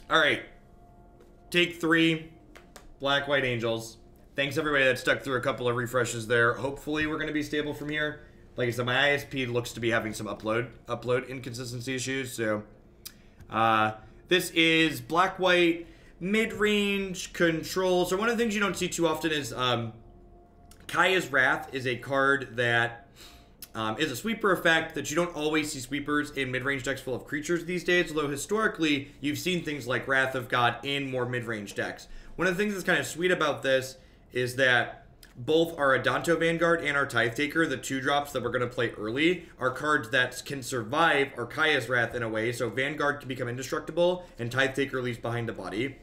All right. Take 3. Black, white angels. Thanks everybody that stuck through a couple of refreshes there. Hopefully we're going to be stable from here. Like I said, my ISP looks to be having some upload inconsistency issues. So this is black, white, mid-range control. So one of the things you don't see too often is Kaya's Wrath is a card that is a sweeper effect that you don't always see sweepers in mid-range decks full of creatures these days, although historically you've seen things like Wrath of God in more mid-range decks. One of the things that's kind of sweet about this is that both our Adanto Vanguard and our Tithe Taker, the 2-drops that we're going to play early, are cards that can survive our Kaya's Wrath in a way, so Vanguard can become indestructible, and Tithe Taker leaves behind the body. And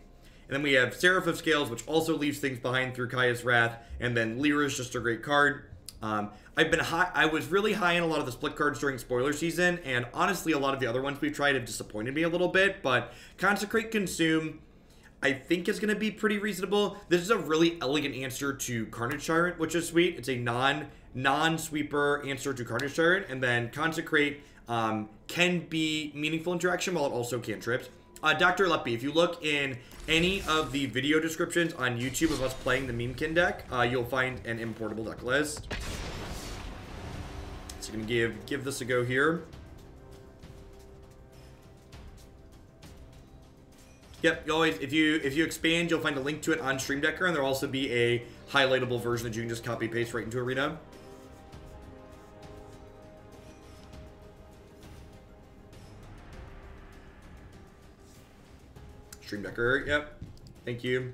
then we have Seraph of Scales, which also leaves things behind through Kaya's Wrath, and then Lyra's just a great card. I was really high in a lot of the split cards during spoiler season, and honestly a lot of the other ones we've tried have disappointed me a little bit, but Consecrate Consume I think is going to be pretty reasonable. This is a really elegant answer to Carnage Tyrant, which is sweet. It's a non-sweeper answer to Carnage Tyrant, and then Consecrate can be meaningful interaction while it also cantrips. Dr. Leppy, if you look in any of the video descriptions on YouTube of us playing the Memekin deck, you'll find an importable deck list. So I'm going to give this a go here. Yep, you always, if you expand, you'll find a link to it on Stream Decker, and there'll also be a highlightable version that you can just copy paste right into Arena. Stream Decker, yep. Thank you.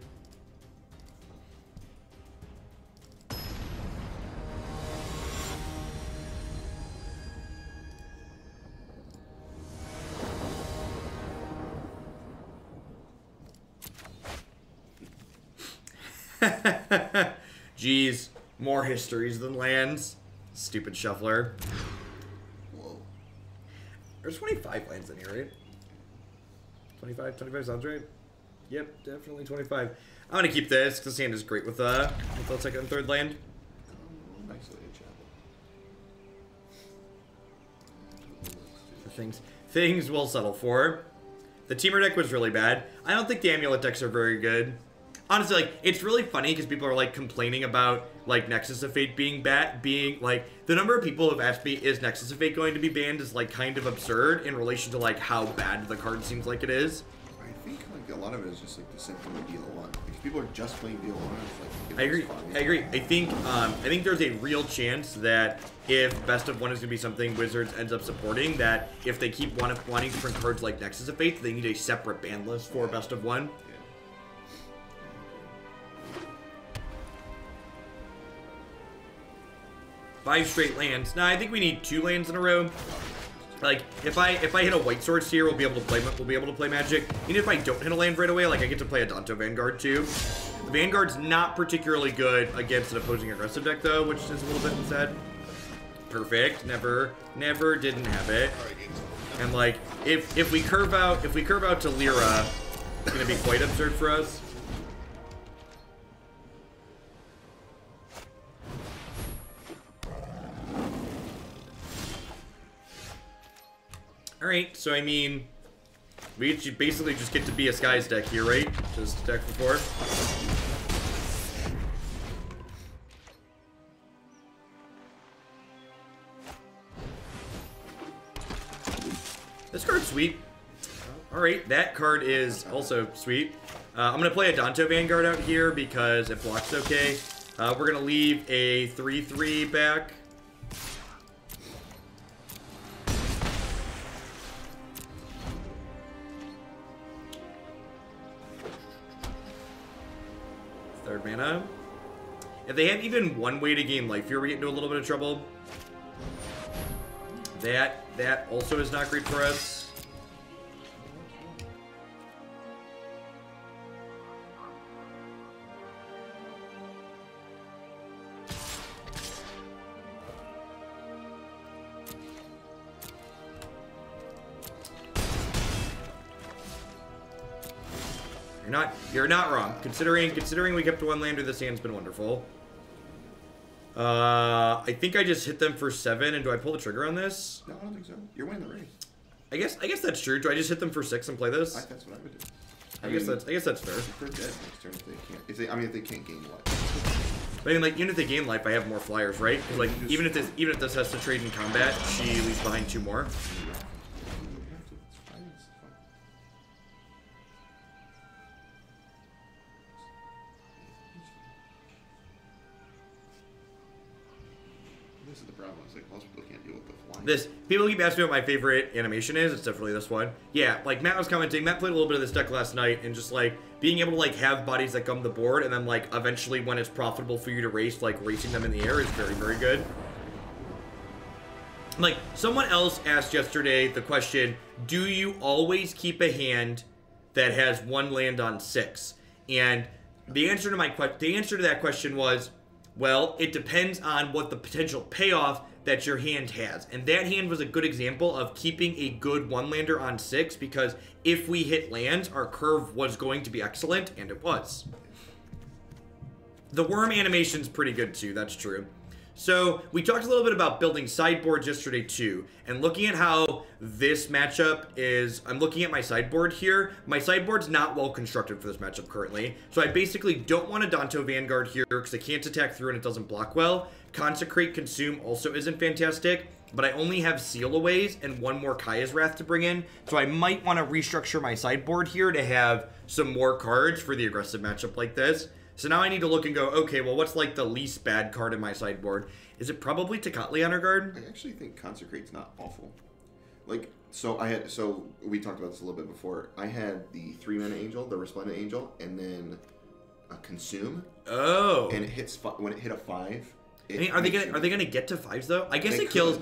Jeez, more histories than lands. Stupid shuffler. Whoa. There's 25 lands in here, right? 25 sounds right? Yep, definitely 25. I'm gonna keep this, because this hand is great with the second and third land. Things will settle for. The Teamer deck was really bad. I don't think the Amulet decks are very good. Honestly, like, it's really funny because people are, like, complaining about, like, Nexus of Fate being like, the number of people who have asked me, is Nexus of Fate going to be banned, is, like, kind of absurd in relation to, like, how bad the card seems like it is. I think, like, a lot of it is just, like, the symptom of deal 1. If people are just playing deal 1, it's like... I agree. I think there's a real chance that if Best of 1 is going to be something Wizards ends up supporting, that if they keep wanting different cards like Nexus of Fate, they need a separate ban list for Best of 1. 5 straight lands. Nah, I think we need 2 lands in a row. Like, if I hit a white source here, we'll be able to play Magic. Even if I don't hit a land right away, like I get to play Adanto Vanguard too. The Vanguard's not particularly good against an opposing aggressive deck though, which is a little bit sad. Perfect. Never didn't have it. And like, if we curve out to Lyra, it's gonna be quite absurd for us. Alright, so I mean, we basically just get to be a Skies deck here, right? Just deck for 4. This card's sweet. Alright, that card is also sweet. I'm going to play Adanto Vanguard out here because it blocks okay. We're going to leave a 3/3 back. Third mana. If they have even one way to gain life here, we get into a little bit of trouble. That also is not great for us. You're not wrong. Considering we kept 1 lander, this hand's been wonderful. I think I just hit them for 7, and do I pull the trigger on this? No, I don't think so. You're winning the race. I guess that's true. Do I just hit them for 6 and play this? That's what I would do. I guess that's fair. They're dead next turn if they can't. If they can't gain life. But I mean, like, even if they gain life, I have more flyers, right? Because like, even if this has to trade in combat, she leaves behind 2 more. This is the problem. It's like most people can't deal with the flying. People keep asking me what my favorite animation is. It's definitely this one. Yeah, like Matt was commenting. Matt played a little bit of this deck last night, and just like being able to like have bodies that come to the board, and then like eventually when it's profitable for you to race, like racing them in the air is very, very good. Like someone else asked yesterday the question: do you always keep a hand that has 1 land on 6? And the answer to that question was, well, it depends on what the potential payoff that your hand has. And that hand was a good example of keeping a good 1-lander on 6, because if we hit lands, our curve was going to be excellent, and it was. The worm animation's pretty good too, that's true. So, we talked a little bit about building sideboards yesterday too, and looking at how this matchup is, I'm looking at my sideboard here. My sideboard's not well constructed for this matchup currently, so I basically don't want Adanto Vanguard here because I can't attack through and it doesn't block well. Consecrate Consume also isn't fantastic, but I only have Sealaways and 1 more Kaya's Wrath to bring in, so I might want to restructure my sideboard here to have some more cards for the aggressive matchup like this. So now I need to look and go, okay, well, what's like the least bad card in my sideboard? Is it probably Tecatli Honor Guard? I actually think Consecrate's not awful. Like, so we talked about this a little bit before. I had the 3-mana Angel, the Resplendent Angel, and then a Consume. Oh. And it hits when it hit a 5. I mean, are they gonna get to 5s though? I guess it kills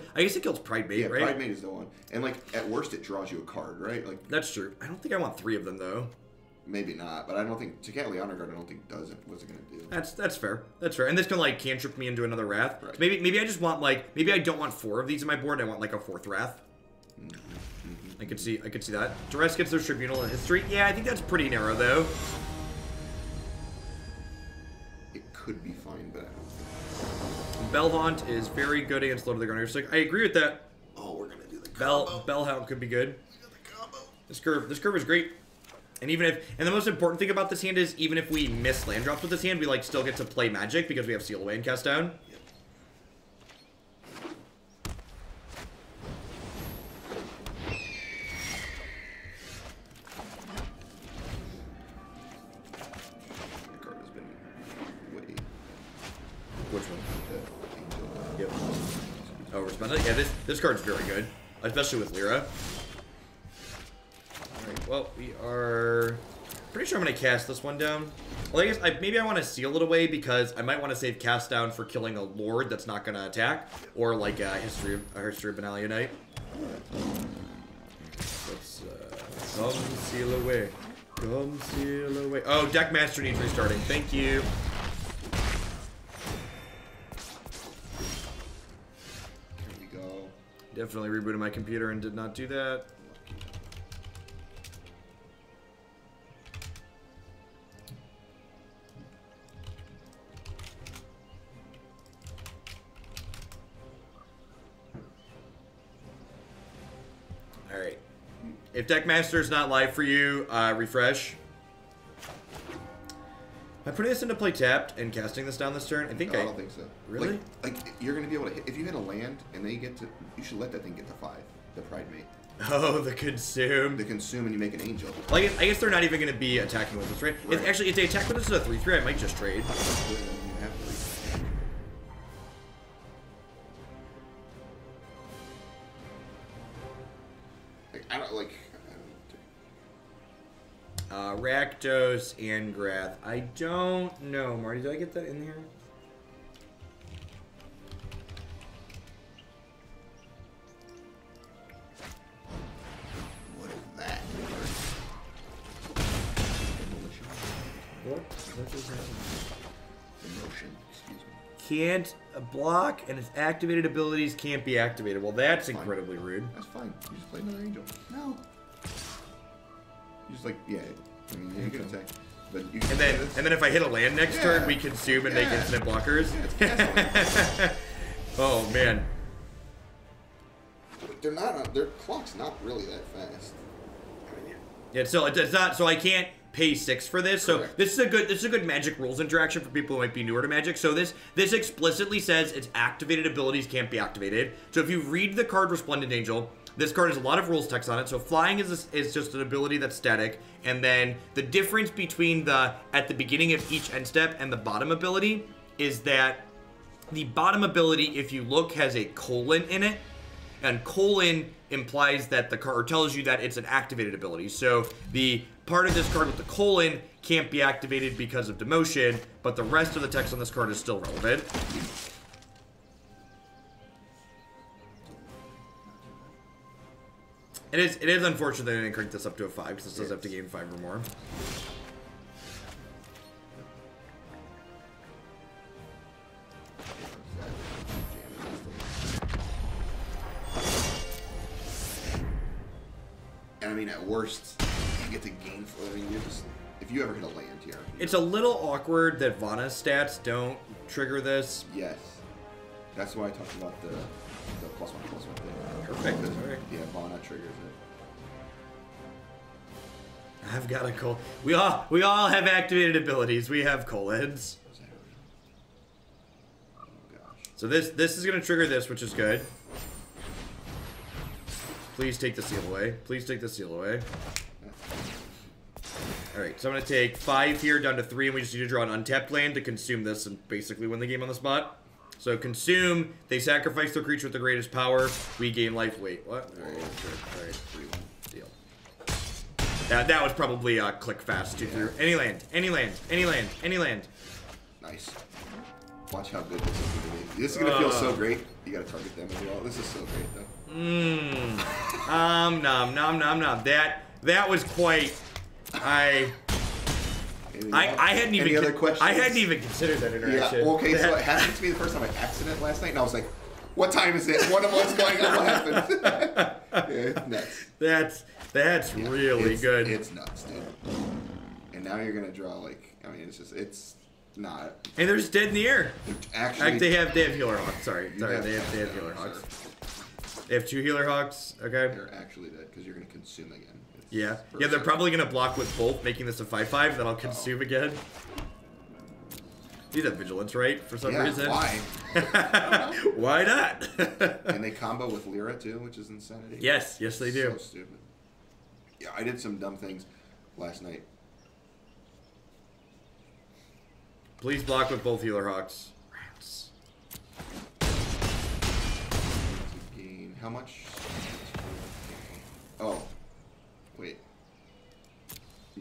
Pride Mate, right? Yeah, Pride Mate is the one. And like at worst, it draws you a card, right? Like that's true. I don't think I want 3 of them though. Maybe not, but I don't think Tecatli Honor Guard. I don't think what's it gonna do. That's fair. That's fair. And this can like cantrip me into another Wrath. Right. So maybe I just want like maybe I don't want 4 of these in my board. I want like a 4th Wrath. I could see that. Duress gets their Tribunal in History. Yeah, I think that's pretty narrow though. It could be fine, but Bellhaunt is very good against Lord of the Guardians. Like, I agree with that. Oh, we're gonna do the combo. Bellhaunt could be good. We got the combo. This curve is great. And the most important thing about this hand is even if we miss land drops with this hand, we like still get to play Magic because we have Seal Away and Cast Down. Yep. The card has been way. Which one? The Angel. Yep. Oh, Resplendent? Yeah, this card's very good, especially with Lyra. Alright, well, we are pretty sure I'm going to cast this one down. Well, I guess maybe I want to Seal it away because I might want to save Cast Down for killing a Lord that's not going to attack, or like a History of Benalia Knight. Let's come Seal away. Come Seal away. Oh, Deck Master needs restarting. Thank you. Here we go. Definitely rebooted my computer and did not do that. Alright. If Deckmaster is not live for you, refresh. Am I putting this into play tapped and casting this down this turn? I think I don't think so. Really? Like you're gonna be able to hit, if you hit a land and they get to, you should let that thing get to 5. The Pride Mate. Oh, the Consume. The Consume and you make an Angel. Well, I guess they're not even going to be attacking with us, right? Right. Actually, if they attack with us as a 3/3, I might just trade. I don't like. Rakdos and Grath. I don't know, Marty. Did I get that in here? What is that? What just happened? Emotion. Excuse me. Can't block, and its activated abilities can't be activated. Well, that's incredibly rude. That's fine. You just play another Angel. No. You just like, yeah. I mean, yeah, you can attack. But you can And then if I hit a land next turn, we consume and make instant blockers. Yeah, Oh man. they're not. Their clock's not really that fast. Yeah, so it's not. So I can't pay 6 for this. Correct. So this is a good Magic rules interaction for people who might be newer to Magic. So this explicitly says its activated abilities can't be activated. So if you read the card Resplendent Angel, this card has a lot of rules text on it. So flying is just an ability that's static, and then the difference between at the beginning of each end step and the bottom ability is that the bottom ability, if you look, has a colon in it, and colon implies that the card, or tells you that it's an activated ability. So the part of this card with the colon can't be activated because of demotion, but the rest of the text on this card is still relevant. It is unfortunate that I didn't crank this up to a 5, because this does have to gain 5 or more. And I mean, at worst, you get to gain. I mean, you're just, if you ever hit a land here. It's a little awkward that Vona's stats don't trigger this. Yes. That's why I talked about the +1/+1 thing. Perfect. Right. Yeah, Vona triggers it. I've got a colon. We all have activated abilities. We have colons. Oh gosh. So this is gonna trigger this, which is good. Please take the seal away. Please take the seal away. Alright, so I'm gonna take 5 here down to 3, and we just need to draw an untapped land to consume this and basically win the game on the spot. So consume, they sacrifice their creature with the greatest power, we gain life. Wait, what? Alright, sure. Alright, deal. That was probably a click fast 2-3. Any land, any land, any land, any land. Nice. Watch how good this is gonna be. This is gonna feel so great. You gotta target them as well. This is so great though. Nom nom. That was quite. I hadn't even. Any other questions? I hadn't even considered that interaction. Yeah. Okay, so it happened to me the first time by accident last night, and I was like, "What time is it? What was going on? What happened?" Yeah, it's nuts. That's really good. It's nuts, dude. And now you're gonna draw like, I mean, it's not. And they're just dead in the air. Actually, they have Healer Hawks. Sorry, they have Healer Hawks. They have 2 Healer Hawks. Okay. They're actually dead because you're gonna consume again. Yeah, they're probably gonna block with both, making this a 5/5 that I'll consume again. You have Vigilance, right? For some reason. Why? Why not? And they combo with Lyra too, which is insanity. Yes, they do. So stupid. Yeah, I did some dumb things last night. Please block with both Healer Hawks. Rats. Gain how much? Oh, wait.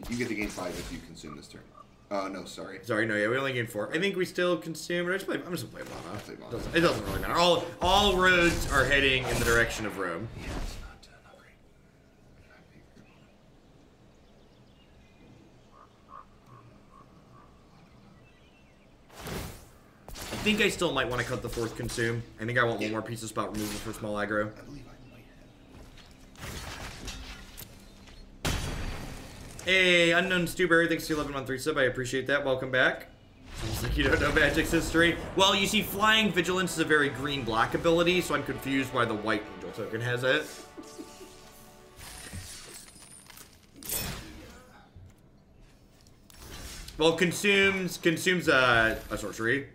You get to gain 5 if you consume this turn. No, sorry. Sorry, no, yeah, we only gained 4. I think we still consume. I'm just gonna play Vona. It doesn't really matter. All roads are heading in the direction of Rome. Yeah, it's not great. I think I still might want to cut the 4th consume. I think I want one more piece of spot removal for small aggro. I believe I might have. Hey, Unknown Stewberry, thanks to 11 on 3 sub. I appreciate that. Welcome back. Seems like you don't know Magic's history. Well, you see, Flying Vigilance is a very green-black ability, so I'm confused why the white Angel token has it. Well, consumes a sorcery.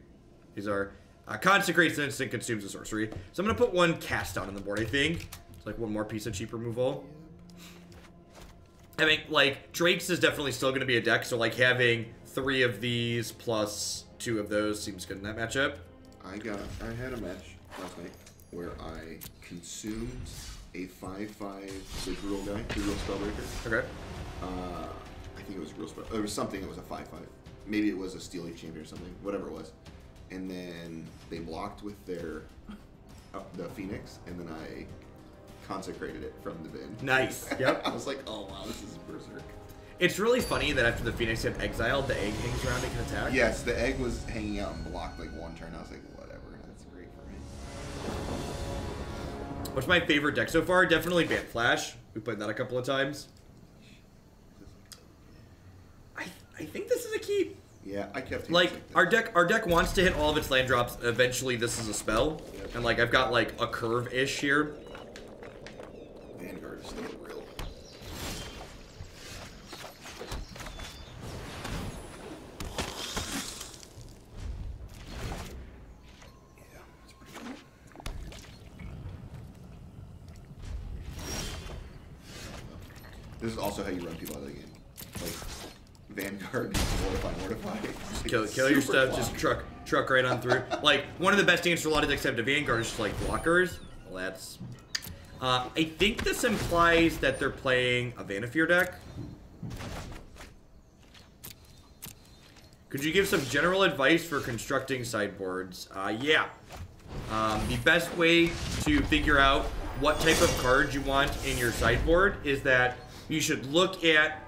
These are consecrates an instant, consumes a sorcery. So I'm gonna put 1 cast down on the board. I think it's like 1 more piece of cheap removal. I mean, like Drake's is definitely still gonna be a deck. So like having 3 of these plus 2 of those seems good in that matchup. I had a match last night where I consumed a 5/5 big rule guy, the real spellbreaker. Okay. I think it was real spell. It was something that was a 5/5. Maybe it was a Steel Age Champion or something. Whatever it was. And then they blocked with their the Phoenix, and then I consecrated it from the bin. Nice. Yep. I was like, oh wow, this is berserk. It's really funny that after the Phoenix get exiled, the egg hangs around and can attack. Yes, the egg was hanging out and blocked like 1 turn. I was like, whatever, that's great for me. What's my favorite deck so far? Definitely Bant Flash. We played that a couple of times. I think this is a keep. Yeah, I kept like our deck wants to hit all of its land drops. Eventually, this is a spell, and like I've got like a curve-ish here. Vanguard is still real. This is also how you run people out of the game. Like, Vanguard, Mortify. Kill your stuff, just truck right on through. Like, one of the best things for a lot of decks to Vanguard is just like blockers. Well, that's... I think this implies that they're playing a Vanafear deck. Could you give some general advice for constructing sideboards? Yeah. The best way to figure out what type of cards you want in your sideboard is that you should look at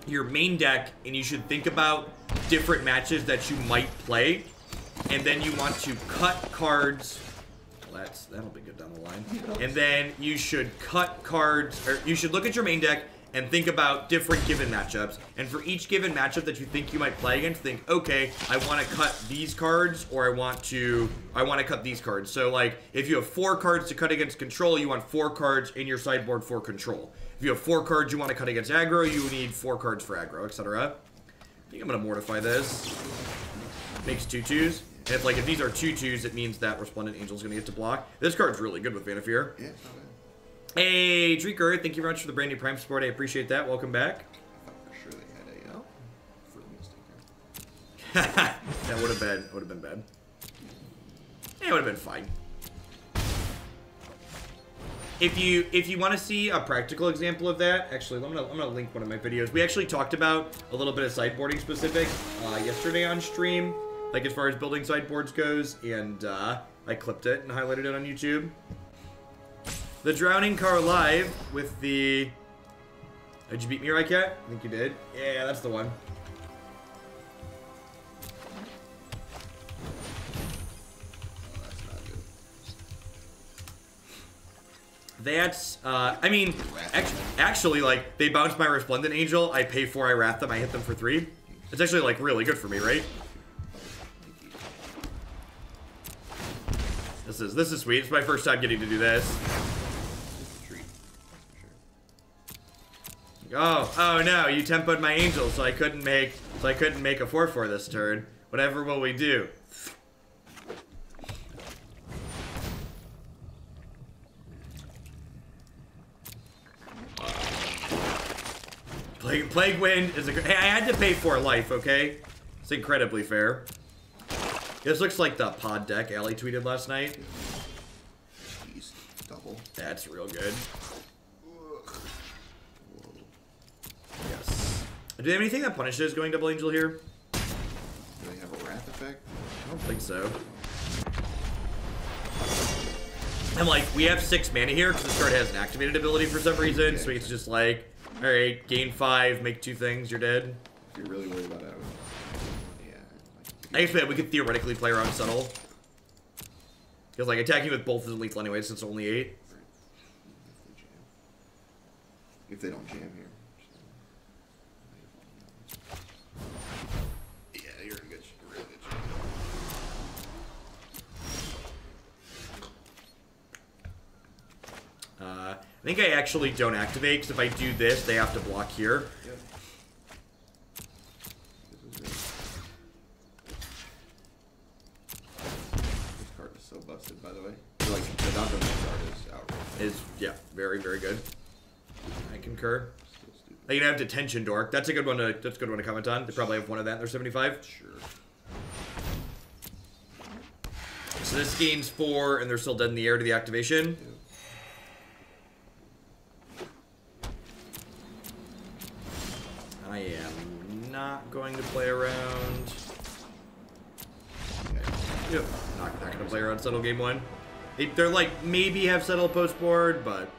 your main deck and you should think about different matches that you might play, and then you want to cut cards. Well, that'll be good down the line. And then you should cut cards, or you should look at your main deck and think about different given matchups. And for each given matchup that you think you might play against, think, okay, I want to cut these cards, or I want to cut these cards. So, like, if you have 4 cards to cut against control, you want 4 cards in your sideboard for control. If you have 4 cards you want to cut against aggro, you need 4 cards for aggro, etc. I think I'm going to Mortify this. Makes 2/2s. And if these are 2/2s, it means that Resplendent Angel is going to get to block. This card's really good with Vanafear. Yeah, it's not bad. Hey, Dreaker, thank you very much for the brand new Prime support. I appreciate that. Welcome back. I thought for sure they had a fruit sticker. That would have been bad. Yeah, it would have been fine. If you want to see a practical example of that, actually, I'm gonna link one of my videos. We actually talked about a little bit of sideboarding specifics yesterday on stream, like as far as building sideboards goes, and I clipped it and highlighted it on YouTube. The Drowning Car Live with the... Did you beat me, right, Cat? I think you did. Yeah, that's the one. That's, I mean, actually, like, they bounce my Resplendent Angel, I pay 4, I wrath them, I hit them for 3. It's actually, like, really good for me, right? This is sweet. It's my first time getting to do this. Oh no, you tempoed my angel, so I couldn't make a 4/4 this turn. Whatever will we do? Plague Wind is a good... Hey, I had to pay 4 life, okay? It's incredibly fair. This looks like the pod deck Allie tweeted last night. Jeez, double. That's real good. Yes. Do they have anything that punishes going double angel here? Do they have a wrath effect? I don't think so. And like, we have 6 mana here because this card has an activated ability for some reason, so it's just like, alright, gain 5, make 2 things, you're dead. If you're really worried about it, yeah. I guess we could theoretically play around subtle. Because like, attacking with both isn't lethal anyway since it's only 8. If they don't jam here. Yeah, you're in good shape. Really good shape. I think I actually don't activate, because if I do this, they have to block here. Yep. This card is so busted, by the way. Like, the Adanto Vanguard is outrageous. Yeah, very, very good. I concur. They can have Detention Dork. That's a good one to comment on. They probably have one of that in their 75. Sure. So this gains 4, and they're still dead in the air to the activation. Yep. I am not going to play around. Yep. Not going to play around Settle game 1. They're like, maybe have Settle post board, but...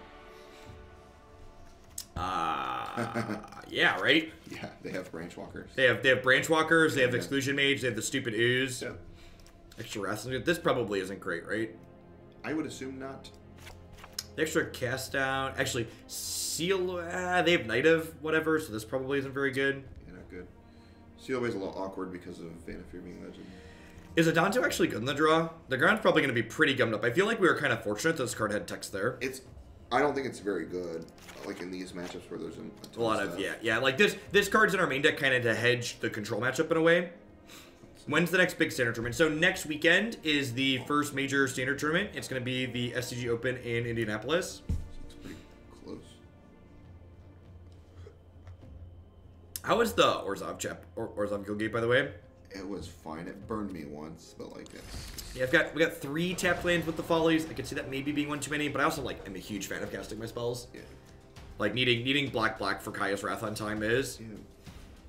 yeah, right? Yeah, they have branch walkers. They have branch walkers, they have Exclusion Mage, they have the stupid ooze. Yep. Extra wrestling. This probably isn't great, right? I would assume not. The extra cast down. Actually, Seal. They have Knight of whatever, so this probably isn't very good. Yeah, not good. Sealway's a little awkward because of Vanafear being legend. Is Adanto actually good in the draw? The ground's probably going to be pretty gummed up. I feel like we were kind of fortunate that this card had text there. I don't think it's very good, like in these matchups where there's a lot of yeah. Like this card's in our main deck kind of to hedge the control matchup in a way. When's the next big standard tournament? So next weekend is the first major standard tournament. It's going to be the SCG Open in Indianapolis. It's pretty close. How was the Orzhov Guildgate, by the way? It was fine. It burned me once, but like it's... Yeah, we got 3 tapped lands with the Follies. I could see that maybe being one too many, but I also like am a huge fan of casting my spells. Yeah. Like needing black for Kaya's Wrath on time is. Yeah.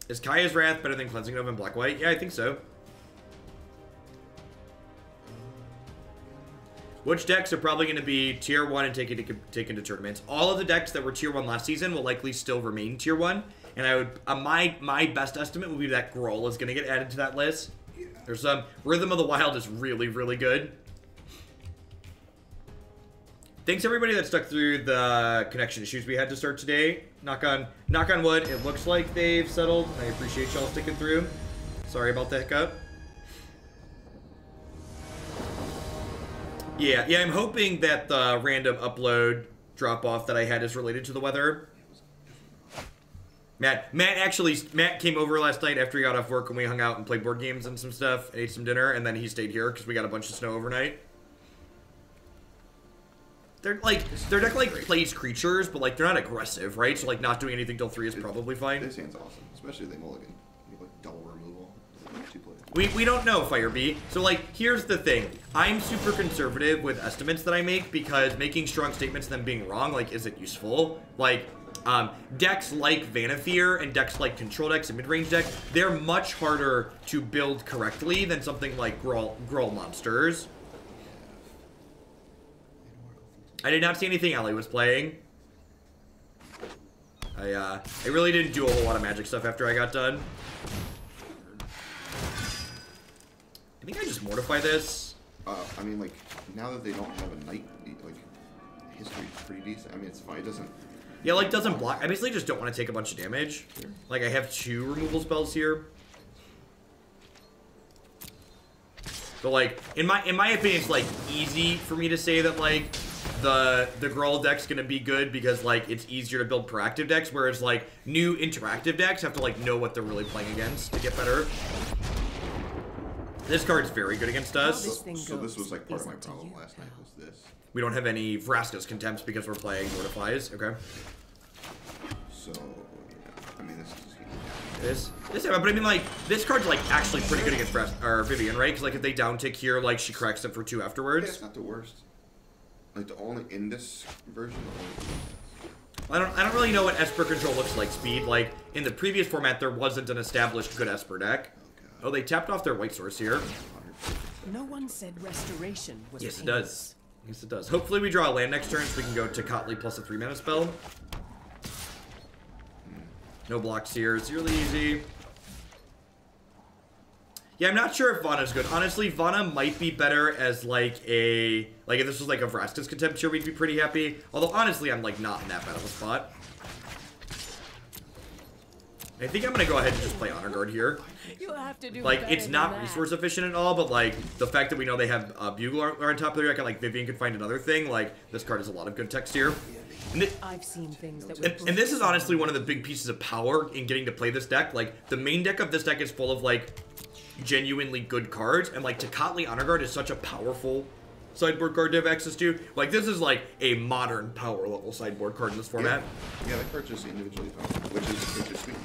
Is Kaya's Wrath better than Cleansing Nova and black white? Yeah, I think so. Which decks are probably going to be tier 1 and take into tournaments? All of the decks that were tier 1 last season will likely still remain tier 1. And I would my best estimate would be that Groll is going to get added to that list. Yeah. There's some Rhythm of the Wild is really, really good. Thanks everybody that stuck through the connection issues we had to start today. Knock on wood. It looks like they've settled. I appreciate y'all sticking through. Sorry about the hiccup. Yeah, I'm hoping that the random upload drop-off that I had is related to the weather. Matt came over last night after he got off work and we hung out and played board games and some stuff, and ate some dinner, and then he stayed here because we got a bunch of snow overnight. Their deck like plays creatures, but like they're not aggressive, right? So like not doing anything till 3 is probably fine. This hand's awesome, especially the mulligan. You have like double removal. 2 players. We don't know, Firebee. So like here's the thing. I'm super conservative with estimates that I make because making strong statements and them being wrong like isn't useful. Like decks like Vanafear and decks like control decks and mid-range decks, they're much harder to build correctly than something like Groll monsters. I did not see anything Ellie was playing. I really didn't do a whole lot of Magic stuff after I got done. I think I just Mortify this. I mean, like, now that they don't have a Knight, like, history's pretty decent. I mean, it's fine. It doesn't... Yeah, like, doesn't block. I basically just don't want to take a bunch of damage. Sure. Like, I have 2 removal spells here. So, like, in my opinion, it's, like, easy for me to say that, like, the Groll deck's gonna be good because, like, it's easier to build proactive decks, whereas, like, new interactive decks have to, like, know what they're really playing against to get better. This card's very good against us. So this was, like, part of my problem last night, was this. We don't have any Vraska's Contempts because we're playing Mortify's. Okay. So, yeah. I mean, this is... But I mean, like, this card's, like, actually pretty good against Vivian, right? Because, like, if they down tick here, like, she corrects it for 2 afterwards. Yeah, it's not the worst. Like, the only... In this version, I don't really know what Esper control looks like, Speed. Like, in the previous format, there wasn't an established good Esper deck. Oh, they tapped off their white source here. No one said restoration was Yes, it does. Yes, it does. Hopefully we draw a land next turn so we can go to Kotley plus a 3-mana spell. No blocks here. It's really easy. Yeah, I'm not sure if Vona's good. Honestly, Vona might be better as, like, a... Like, if this was, like, a Vraska's Contempt here, we'd be pretty happy. Although, honestly, I'm, like, not in that bad of a spot. I think I'm going to go ahead and just play Honor Guard here. You'll have to do like, it's not resource efficient at all, but, like, the fact that we know they have Bugler on top of their deck, and, like, Vivian could find another thing, like, this card has a lot of good text here. And I've seen things that and this is honestly one of the big pieces of power in getting to play this deck. Like, the main deck of this deck is full of, like, genuinely good cards, and, like, Tocatli Honor Guard is such a powerful sideboard card to have access to. Like, this is, like, a modern power level sideboard card in this format. Yeah, that card's just individually powerful, which is sweet.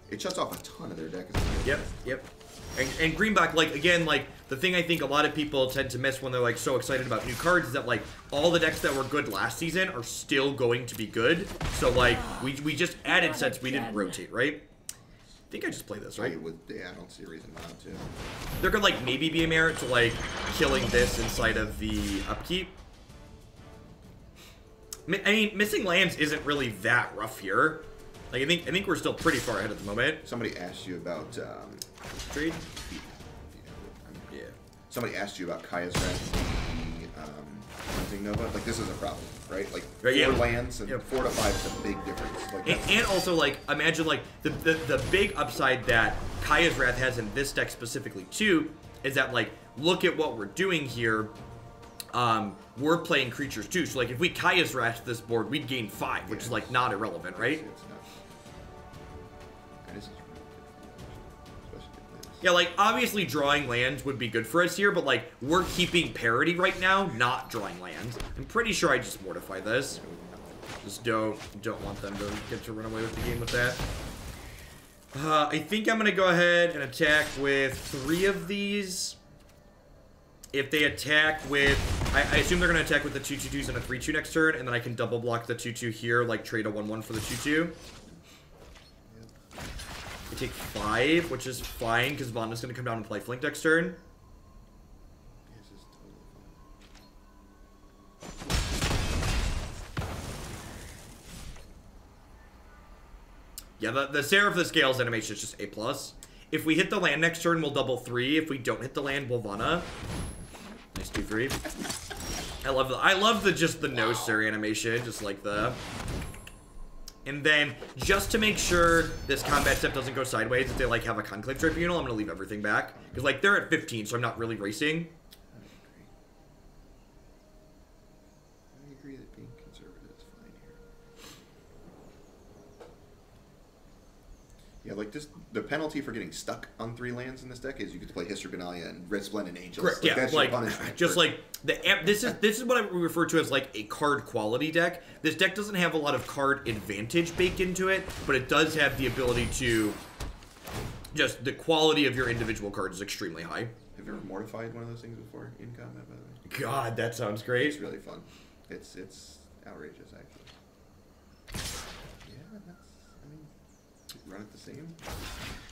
It shuts off a ton of their deck. Yep. And Greenback, like, again, like, the thing I think a lot of people tend to miss when they're, like, so excited about new cards is that, like, all the decks that were good last season are still going to be good. So, like, we just added sets we didn't rotate, right? I think I just play this, right? I don't see a reason not to. There could, like, maybe be a merit to, like, killing this inside of the upkeep. I mean, missing lands isn't really that rough here. Like, I think we're still pretty far ahead at the moment. Somebody asked you about trade. Yeah. Somebody asked you about Kaya's Wrath, Cleansing Nova. Like, this is a problem, right? Like, 4 lands and 4 to 5 is a big difference. Like, and also, like, imagine, like, the big upside that Kaya's Wrath has in this deck specifically too is that, like, look at what we're doing here. We're playing creatures too, so, like, if we Kaya's Wrath this board, we'd gain 5, which is, like, not irrelevant, right? Yeah, like, obviously drawing lands would be good for us here, but, like, we're keeping parity right now, not drawing lands. I'm pretty sure I just Mortify this. Just don't want them to get to run away with the game with that. I think I'm going to go ahead and attack with 3 of these. If they attack with... I assume they're going to attack with the 2/2/2s and a 3/2 next turn, and then I can double block the 2/2 here, like trade a 1/1 for the 2/2. I take 5, which is fine, because Vona's going to come down and play Flink next turn. Yeah, the Seraph of the Scales animation is just A+. If we hit the land next turn, we'll double 3. If we don't hit the land, we'll Vona. Nice 2/3. I love just the no sir animation, just like the. And then just to make sure this combat step doesn't go sideways, if they like have a Conclave Tribunal, I'm gonna leave everything back because like they're at 15, so I'm not really racing. I agree that being conservative is fine here. Yeah, like this, the penalty for getting stuck on 3 lands in this deck is you get to play History of Benalia and Resplendent Angel. Correct. Like, Yeah, that's like your punishment. just like this is what I refer to as like a card quality deck. This deck doesn't have a lot of card advantage baked into it, but it does have the ability to just the quality of your individual cards is extremely high. Have you ever mortified one of those things before in combat? By the way, God, that sounds great. it's really fun. It's outrageous actually. Yeah, that's. I mean, run it the same.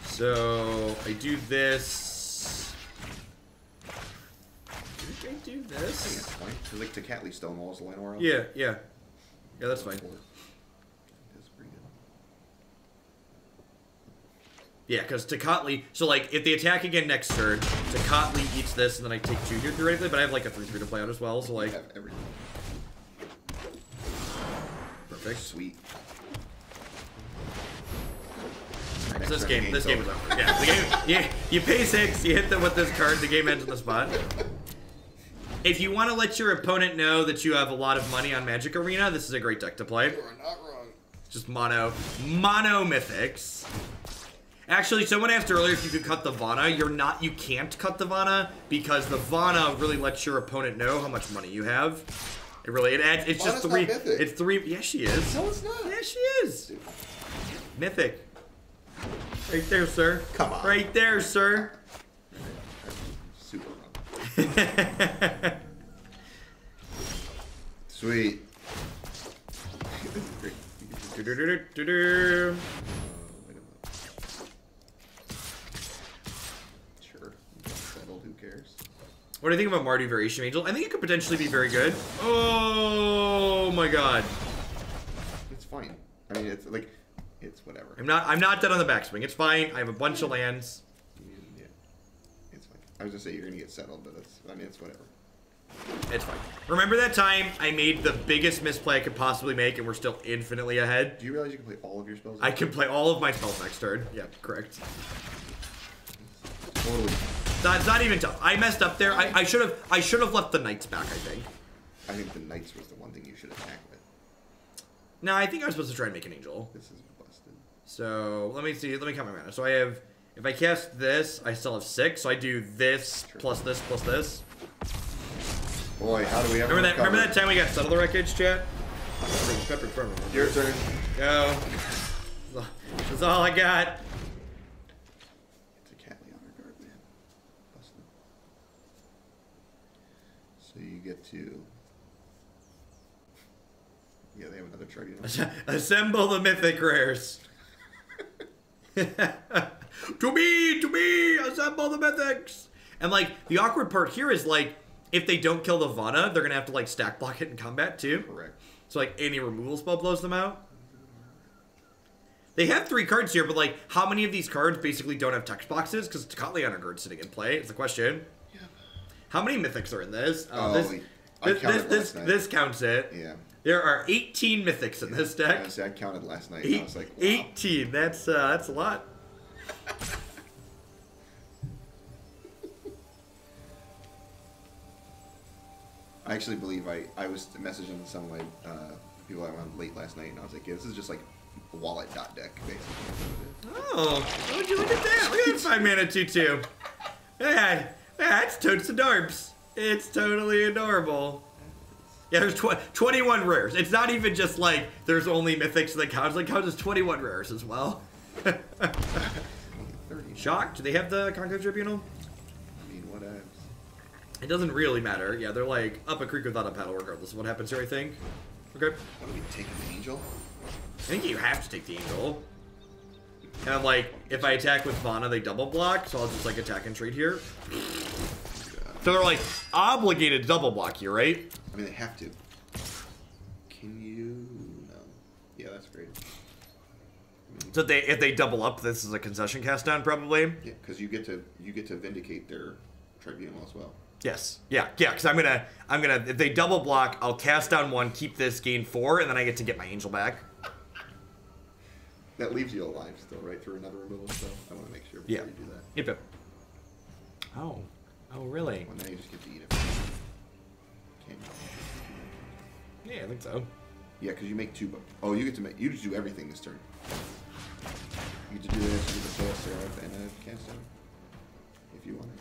So I do this. Did I do I think this? that's fine. It's like Tecatli Stonewall's the line around. Yeah, that's fine. That's pretty good. Yeah, because Tecatli, so like if they attack again next turn, Tecatli eats this and then I take 2 here theoretically, but I have like a 3/3 to play out as well, so like. I have everything. Perfect. Sweet. So this game is over. Yeah, the game. You pay 6, you hit them with this card, the game ends on the spot. If you want to let your opponent know that you have a lot of money on Magic Arena, this is a great deck to play. You are not wrong. Just mono mythics. Actually, someone asked earlier if you could cut the Vona. You can't cut the Vona because the Vona really lets your opponent know how much money you have. It adds. It's just 3. It's 3. Yeah, she is. No, it's not. Yeah, she is. Mythic. Right there, sir. Come on. Right there, sir. Super wrong. Sweet. Sure. Settled, who cares? What do you think about Mardu Variation Angel? I think it could potentially be very good. Oh my god. It's fine. I mean, it's like, it's whatever. I'm not dead on the backswing. It's fine. I have a bunch of lands. Yeah. It's fine. I was gonna say you're gonna get settled, but it's whatever. It's fine. Remember that time I made the biggest misplay I could possibly make and we're still infinitely ahead? Do you realize you can play all of your spells? I can play all of my spells next turn. Yeah, correct. Totally. It's not even tough. I messed up there. I should have left the knights back, I think. I think the knights was the one thing you should attack with. No, I think I was supposed to try and make an angel. This is busted. So, let me see. Let me count my mana. So I have, if I cast this, I still have 6. So I do this, plus this, plus this. Boy, how do we ever Remember that time we got Settle the Wreckage, chat? Your turn. Go. That's all I got. It's a Catly Honor Guard, man. Busted. So you get to... Yeah, they have another tribunal. Assemble the mythic rares. To me, assemble the mythics. And like, the awkward part here is like, if they don't kill the Vona, they're gonna have to like stack block it in combat too. Correct. So like any removal spell blows them out. They have 3 cards here, but like, how many of these cards basically don't have text boxes? Because Tecatli Honor Guard sitting in play is the question. Yeah. How many mythics are in this? This counts it. Yeah. There are 18 mythics in this deck. I counted last night. And I was like, wow. 18. That's a lot. I actually believe I was messaging some of my people I went late last night, and I was like, yeah, this is just like a wallet dot deck, basically. Oh, would you look at that? Look at that 5 mana 2/2. Yeah, that's totes adorbs. It's totally adorable. Yeah, there's 21 rares. It's not even just like there's only mythics that counts. Like counts as 21 rares as well. Shocked? Do they have the Conclave Tribunal? I mean, what else? It doesn't really matter. Yeah, they're like up a creek without a paddle regardless of what happens here, I think. Okay. What, are we taking the angel? I think you have to take the angel. And like, if I attack with Vona, they double block, so I'll just like attack and trade here. So they're like obligated to double block here, right? I mean, they have to. Can you? No. Yeah, that's great. So if they double up, this is a concession cast down probably. Yeah, because you get to vindicate their tribunal as well. Yes. Yeah. Because I'm gonna if they double block, I'll cast down 1, keep this, gain 4, and then I get to get my angel back. That leaves you alive still, right? Through another removal spell. I want to make sure before you do that. Yep. Oh. Oh, really? Well, now you just get to eat it. Can you? Yeah, I think so. Yeah, because you make 2. Oh, you get to make. You just do everything this turn. You get to do this. You get to play a Seraph and a cast down, if you want it.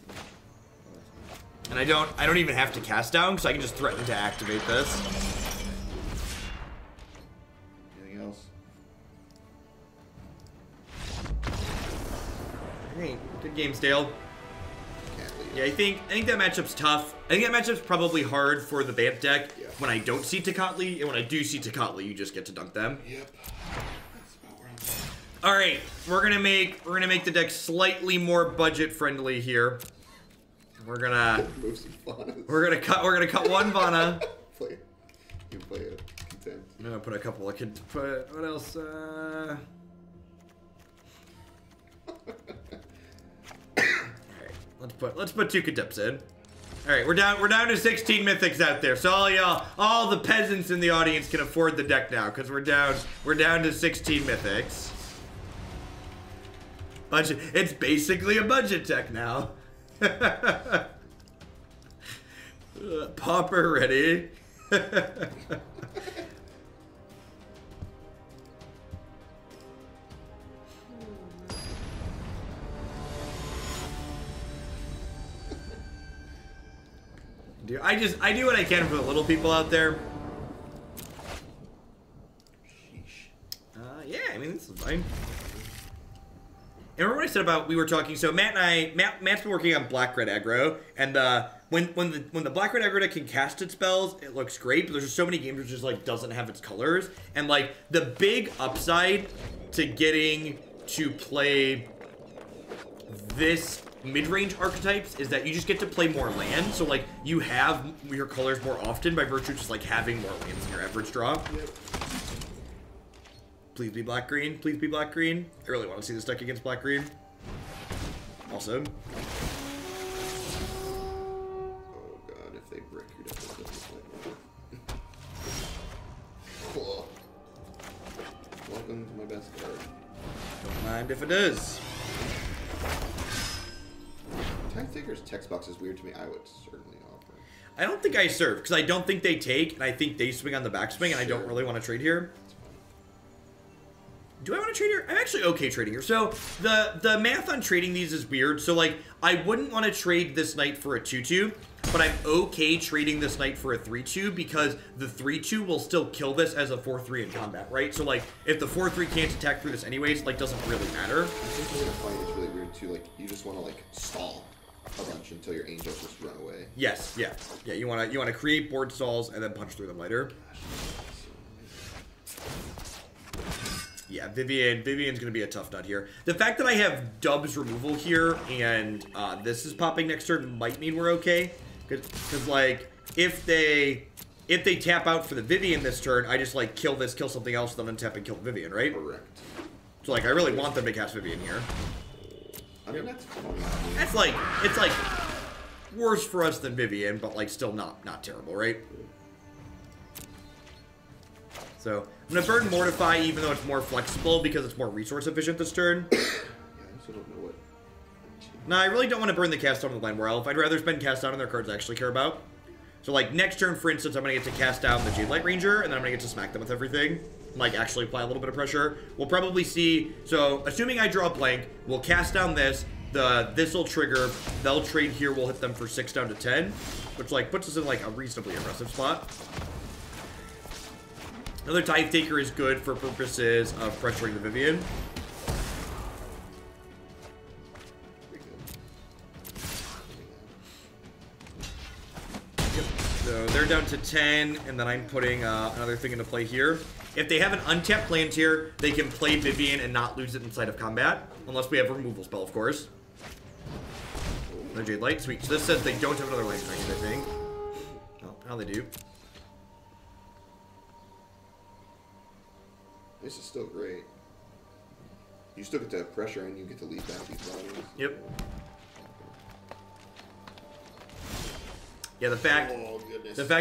And I don't even have to cast down, because I can just threaten to activate this. Anything else? Hey, good game, Dale. Yeah, I think that matchup's tough. I think that matchup's probably hard for the Bant deck when I don't see Tecatli, and when I do see Tecatli, you just get to dunk them. Yep. That's about where I'm at. All right, we're gonna make the deck slightly more budget friendly here. We're gonna move some Vonas. We're gonna cut 1 Vona. You can play a Contempt. I'm gonna put a couple of what else? Let's put 2 Contempts in. All right, we're down to 16 mythics out there. So all the peasants in the audience can afford the deck now because we're down to 16 mythics. Budget. It's basically a budget deck now. Pauper ready. Dude, I do what I can for the little people out there. Yeah, I mean, this is fine. And remember what I said about we were talking? So Matt's been working on black-red aggro, and when the black-red aggro deck can cast its spells, it looks great. But there's just so many games where it just like doesn't have its colors, and like the big upside to getting to play this mid-range archetypes is that you just get to play more land, so like you have your colors more often by virtue of just like having more lands in your average draw. Yep. Please be black-green. Please be black-green. I really want to see this deck against black-green. Also. Oh god, if they break your deck, cool. Welcome to my best card. Don't mind if it is. Tithe Taker's text box is weird to me. I would certainly offer. I don't think I serve, because I don't think they take, and I think they swing on the backswing, and I don't really want to trade here. Do I want to trade here? I'm actually okay trading here. So, the math on trading these is weird. So, like, I wouldn't want to trade this knight for a 2-2, but I'm okay trading this knight for a 3-2, because the 3-2 will still kill this as a 4-3 in combat, right? So, like, if the 4-3 can't attack through this anyways, like, doesn't really matter. I think you're going to find it's really weird, too. Like, you just want to, like, stall a bunch until your angels just run away. Yes, yeah. Yeah, you want to create board stalls and then punch through them later. Yeah, Vivian's going to be a tough nut here. The fact that I have Dub's removal here and this is popping next turn might mean we're okay. Because, like, if they tap out for the Vivian this turn, I just, like, kill this, kill something else, then untap and kill the Vivian, right? Correct. So, like, I really want them to cast Vivian here. I mean, that's fun. That's, like, it's, like, worse for us than Vivian, but, like, still not terrible, right? So, I'm going to burn Mortify even though it's more flexible because it's more resource efficient this turn. Yeah, I also don't know what... No, I really don't want to burn the cast down on the Land War Elf. I'd rather spend cast down on their cards I actually care about. So, like, next turn, for instance, I'm going to get to cast down the Jade Light Ranger, and then I'm going to get to smack them with everything. Like, actually apply a little bit of pressure. We'll probably see... So, assuming I draw a blank, we'll cast down this. This will trigger. They'll trade here. We'll hit them for 6 down to 10. Which, like, puts us in, like, a reasonably aggressive spot. Another Tithe Taker is good for purposes of pressuring the Vivian. Yep. So they're down to 10, and then I'm putting another thing into play here. If they have an untapped Palantir, they can play Vivian and not lose it inside of combat. Unless we have a removal spell, of course. No Jade Light, sweet. So this says they don't have another Light Dragon, I think. Oh, now they do. This is still great. You still get to have pressure and you get to lead back these bodies. Yep. Yeah, the fact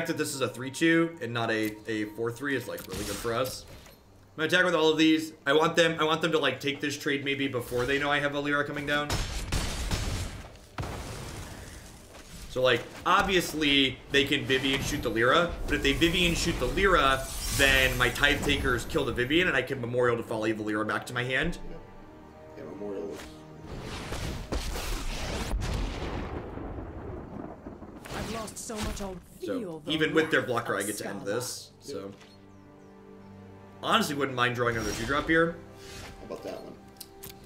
that this is a 3-2 and not a 4-3 is like really good for us. I'm gonna attack with all of these. I want them to like take this trade maybe before they know I have a Lyra coming down. So like obviously they can Vivian shoot the Lyra, but if they Vivian shoot the Lyra, then my Tithe Takers kill the Vivian and I can Memorial to Folly the Lyra back to my hand. Yeah, Memorial looks... I've lost so much on feel. So even with their blocker I get to end this. So honestly wouldn't mind drawing another 2-drop here. How about that one?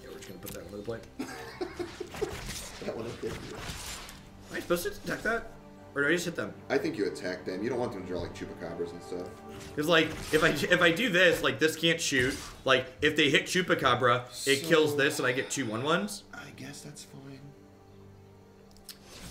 Yeah, we're just gonna put that one into play. That one okay. Am I supposed to attack that? Or do I just hit them? I think you attack them. You don't want them to draw like Chupacabras and stuff. Because like if I do this, like this can't shoot. Like if they hit Chupacabra, it kills this and I get 2 1/1s. I guess that's fine.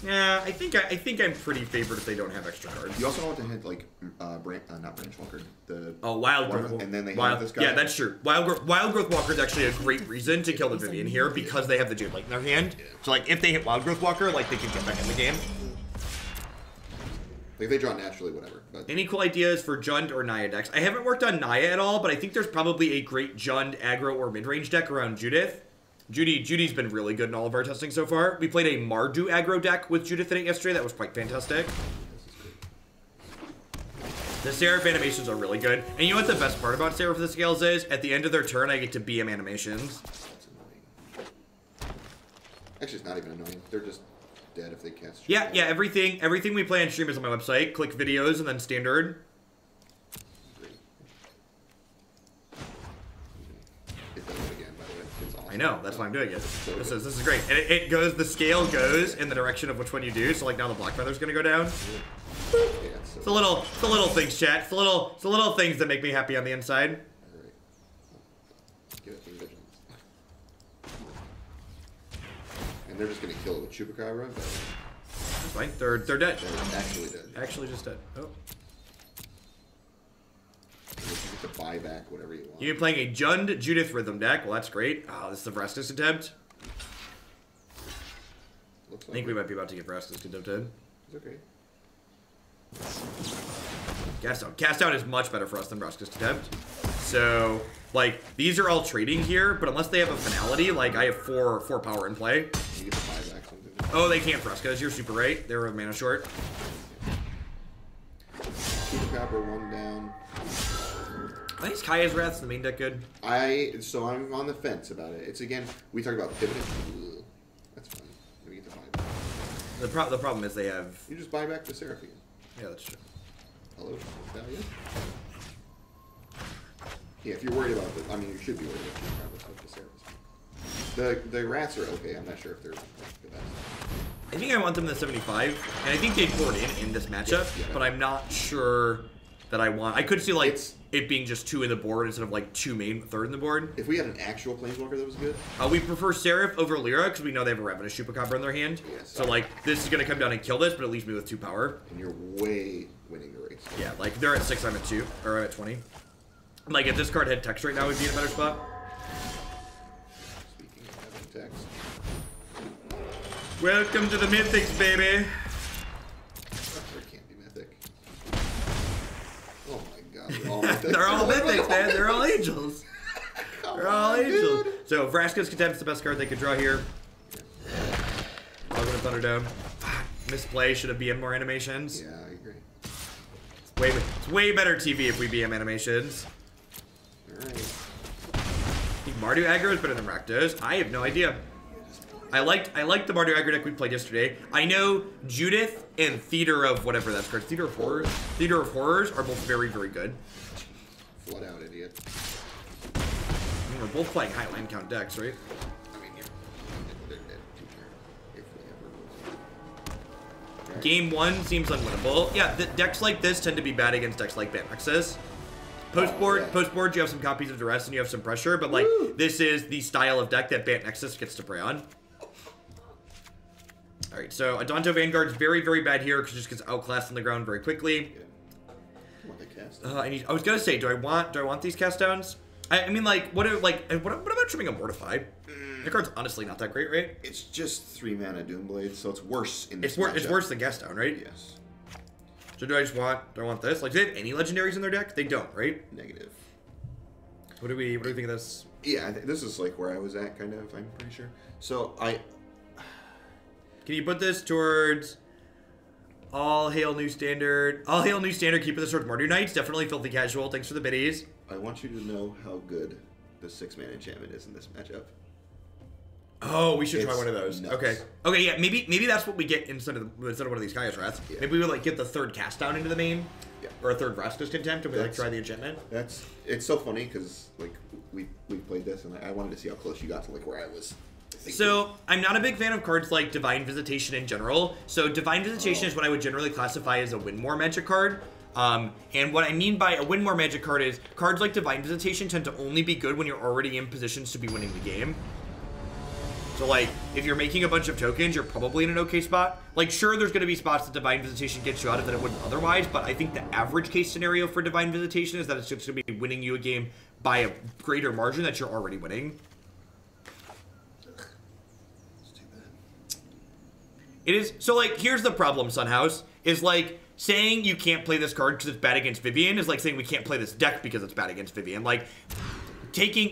Yeah, I think I'm pretty favored if they don't have extra cards. You also don't want to hit like not Branch Walker. The Wild Growth. And then they have this guy. Yeah, that's true. Wild Growth Walker is actually a great reason to kill the Vivian here because they have the Jade Light in their hand. So like if they hit Wild Growth Walker, like they can get back in the game. Like they draw naturally, whatever. But any cool ideas for Jund or Naya decks? I haven't worked on Naya at all, but I think there's probably a great Jund aggro or mid-range deck around Judith. Judy's been really good in all of our testing so far. We played a Mardu aggro deck with Judith in it yesterday. That was quite fantastic. The Seraph animations are really good. And you know what the best part about Seraph the Scales is? At the end of their turn, I get to BM animations. that's annoying. Actually, it's not even annoying. They're just dead if they cast. Yeah, everything we play on stream is on my website. Click videos and then standard. I know, that's why I'm doing it. This is great. And it goes, the scale goes in the direction of which one you do, so like now the Black Feather's gonna go down. Yeah, it's the little things, chat. It's the little things that make me happy on the inside. Alright. Get it through Vigilance. And they're just gonna kill it with Chupacabra, but that's fine. They're dead. They're actually dead. Actually just dead. Oh. You get to buy back whatever you want. You're playing a Jund Judith rhythm deck. Well, that's great. Oh, this is the Vraska's Contempt. Looks like I think we might be about to get Vraska's Contempt in. It's okay. Cast down is much better for us than Vraska's Contempt. So, like, these are all trading here, but unless they have a finality, like, I have four power in play. You get to buy back something. Oh, they can't Vraska's. You're super right. They're a mana short. Chupacabra, one down. I think Kaya's Wrath's the main deck good. So I'm on the fence about it. It's again, we talk about pivoting. Ugh, that's fine. We get to buy back. The problem is they have. You just buy back the Seraph again. Yeah, that's true. Hello, Dahlia? Yeah, if you're worried about it, I mean, you should be worried about the Seraph. The rats are okay. I'm not sure if they're like, the best. I think I want them to 75, and I think they'd board in this matchup, yeah. but I'm not sure that I want. I could see like it being just 2 in the board instead of like 2 main, 3rd in the board. If we had an actual Planeswalker that was good, we prefer Seraph over Lyra because we know they have a Ravenous Chupacabra in their hand. Yes. So like this is gonna come down and kill this, but it leaves me with 2 power. and you're way winning the race. Yeah, like they're at 6, I'm at 2, or I'm at 20. Like if this card had text right now, we'd be in a better spot. Speaking of having text, Welcome to the Mythics, baby. there can't be mythic. Oh my god, they're all mythic. They're all Mythics, man. They're all angels. They're all angels. dude. So Vraska's Contempt's the best card they could draw here. I'll go to Thunderdome. Misplay, should have BM more animations. Yeah, I agree. It's way better TV if we BM animations. Alright. I think Mardu aggro is better than Rakdos. I have no idea. I liked the Mardu aggro deck we played yesterday. I know Judith and Theater of whatever that's called. Theater of Horrors are both very, very good. Flood out, idiot. I mean, we're both playing high land count decks, right? I mean, they're dead if we ever lose. Game 1 seems unwinnable. Yeah, the decks like this tend to be bad against decks like Bant Nexus. Post board, you have some copies of Duress and you have some pressure, but like, this is the style of deck that Bant Nexus gets to prey on. Alright, so Adanto Vanguard's very, very bad here because it just gets outclassed on the ground very quickly. Yeah. Want the cast? I was gonna say, do I want these cast downs? I mean, like, what about trimming a Mortify? The card's honestly not that great, right? It's just 3 mana Doomblade, so it's worse in this It's worse than cast down, right? Yes. So do I want this? Like, do they have any legendaries in their deck? They don't, right? Negative. What do we think of this? Yeah, this is like where I was at, kind of. I'm pretty sure. So Can you put this towards All Hail New Standard? All Hail New Standard. Keep this towards Martyr Knights. Definitely filthy casual. Thanks for the biddies. I want you to know how good the 6-mana enchantment is in this matchup. Oh, we should try one of those. Nuts. Okay, yeah, maybe that's what we get instead of one of these Kaios Rats. Yeah. Maybe we would like get the 3rd cast down into the main, Yeah. or a 3rd Vraska's Contempt, and we like try the enchantment. It's so funny because like we played this and I wanted to see how close you got to like where I was. So I'm not a big fan of cards like Divine Visitation in general. So Divine Visitation is what I would generally classify as a win more magic card. And what I mean by a win more magic card is cards like Divine Visitation tend to only be good when you're already in positions to be winning the game. So, like, if you're making a bunch of tokens, you're probably in an okay spot. Like, sure, there's going to be spots that Divine Visitation gets you out of that it wouldn't otherwise, but I think the average case scenario for Divine Visitation is that it's just going to be winning you a game by a greater margin that you're already winning. It's too bad. It is. So, like, here's the problem, Sunhouse, is, like, saying you can't play this card because it's bad against Vivian is like saying we can't play this deck because it's bad against Vivian. Like,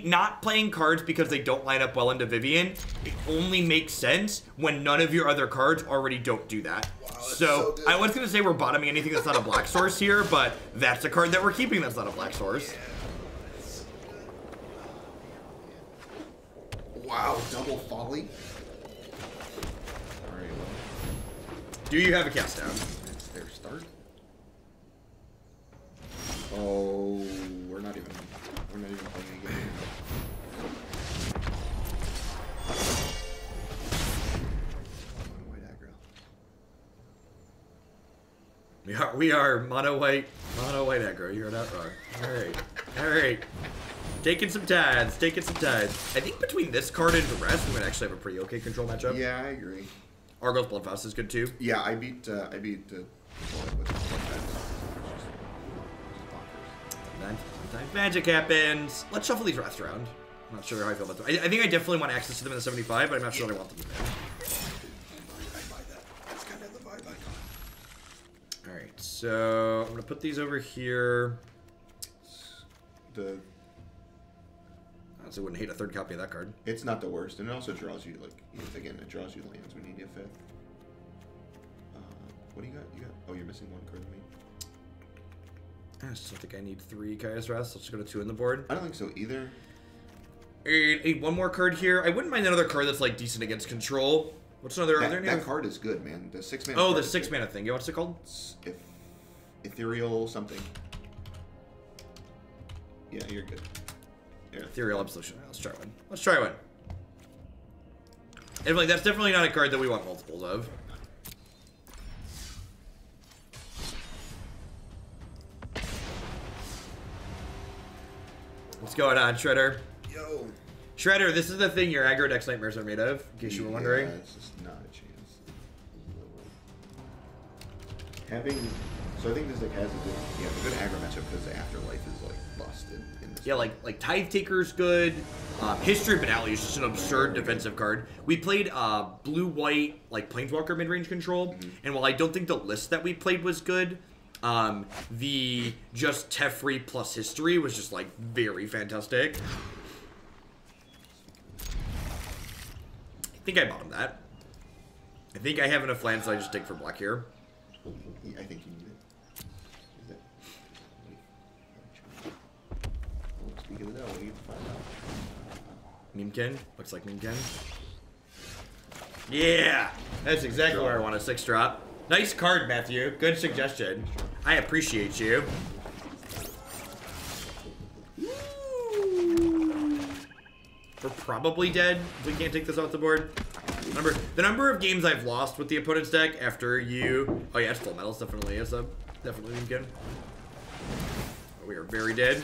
not playing cards because they don't line up well into Vivian, it only makes sense when none of your other cards already don't do that. Wow, so I was going to say we're bottoming anything that's not a black source here, but that's a card that we're keeping that's not a black source. Wow, double Folly. Alright, well. Do you have a cast down? That's their start. Oh, we're not even playing a game. White aggro. We are mono white aggro. You're not wrong. All right. Taking some tides. I think between this card and the rest, we might actually have a pretty okay control matchup. Yeah, I agree. Argos Bloodfast is good too. Yeah, I beat Sometimes magic happens. Let's shuffle these rats around. I'm not sure how I feel about them. I think I definitely want access to them in the 75, but I'm not sure I want them in there. I buy that. That's kind of the vibe I got. Alright, so I'm gonna put these over here. I wouldn't hate a 3rd copy of that card. It's not the worst, and it also draws you again. It draws you lands when you need a 5th. What do you got? Oh, you're missing 1 card. I just don't think I need 3 Kaios Rats. Let's just go to 2 in the board. I don't think so either. I need 1 more card here. I wouldn't mind another card that's like decent against control. What's another? That card is good, man. The 6-mana. Oh, the 6-mana thing. Yeah, what's it called? Ethereal something. Yeah, you're good. Ethereal Absolution. Let's try one. And like, that's definitely not a card that we want multiples of. What's going on, Shredder? Yo. Shredder, this is the thing your aggro deck's nightmares are made of, in case you were wondering. Yeah, it's just not a chance. So I think this deck has a good aggro matchup because the afterlife is like busted in this. Yeah, like Tithe Taker's good. History of Benalia is just an absurd defensive card. We played blue-white like Planeswalker midrange control, and while I don't think the list that we played was good, the just Teferi plus history was just like very fantastic. I think I bottomed that. I think I have enough land, so I just dig for black here. Yeah, I think you need it. Speaking of that, what do you find out? Memekin. Looks like Memekin. Yeah! That's exactly where I want a 6-drop. Nice card, Matthew. Good suggestion. I appreciate you. we're probably dead if we can't take this off the board. The number of games I've lost with the opponent's deck after you... Oh yeah, it's full metals, definitely is a... Definitely Memekin. We are very dead.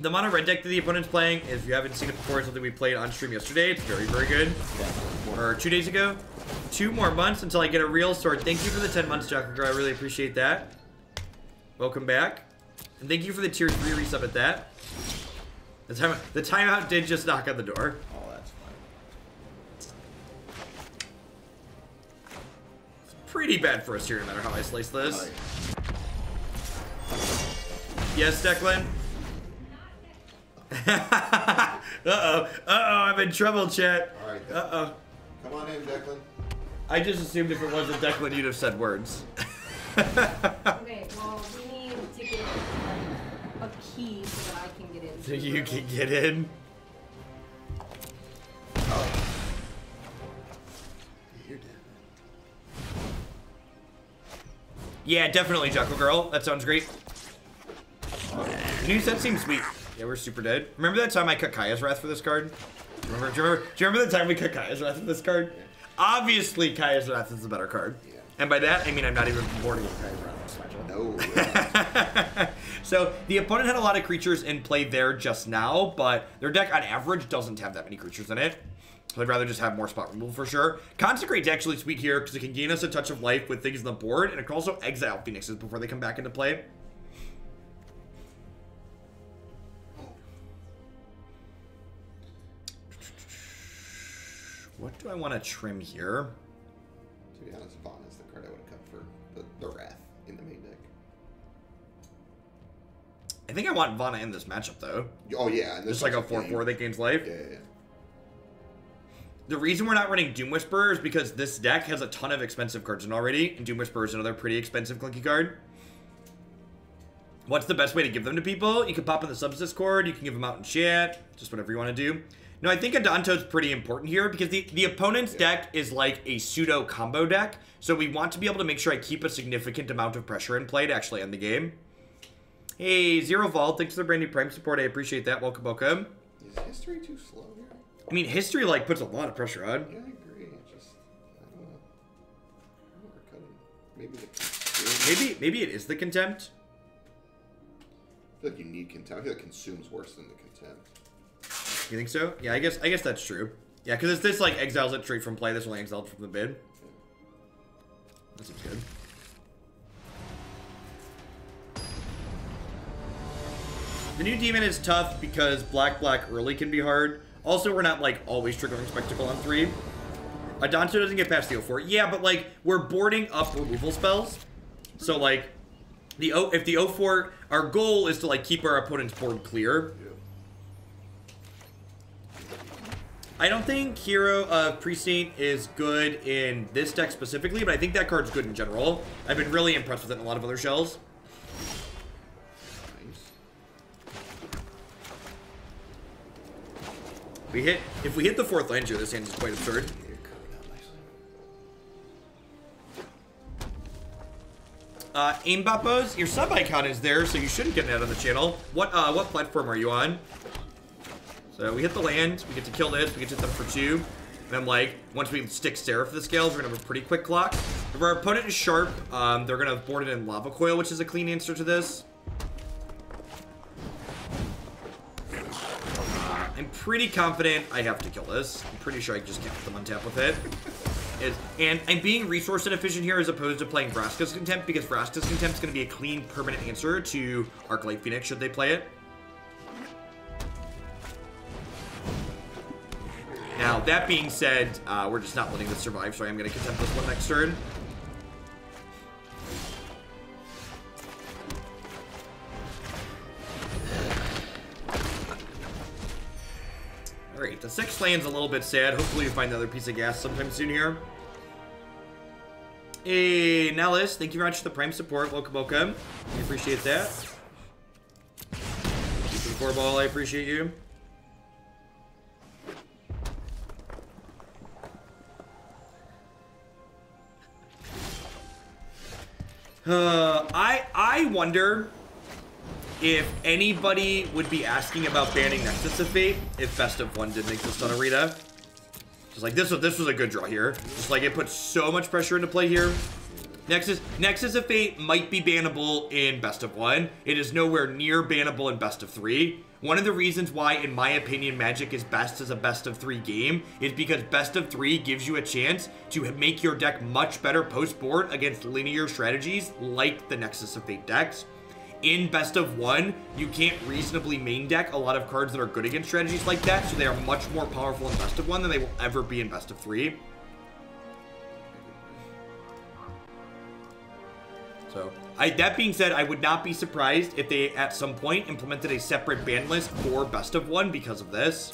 The mono red deck that the opponent's playing, if you haven't seen it before, it's something we played on stream yesterday. It's very, very good. Or 2 days ago. 2 more months until I get a real sword. Thank you for the 10 months, Jacko. I really appreciate that. Welcome back. And thank you for the tier 3 resub at that. The timeout did just knock on the door. Oh, that's fine. It's pretty bad for us here, no matter how I slice this. Yes, Declan? Uh-oh. I'm in trouble, chat. All right. Uh-oh. Come on in, Declan. I just assumed if it wasn't Declan, you'd have said words. Okay, well, we need to get a key so that I can get in. So you can get in? Oh. You're dead. Yeah, definitely, Jackal Girl. That sounds great. The new set seems sweet. Yeah, we're super dead. Remember that time I cut Kaya's Wrath for this card? Do you remember the time we cut Kaya's Wrath for this card? Yeah. Obviously, Kaya's Wrath is the better card. Yeah. And by that, I mean I'm not even boarding with Kaya's Wrath. No. So, the opponent had a lot of creatures in play there just now, but their deck on average doesn't have that many creatures in it. So I'd rather just have more spot removal for sure. Consecrate's actually sweet here because it can gain us a touch of life with things on the board, and it can also exile Phoenixes before they come back into play. What do I want to trim here? To be honest, Vona is the card I would have cut for the Wrath in the main deck. I think I want Vona in this matchup, though. Oh, yeah. Just like a 4/4 that gains life. Yeah. The reason we're not running Doom Whisperer is because this deck has a ton of expensive cards in already, and Doom Whisperer is another pretty expensive clunky card. What's the best way to give them to people? You can pop in the subs Discord, you can give them out in chat, just whatever you want to do. No, I think Adanto's pretty important here because the opponent's deck is like a pseudo combo deck. So we want to be able to make sure I keep a significant amount of pressure in play to actually end the game. Hey, Zero Vault, thanks for the brand new Prime support. I appreciate that. Welcome, welcome. Is history too slow here? I mean, history like puts a lot of pressure on. Yeah, I agree. It just, I don't know. We're cutting. Maybe Maybe it is the Contempt. I feel like you need Contempt. I feel like Consume's worse than the Contempt. You think so? Yeah, I guess that's true. Yeah, because this like exiles it straight from play. This only exiled from the bid. Yeah. That seems good. The new demon is tough because black early can be hard. Also, we're not like always triggering Spectacle on 3. Adanto doesn't get past the 04. Yeah, but like we're boarding up removal spells. So like if the 04, our goal is to like keep our opponent's board clear. I don't think Hero of Precinct is good in this deck specifically, but I think that card's good in general. I've been really impressed with it in a lot of other shells. Nice. If we hit the 4th land here, this hand is quite absurd. Aimbappos, your sub icon is there, so you shouldn't get an ad on the channel. What platform are you on? So we hit the land, we get to kill this, we get to hit them for 2. And I'm like, once we stick Seraph to the scales, we're gonna have a pretty quick clock. If our opponent is sharp, they're gonna board it in Lava Coil, which is a clean answer to this. I'm pretty confident I have to kill this. I'm pretty sure I just can't put them on tap with it. And I'm being resource inefficient here as opposed to playing Vraska's Contempt, because Vraska's Contempt is going to be a clean, permanent answer to Arclight Phoenix should they play it. Now, that being said, we're just not letting this survive, so I am going to Contempt this one next turn. Alright, the 6th land's a little bit sad. Hopefully we find another piece of gas sometime soon here. Hey, Nellis, thank you very much for the Prime support. Welcome, welcome. We appreciate that. For the 4-ball, I appreciate you. I wonder if anybody would be asking about banning Nexus of Fate, if Best of 1 didn't exist on Arena. Just like, this was a good draw here. Just like, it puts so much pressure into play here. Nexus of Fate might be bannable in Best of 1. It is nowhere near bannable in Best of 3. One of the reasons why, in my opinion, Magic is best as a Best of 3 game is because Best of 3 gives you a chance to make your deck much better post-board against linear strategies like the Nexus of Fate decks. In Best of 1, you can't reasonably main deck a lot of cards that are good against strategies like that, so they are much more powerful in Best of 1 than they will ever be in Best of 3. So, that being said, I would not be surprised if they, at some point, implemented a separate ban list for Best of 1 because of this.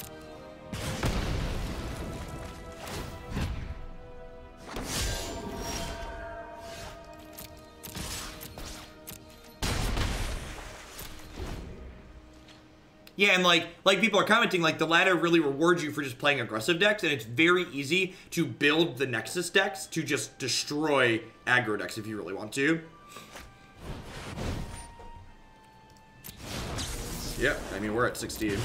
Yeah, and like people are commenting, like the ladder really rewards you for just playing aggressive decks, and it's very easy to build the Nexus decks to just destroy aggro decks if you really want to. Yeah, I mean, we're at 16.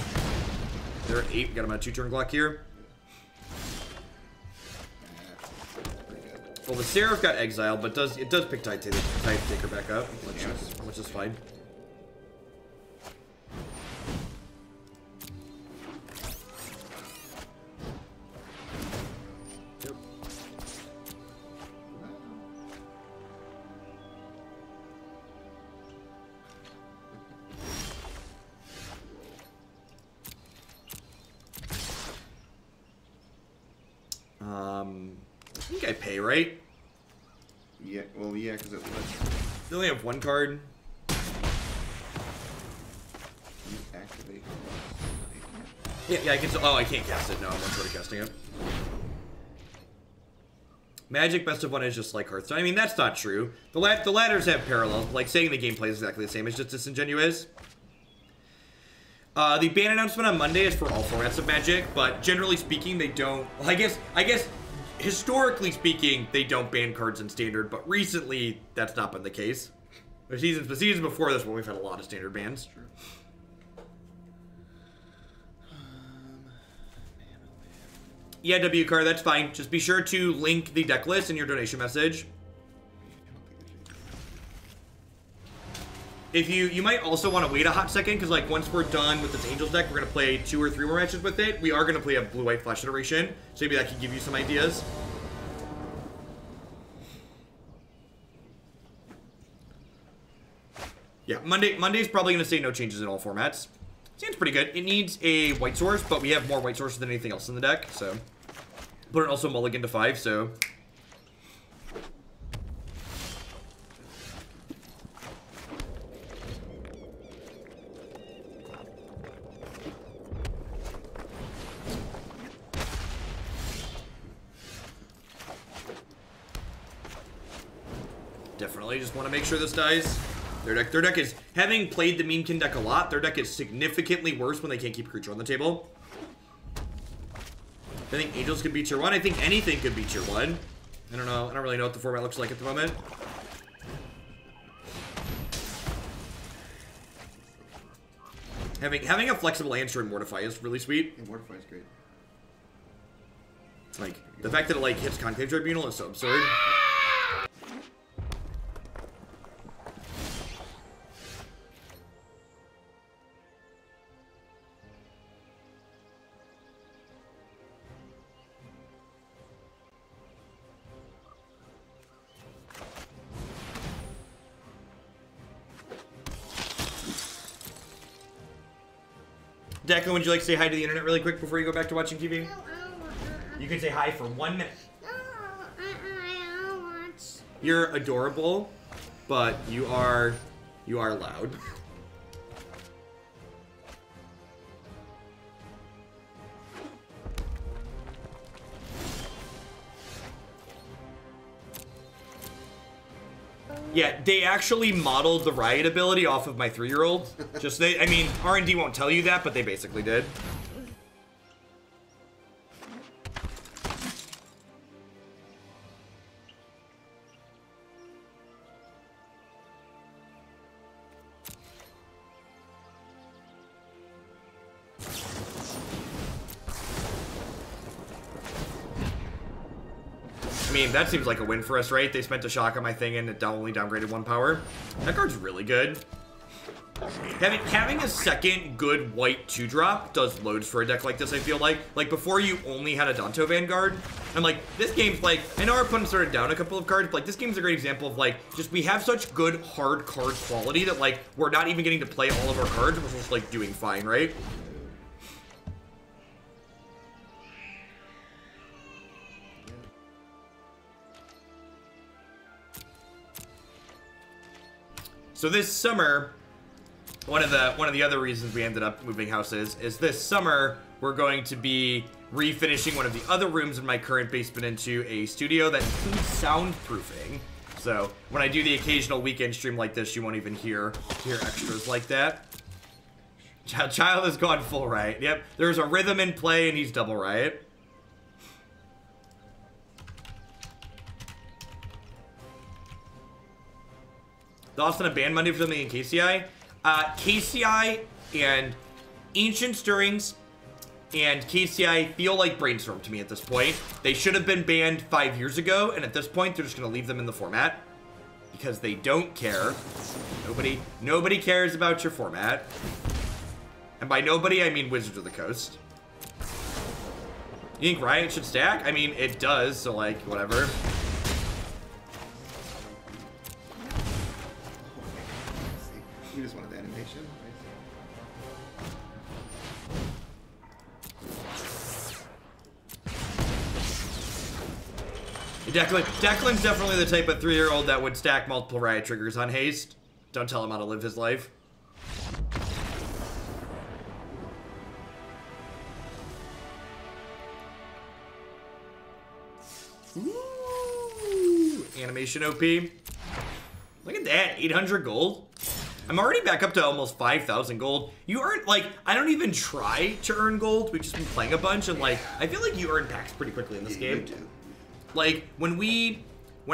They're at 8. We got them on a 2-turn clock here. Well, the Seraph got exiled, but it does pick Tithe Taker back up, which is fine. I think I pay, right? Yeah, well, yeah, because they only have 1 card. You activate. Yeah, I can. Oh, I can't cast it. No, I'm not sort of casting it. Magic Best of 1 is just like Hearthstone. I mean, that's not true. The ladders have parallels. Like, saying the gameplay is exactly the same is just disingenuous. The ban announcement on Monday is for all formats of Magic, but generally speaking, they don't. Well, I guess historically speaking, they don't ban cards in Standard, but recently that's not been the case. The seasons before this one, we've had a lot of Standard bans. True. Yeah, W card, that's fine. Just be sure to link the deck list in your donation message. If you might also want to wait a hot second, because like once we're done with this Angels deck, we're going to play 2 or 3 more matches with it. We are going to play a blue-white flash iteration, so maybe that can give you some ideas. Yeah, Monday's probably going to say no changes in all formats. Seems pretty good. It needs a white source, but we have more white sources than anything else in the deck, so. But it also mulligan to 5, so. Definitely just want to make sure this dies. Their deck is, having played the Memekin deck a lot, their deck is significantly worse when they can't keep a creature on the table. I think Angels could be tier 1. I think anything could be tier 1. I don't know. I don't really know what the format looks like at the moment. Having a flexible answer in Mortify is really sweet. Yeah, Mortify is great. Like, the fact that it like hits Conclave Tribunal is so absurd. Declan, would you like to say hi to the internet really quick before you go back to watching TV? No, You can say hi for 1 minute. no, I don't want. You're adorable, but you are loud. Yeah, they actually modeled the riot ability off of my 3-year-old. I mean, R&D won't tell you that, but they basically did. mean, that seems like a win for us, right? They spent a shock on my thing and it only downgraded 1 power. That card's really good. Having a second good white 2-drop does loads for a deck like this, I feel like. Like, before you only had Adanto Vanguard. And, like, this game's, like, I know our opponent started down a couple of cards, but, like, this game's a great example of, like, just we have such good hard card quality that, like, we're not even getting to play all of our cards. We're just, like, doing fine, right? So this summer, one of the other reasons we ended up moving houses is this summer we're going to be refinishing one of the other rooms in my current basement into a studio that includes soundproofing. So when I do the occasional weekend stream like this, you won't even hear extras like that. Child has gone full riot. Yep, there's a rhythm in play and he's double riot. Thoughts on a ban Monday for something in KCI? KCI and Ancient Stirrings and KCI feel like Brainstorm to me at this point. They should have been banned 5 years ago, and at this point, they're just going to leave them in the format because they don't care. Nobody cares about your format. And by nobody, I mean Wizards of the Coast. You think Riot should stack? I mean, it does, so, like, whatever. We just wanted the animation. Declan's definitely the type of 3-year-old that would stack multiple riot triggers on haste. Don't tell him how to live his life. Ooh, animation OP. Look at that, 800 gold. I'm already back up to almost 5,000 gold. You earn, like, I don't even try to earn gold. We've just been playing a bunch, and, like, I feel like you earn packs pretty quickly in this game. You do. Like, when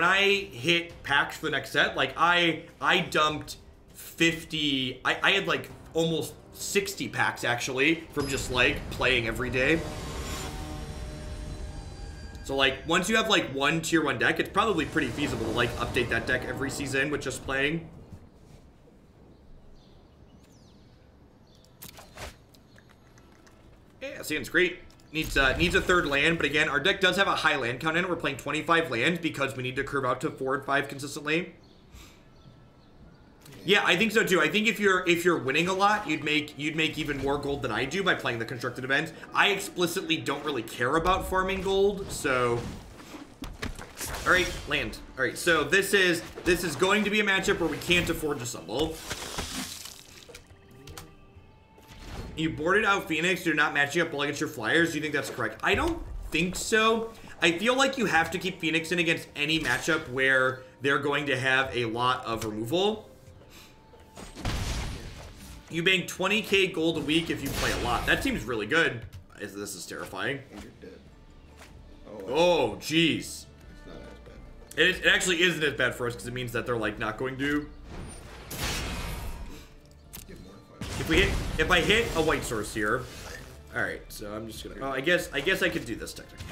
I hit packs for the next set, like, I dumped 50, I had, like, almost 60 packs, actually, from just, like, playing every day. So, like, once you have, like, one tier 1 deck, it's probably pretty feasible to, like, update that deck every season with just playing. Yeah, seems great. Needs a 3rd land, but again, our deck does have a high land count in it. We're playing 25 land because we need to curve out to 4 and 5 consistently. Yeah, I think so too. I think if you're winning a lot, you'd make even more gold than I do by playing the constructed events. I explicitly don't really care about farming gold, so. All right, land. All right, so this is going to be a matchup where we can't afford to stumble. You boarded out Phoenix, you're not matching up well against your Flyers. Do you think that's correct? I don't think so. I feel like you have to keep Phoenix in against any matchup where they're going to have a lot of removal. You bank 20k gold a week if you play a lot. That seems really good. This is terrifying. And you're dead. Oh, jeez. It's not as bad. It actually isn't as bad for us because it means that they're, like, not going to. If I hit a white source here, all right. So I'm just gonna. Oh, I guess I could do this technically.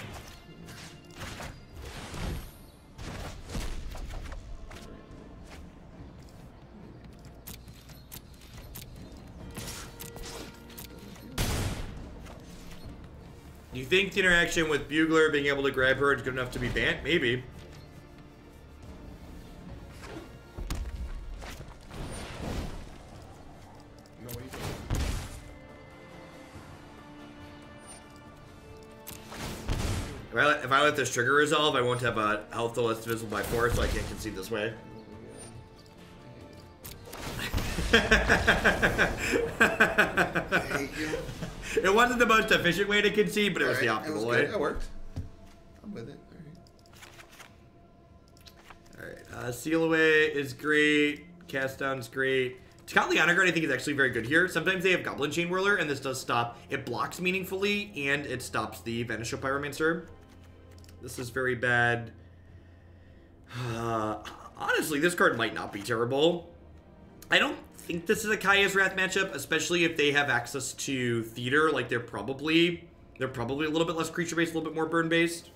Do you think the interaction with Bugler being able to grab her is good enough to be banned? Maybe. If I let this trigger resolve, I won't have a health list visible by 4, so I can't concede this way. It wasn't the most efficient way to concede, but it was the optimal way. It worked. I'm with it. Alright, Seal Away is great. Cast Down's great. Scott Leonard, I think, is actually very good here. Sometimes they have Goblin Chain Whirler, and this does stop. It blocks meaningfully, and it stops the Vanisho Pyromancer. This is very bad. Honestly, this card might not be terrible. I don't think this is a Kaya's Wrath matchup, especially if they have access to Theater. Like, they're probably a little bit less creature-based, a little bit more burn-based.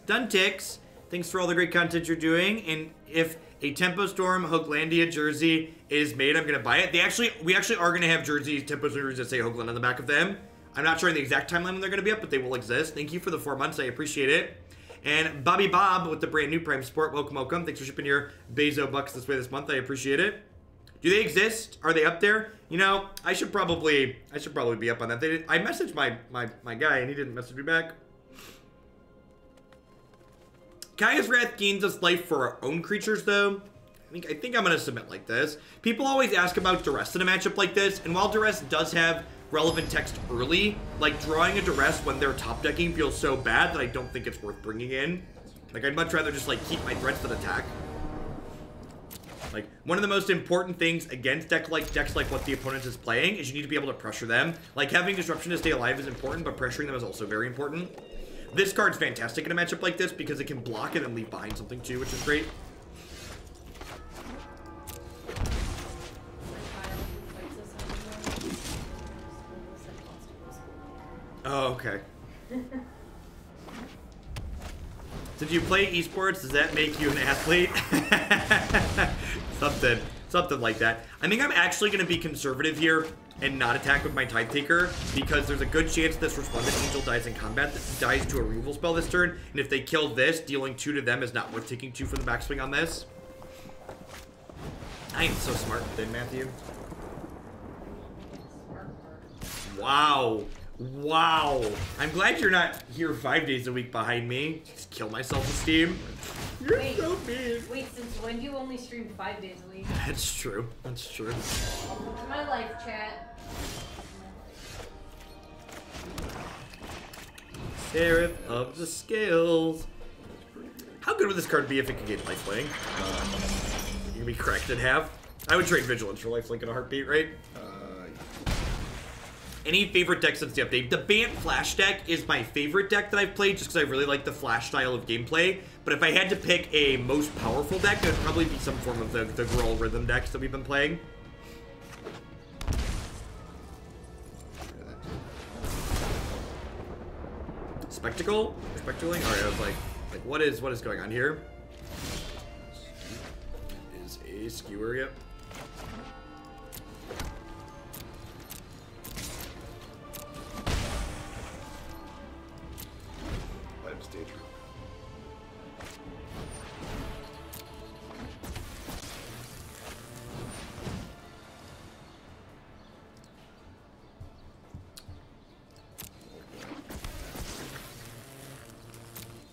Done ticks. Thanks for all the great content you're doing. And if a Tempo Storm Hoaglandia jersey is made, I'm gonna buy it. We actually are gonna have jerseys, Tempo Storm jerseys that say Hoagland on the back of them. I'm not sure the exact timeline when they're gonna be up, but they will exist. Thank you for the 4 months. I appreciate it. And Bobby Bob with the brand new Prime Support. Welcome, welcome. Thanks for shipping your Bezo bucks this way this month. I appreciate it. Do they exist? Are they up there? You know, I should probably be up on that. I messaged my guy and he didn't message me back. Kaya's Wrath gains us life for our own creatures, though. I think I'm going to submit like this. People always ask about Duress in a matchup like this, and while Duress does have relevant text early, like, drawing a Duress when they're top decking feels so bad that I don't think it's worth bringing in. Like, I'd much rather just, like, keep my threats than attack. Like, one of the most important things against decks like what the opponent is playing is you need to be able to pressure them. Like, having Disruption to stay alive is important, but pressuring them is also very important. This card's fantastic in a matchup like this because it can block and then leave behind something too, which is great. Oh, okay. Did you play esports? Does that make you an athlete? Something like that. I think I'm actually going to be conservative here and not attack with my Tithe Taker because there's a good chance this Resplendent Angel dies in combat. This dies to a removal spell this turn, and if they kill this, dealing 2 to them is not worth taking 2 from the backswing on this. I am so smart then, Matthew. Wow. Wow. I'm glad you're not here 5 days a week behind me. Just kill my self-esteem. You're so mean. Wait, since when do you only stream 5 days a week? That's true. That's true. Welcome to my life, chat. Seraph of the Scales. How good would this card be if it could get lifelink? You can be cracked in half. I would trade Vigilance for lifelink in a heartbeat, right? Any favorite deck since the update? The Bant Flash deck is my favorite deck that I've played just because I really like the Flash style of gameplay. But if I had to pick a most powerful deck, it would probably be some form of the Growl Rhythm decks that we've been playing. Spectacle? Spectacling? Alright, I was like what is going on here? Is a skewer, yep.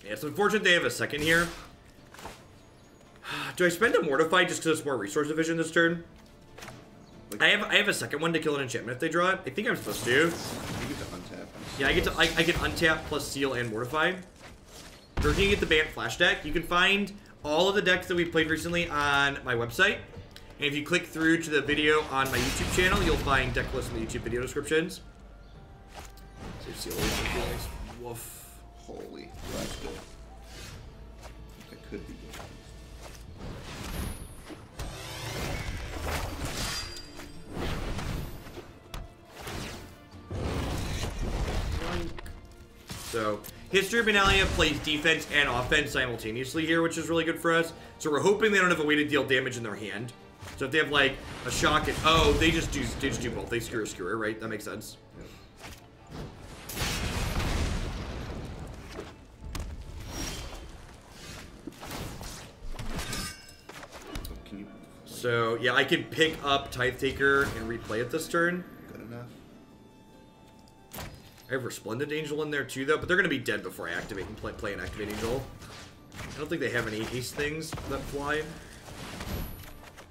Yeah, it's unfortunate they have a second here. Do I spend a Mortify just because it's more resource division this turn? Like, I have a second one to kill an enchantment if they draw it. I think I'm supposed to. You get to untap. Yeah, I get untap plus seal and Mortify. Or you can get the Bant Flash deck. You can find all of the decks that we've played recently on my website. And if you click through to the video on my YouTube channel, you'll find deck lists in the YouTube video descriptions. So seal. Woof. Holy, that's good. That could be good. So, History of Benalia plays defense and offense simultaneously here, which is really good for us. So we're hoping they don't have a way to deal damage in their hand. So if they have like a shock and they just do both. They skewer, right? That makes sense. So, yeah, I can pick up Tithe Taker and replay it this turn. Good enough. I have Resplendent Angel in there too, though, but they're going to be dead before I activate and play an Activate Angel. I don't think they have any haste things that fly.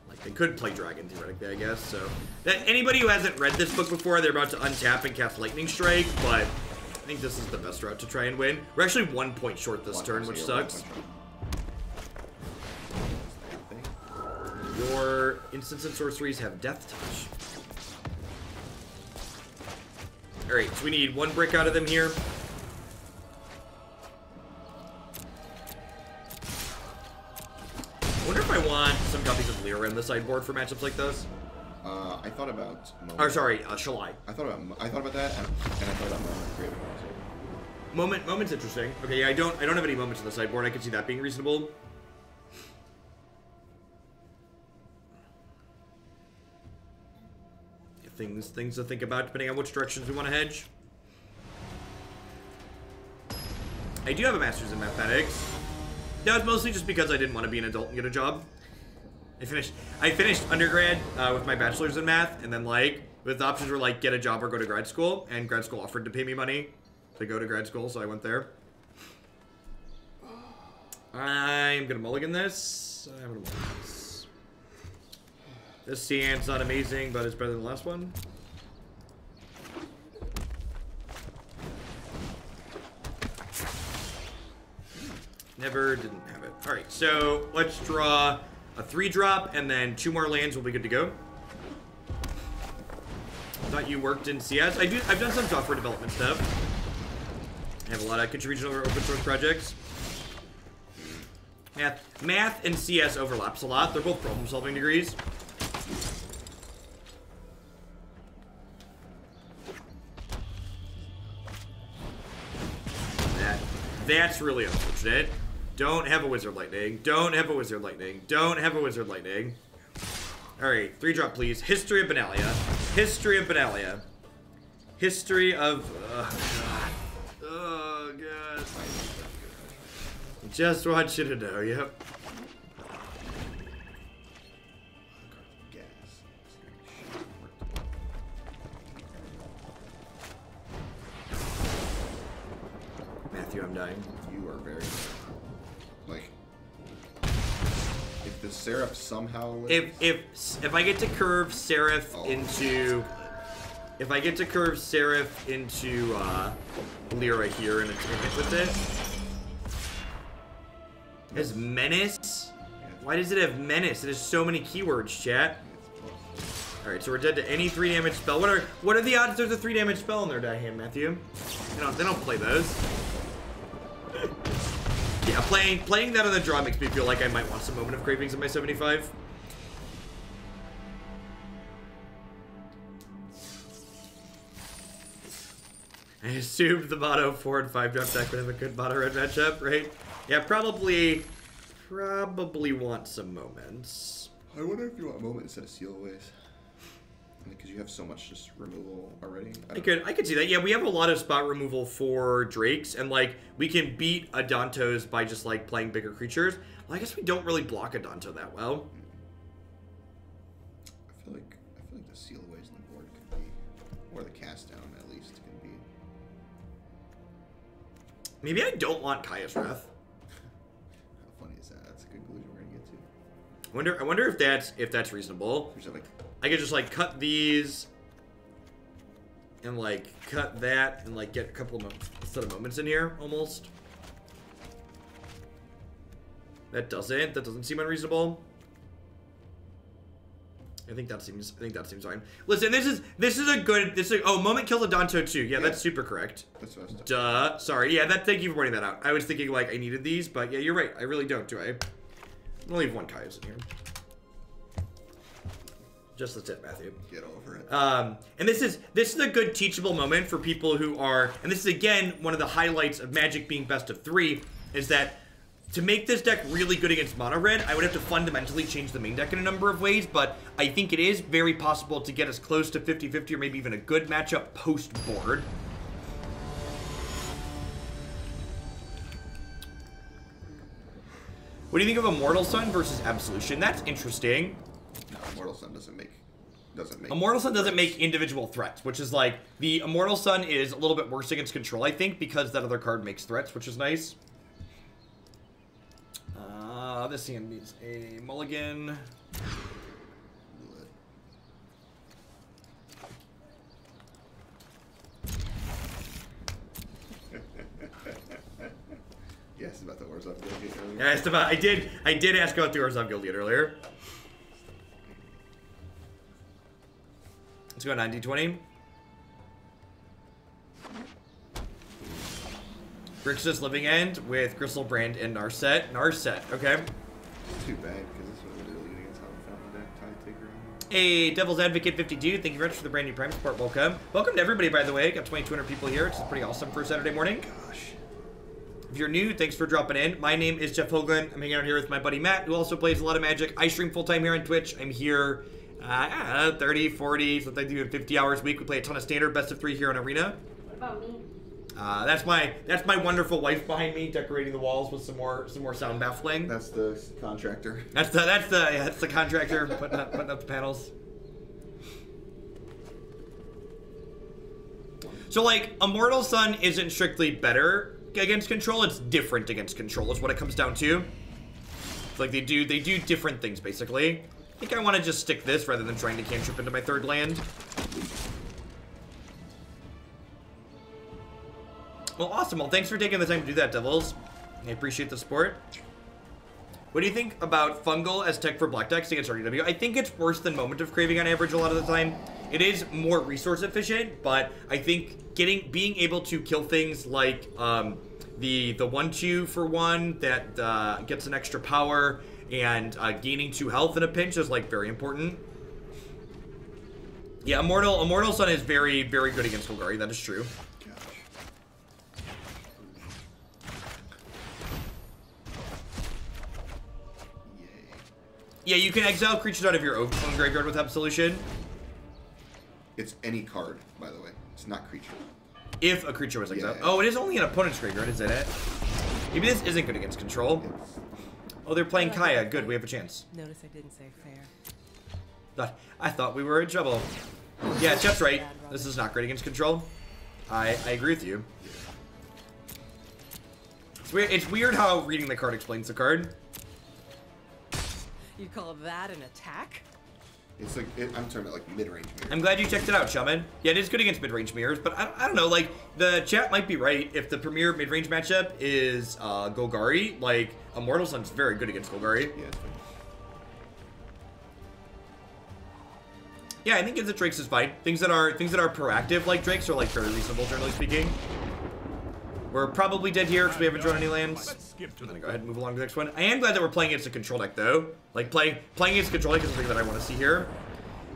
Like, they could play Dragon, theoretically, I guess, so... Anybody who hasn't read this book before, they're about to untap and cast Lightning Strike, but I think this is the best route to try and win. We're actually 1 point short this turn, which sucks. Your instants and sorceries have Death Touch. Alright, so we need 1 brick out of them here. I wonder if I want some copies of Lyra in the sideboard for matchups like this. I thought about... Or sorry, Shalai. I thought about that, and I thought about Creative also. Moment's interesting. Okay, yeah, I don't have any moments on the sideboard. I could see that being reasonable. Things to think about depending on which directions we want to hedge. I do have a master's in mathematics. That was mostly just because I didn't want to be an adult and get a job. I finished undergrad with my bachelor's in math, and then like with the options were like get a job or go to grad school, and grad school offered to pay me money to go to grad school, so I went there. I'm gonna mulligan this. I'm gonna mulligan this. This Cian's not amazing, but it's better than the last one. Never didn't have it. Alright, so let's draw a 3-drop, and then 2 more lands will be good to go. Thought you worked in CS. I've done some software development stuff. I have a lot of contribution over open source projects. Math and CS overlaps a lot. They're both problem solving degrees. That's really unfortunate. Don't have a Wizard Lightning. Don't have a Wizard Lightning. Don't have a Wizard Lightning. Alright, 3-drop please. History of Benalia. History of Benalia. History of... God. Oh, God. Just want you to know, yep. Matthew, I'm dying. You are very... Like... If the Seraph somehow lives... If I get to curve Seraph into... If I get to curve Seraph into Lyra here and hit with it... It has Menace? Why does it have Menace? It has so many keywords, chat. Alright, so we're dead to any 3 damage spell. What are the odds there's a 3 damage spell in their die hand, Matthew? They don't play those. Yeah, playing that on the draw makes me feel like I might want some Moment of Cravings in my 75. I assumed the mono 4 and 5 drop deck would have a good mono red matchup, right? Yeah, probably want some moments. I wonder if you want a moment instead of seal aways. Because you have so much just removal already. I could see that. Yeah, we have a lot of spot removal for Drakes, and like we can beat Adantos by just like playing bigger creatures. Well, I guess we don't really block Adanto that well. I feel like the seal aways on the board could be, or the cast down at least can be. Maybe I don't want Kaya's Wrath. How funny is that? That's a conclusion we're gonna get to. I wonder if that's reasonable. I could just like cut these and like cut that and like get a couple of set of moments in here almost. That doesn't seem unreasonable. I think that seems fine. Listen, this is a good moment kills Adanto too. Yeah, that's super correct. That's what I was talking Duh. Sorry. Yeah, thank you for pointing that out. I was thinking like I needed these, but yeah, you're right. I really don't, do I? I'm gonna leave 1 Kaya's in here. Just that's it, Matthew. Get over it. And this is a good teachable moment for people who are, and this is again one of the highlights of Magic being best of 3, is that to make this deck really good against mono red, I would have to fundamentally change the main deck in a number of ways, but I think it is very possible to get us close to 50-50 or maybe even a good matchup post board. What do you think of Immortal Sun versus Absolution? That's interesting. No, Immortal Sun doesn't make Immortal Sun doesn't make individual threats, which is like the Immortal Sun is a little bit worse against control, I think, because that other card makes threats, which is nice. This hand needs a mulligan. Yes, about the Orzhov Guildgate earlier. Yeah, it's about, I did ask about the Orzhov Guildgate earlier. Let's go 9d20. Grixis Living End with Crystal Brand and Narset. Narset, okay. Too bad, because this was really good against how we found the deck. Tithe Taker. Hey, Devil's Advocate 52, thank you very much for the brand new Prime support. Welcome. Welcome to everybody, by the way. Got 2,200 people here, which is pretty awesome for a Saturday morning. Gosh. If you're new, thanks for dropping in. My name is Jeff Hoagland. I'm hanging out here with my buddy Matt, who also plays a lot of Magic. I stream full-time here on Twitch. I'm here 30, 40, sometimes even 50 hours a week. We play a ton of Standard, best of 3 here on Arena. What about me? That's my wonderful wife behind me, decorating the walls with some more sound baffling. That's the contractor. That's the contractor putting up the panels. So like, Immortal Sun isn't strictly better against control, it's different against control is what it comes down to. It's like they do different things basically. I think I want to just stick this rather than trying to cantrip into my 3rd land. Well, awesome. Well, thanks for taking the time to do that, Devils. I appreciate the support. What do you think about Fungal as tech for black decks against RDW? I think it's worse than Moment of Craving on average a lot of the time. It is more resource efficient, but I think being able to kill things like the 1/2 for 1 that gets an extra power and gaining 2 health in a pinch is like very important. Yeah, Immortal Sun is very, very good against Golgari. That is true. Yeah, you can exile creatures out of your own graveyard with Absolution. It's any card, by the way. It's not creature. If a creature was exiled. Yeah. Oh, it is only an opponent's graveyard, isn't it? Maybe this isn't good against control. Oh, they're playing Kaya. Good, we have a chance. Notice I didn't say fair. I thought we were in trouble. Yeah, Jeff's right. This is not great against control. I agree with you. It's weird how reading the card explains the card. You call that an attack? It's like, I'm talking about like mid-range mirrors. I'm glad you checked it out, Shaman. Yeah, it is good against mid-range mirrors, but I don't know, like, the chat might be right. If the premier mid-range matchup is Golgari, like, Immortal Sun's very good against Golgari. Yeah, it's fine. Yeah, I think against Drakes is fine. Things that are proactive like Drakes are like very reasonable, generally speaking. We're probably dead here because we haven't drawn any lands. I'm gonna go ahead and move along to the next one. I am glad that we're playing against a control deck though. Like playing against a control deck is something that I want to see here.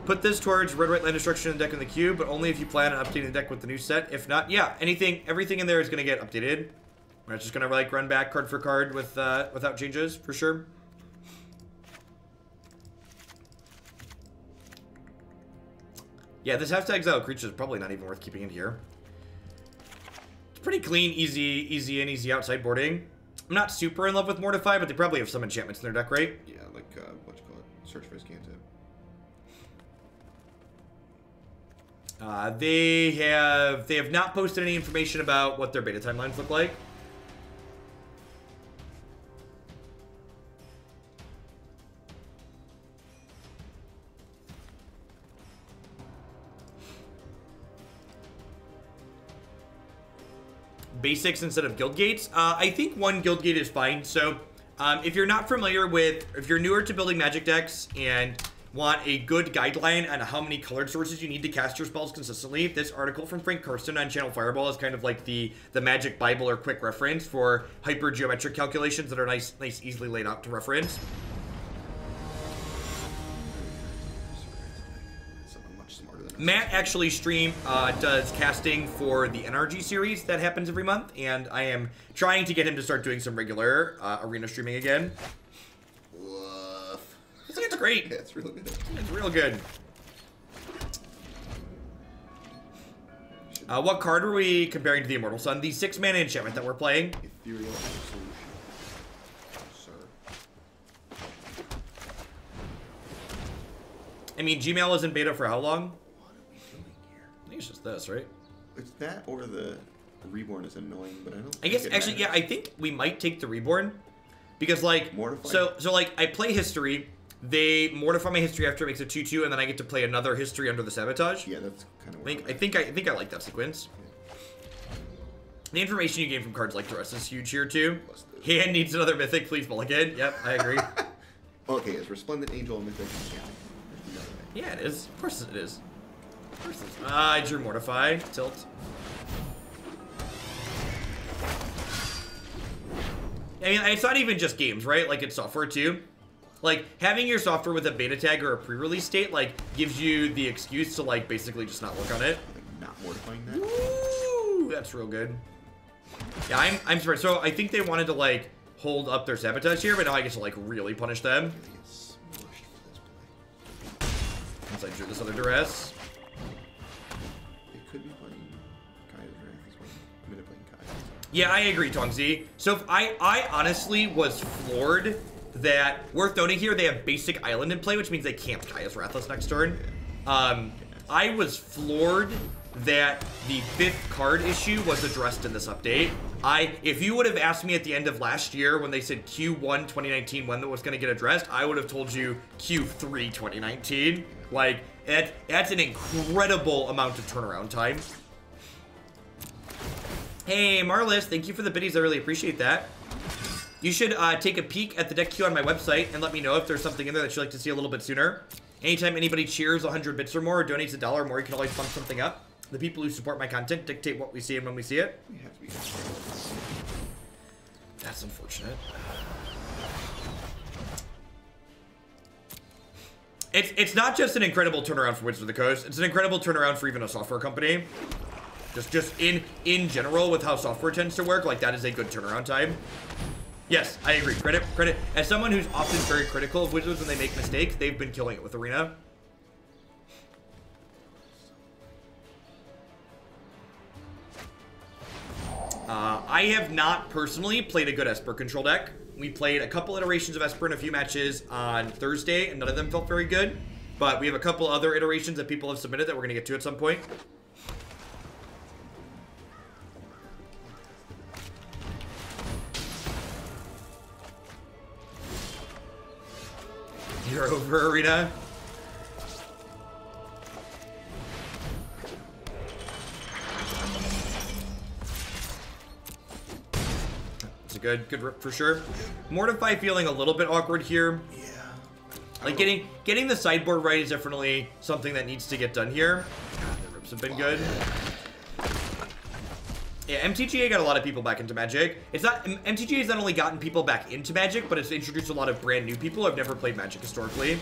Put this towards red-white land destruction in the deck in the queue, but only if you plan on updating the deck with the new set. If not, yeah, everything in there is gonna get updated. We're just gonna like run back card for card with without changes for sure. Yeah, this has to exile creature is probably not even worth keeping in here. Pretty clean, easy in, easy outside boarding. I'm not super in love with Mortify, but they probably have some enchantments in their deck, right? Yeah, like, what you call it? Search for his Contempt. They have not posted any information about what their beta timelines look like. Basics instead of guild gates. I think 1 guild gate is fine. So if you're not familiar with, if you're newer to building Magic decks and want a good guideline on how many colored sources you need to cast your spells consistently, this article from Frank Karsten on Channel Fireball is kind of like the Magic Bible or quick reference for hyper geometric calculations that are nice, easily laid out to reference. Matt actually does casting for the NRG series that happens every month, and I am trying to get him to start doing some regular arena streaming again. Woof. I think it's great. Yeah, it's real good. It's real good. What card are we comparing to the Immortal Sun? The 6-mana enchantment that we're playing. Ethereal Absolution. Sir. I mean, Gmail was in beta for how long? I think it's just this, right? It's that or the Reborn is annoying, but I don't. I guess actually, yeah, I think we might take the Reborn because like Mortify. So like I play History, they mortify my History after it makes a 2/2, and then I get to play another History under the Sabotage. Yeah, that's kind of. I think I like that sequence. The information you gain from cards like Duress is huge here too. Hand needs another Mythic, please Mulligan. Yep, I agree. Okay, it's Resplendent Angel and Mythic. Yeah, it is. Of course it is. I drew Mortify. Tilt. I mean, it's not even just games, right? Like, it's software, too. Like, having your software with a beta tag or a pre-release date, like, gives you the excuse to, like, basically just not work on it. Like, not mortifying that. Ooh, that's real good. Yeah, I'm surprised. So I think they wanted to, like, hold up their sabotage here, but now I get to, like, really punish them. Once I drew this other duress. They could be playing Kaya's Wrath as well. I'm gonna play Kaya. Yeah, I agree, Tongzi. So I honestly was floored that, worth noting here, they have basic island in play, which means they can't Kaya's Wrath next turn. I was floored that the 5th card issue was addressed in this update. If you would have asked me at the end of last year when they said Q1 2019 when that was going to get addressed, I would have told you Q3 2019. Like, that's an incredible amount of turnaround time. Hey, Marlis, thank you for the biddies. I really appreciate that. You should take a peek at the deck queue on my website and let me know if there's something in there that you'd like to see a little bit sooner. Anytime anybody cheers 100 bits or more or donates $1 or more, you can always bump something up. The people who support my content dictate what we see and when we see it. We have to be. That's unfortunate. It's not just an incredible turnaround for Wizards of the Coast. It's an incredible turnaround for even a software company. Just in general with how software tends to work, like that is a good turnaround time. Yes, I agree. Credit. As someone who's often very critical of Wizards when they make mistakes, they've been killing it with Arena. I have not personally played a good Esper control deck. We played a couple iterations of Esper in a few matches on Thursday, and none of them felt very good. But we have a couple other iterations that people have submitted that we're going to get to at some point. You're over, Arena. It's a good rip for sure. Mortify feeling a little bit awkward here. Yeah. Like getting the sideboard right is definitely something that needs to get done here. God, the rips have been good. Yeah, MTGA got a lot of people back into Magic. MTGA has not only gotten people back into Magic, but it's introduced a lot of brand new people who have never played Magic historically.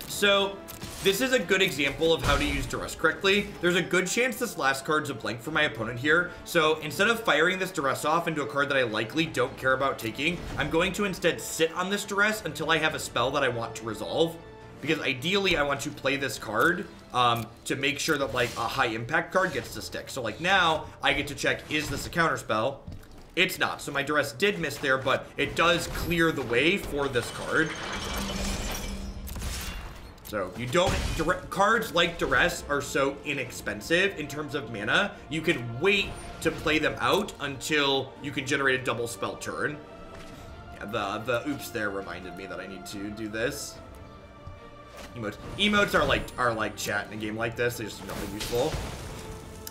So, this is a good example of how to use Duress correctly. There's a good chance this last card's a blank for my opponent here. So, instead of firing this Duress off into a card that I likely don't care about taking, I'm going to instead sit on this Duress until I have a spell that I want to resolve. Because ideally, I want to play this card to make sure that, like, a high-impact card gets to stick. So, like, now, I get to check, is this a counterspell? It's not. So, my Duress did miss there, but it does clear the way for this card. So, you don't... Cards like Duress are so inexpensive in terms of mana, you can wait to play them out until you can generate a double spell turn. Yeah, the oops there reminded me that I need to do this. Emotes are like chat in a game like this. They're just nothing useful.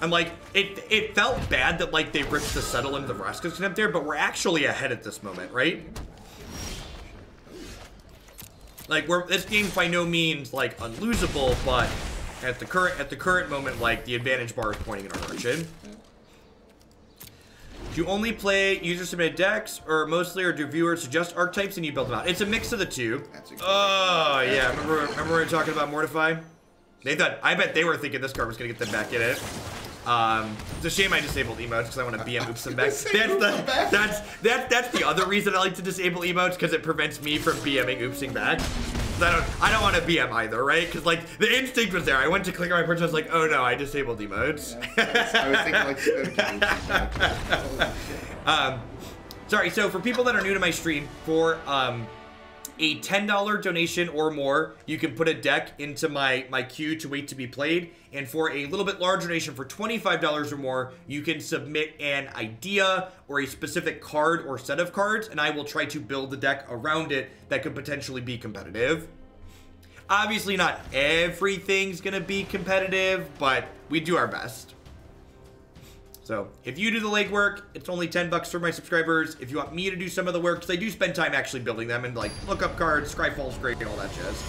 I'm like, it felt bad that like they ripped the settle into the Vraska's Contempt there, but we're actually ahead at this moment, right? Like this game's by no means like unlosable, but at the current moment, like the advantage bar is pointing in our direction. Do you only play user-submitted decks, or mostly, or do viewers suggest archetypes and you build them out? It's a mix of the two. Oh, yeah. Remember we were talking about Mortify? I bet they were thinking this card was going to get them back in it. It's a shame I disabled emotes because I want to BM oops them back. That's the other reason I like to disable emotes, because it prevents me from BMing oopsing back. I don't want to BM either, right? Because like the instinct was there. I went to click on my person, I was like, oh no, I disabled emotes. Yeah, I was thinking like, sorry. So for people that are new to my stream, for a $10 donation or more, you can put a deck into my queue to wait to be played. And for a little bit larger donation, for $25 or more, you can submit an idea or a specific card or set of cards, and I will try to build the deck around it that could potentially be competitive. Obviously, not everything's going to be competitive, but we do our best. So, if you do the legwork, it's only $10 for my subscribers. If you want me to do some of the work, because I do spend time actually building them and like look up cards, Scryfall's great, and all that jazz.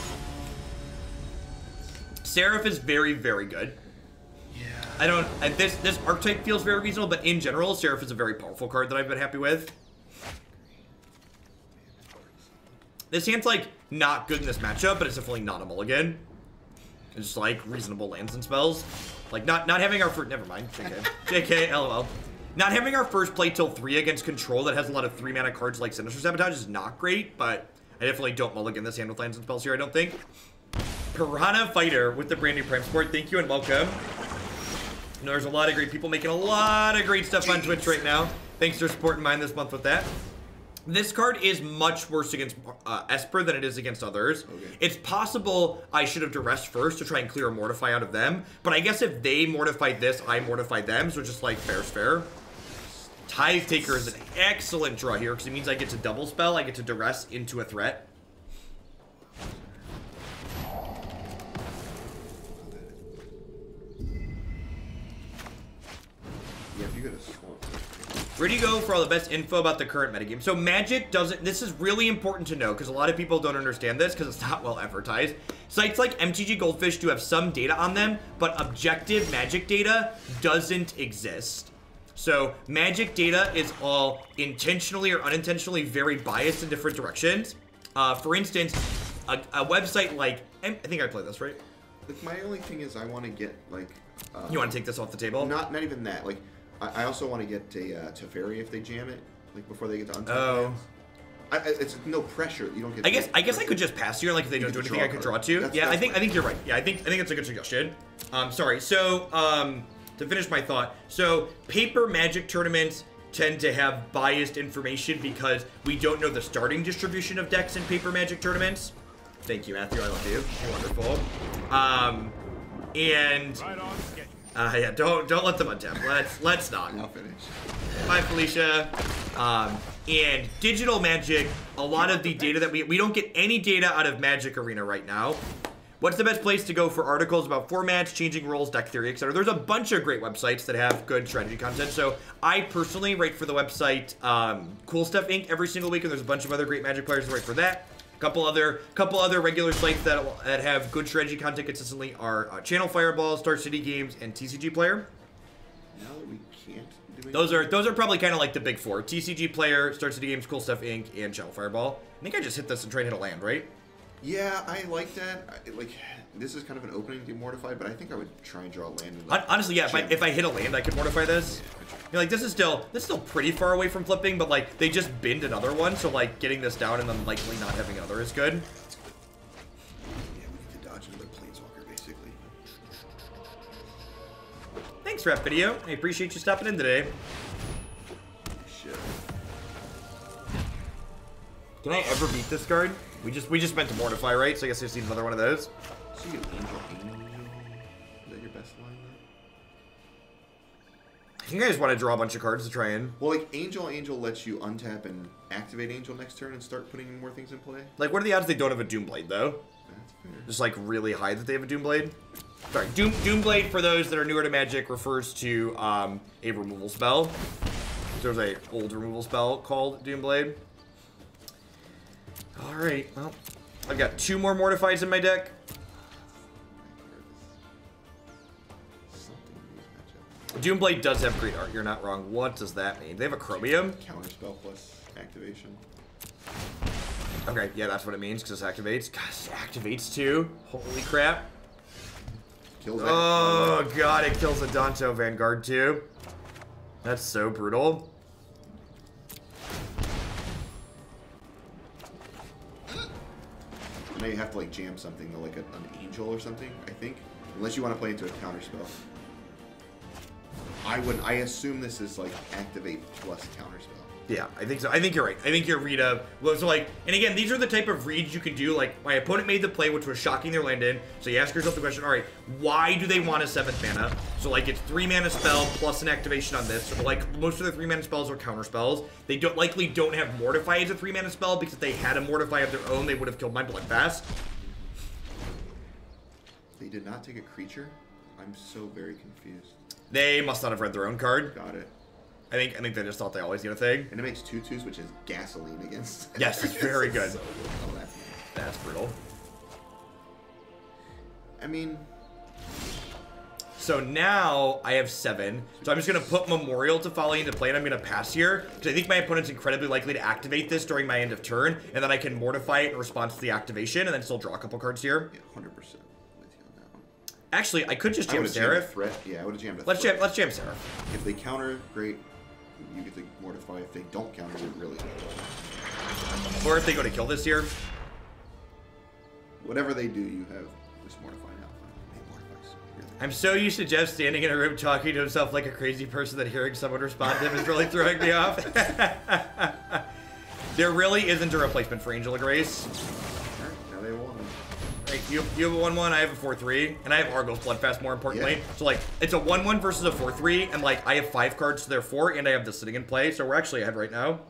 Seraph is very, very good. Yeah. This archetype feels very reasonable, but in general, Seraph is a very powerful card that I've been happy with. This hand's, like, not good in this matchup, but it's definitely not a mulligan. It's just, like, reasonable lands and spells. Like, not having our first... Never mind. JK. JK, LOL. Not having our first play till 3 against control that has a lot of 3-mana cards like Sinister Sabotage is not great, but I definitely don't mulligan this hand with lands and spells here, I don't think. Piranha Fighter with the brand new Prime Sport. Thank you and welcome. You know, there's a lot of great people making a lot of great stuff on Twitch right now. Thanks for supporting mine this month with that. This card is much worse against Esper than it is against others. Okay. It's possible I should have duressed first to try and clear a Mortify out of them, but I guess if they mortified this, I mortified them, so just like fair's fair. Tithe Taker is an excellent draw here because it means I get to double spell, I get to duress into a threat. Yeah, if you go to swamp. Ready to go for all the best info about the current metagame. So Magic doesn't, this is really important to know because a lot of people don't understand this because it's not well advertised. Sites like MTG Goldfish do have some data on them, but objective Magic data doesn't exist. So Magic data is all intentionally or unintentionally very biased in different directions. For instance, a website like, I think I played this, right? Like, my only thing is I want to get, like... you want to take this off the table? Not even that. Like, I also want to get a Teferi if they jam it, like before they get to Untitled. Oh. It's no pressure. You don't get. I guess I could just pass here. Like if they don't do anything, I could draw two. Yeah, I think you're right. Yeah, I think that's a good suggestion. Sorry. So to finish my thought, so paper Magic tournaments tend to have biased information because we don't know the starting distribution of decks in paper Magic tournaments. Thank you, Matthew. I love you. You're wonderful. And. Right on. Yeah, don't let them untap. Let's not. I'll finish. Bye, Felicia. And digital Magic, a lot of the data that we don't get any data out of Magic Arena right now. What's the best place to go for articles about formats, changing rules, deck theory, etc.? There's a bunch of great websites that have good strategy content. So I personally write for the website Cool Stuff Inc. every single week, and there's a bunch of other great Magic players that write for that. Couple other regular sites that have good strategy content consistently are Channel Fireball, Star City Games, and TCG Player. Now that we can't do those are probably kind of like the big four: TCG Player, Star City Games, Cool Stuff Inc., and Channel Fireball. I think I just hit this and tried to hit a land, right? Yeah, I like that. Like, this is kind of an opening to Mortify, but I think I would try and draw a land. Honestly, yeah. If I hit a land, I could Mortify this. You're like, this is still pretty far away from flipping, but like they just binned another one, so like getting this down and then likely not having another is good. Yeah, we need to dodge another Planeswalker, basically. Thanks, Rap Video. I appreciate you stopping in today. Shit. Can I ever beat this card? We just meant to Mortify, right? So I guess I just need another one of those. So you get Angel. Is that your best line? I think I just want to draw a bunch of cards to try and... Well, like, Angel lets you untap and activate Angel next turn and start putting more things in play. Like, what are the odds they don't have a Doomblade, though? That's fair. Just, like, really high that they have a Doomblade? Sorry, Doomblade, for those that are newer to Magic, refers to a removal spell. There's a old removal spell called Doomblade. Alright, well, I've got 2 more Mortifies in my deck. Doomblade does have great art, you're not wrong. What does that mean? They have a Chromium? Counterspell plus activation. Okay, yeah, that's what it means, because it activates. Gosh, it activates too. Holy crap. Kills oh, God, it kills Adanto Vanguard too. That's so brutal. Now you have to like jam something, like an Angel or something, I think. Unless you want to play into a counterspell. I assume this is like activate plus counterspell. Yeah, I think so. I think you're right. I think your read of... Well, so like... And again, these are the type of reads you can do. Like, my opponent made the play, which was shocking their land in. So you ask yourself the question, all right, why do they want a 7th mana? So, like, it's 3 mana spell plus an activation on this. So, like, most of the 3 mana spells are counter spells. They likely don't have Mortify as a 3 mana spell, because if they had a Mortify of their own, they would have killed my Bloodfast. They did not take a creature? I'm so very confused. They must not have read their own card. Got it. I think they just thought they always get a thing. And it makes 2/2s, which is gasoline against. Yes, it's very good. So, oh, that's brutal. I mean, So now I have 7. So I'm just going to put Memorial to Folly into play, and I'm going to pass here. Because I think my opponent's incredibly likely to activate this during my end of turn. And then I can Mortify it in response to the activation, and then still draw a couple cards here. Yeah, 100% with you on that one. Actually, I could just jam Seraph. Yeah, I would have jammed a Let's threat. jam Seraph. If they counter, great. You get to Mortify. If they don't counter, you're really good. Or if they go to kill this here. Whatever they do, you have this Mortify now. Hey, Mortify's really I'm so used to Jeff standing in a room talking to himself like a crazy person that hearing someone respond to him is really throwing me off. There really isn't a replacement for Angel of Grace. Alright, now they won. Right, you have a 1-1, I have a 4-3, and I have Argos Bloodfast more importantly. Yeah. So like, it's a 1-1 versus a 4-3, and like, I have 5 cards to their 4, and I have this sitting in play, so we're actually ahead right now.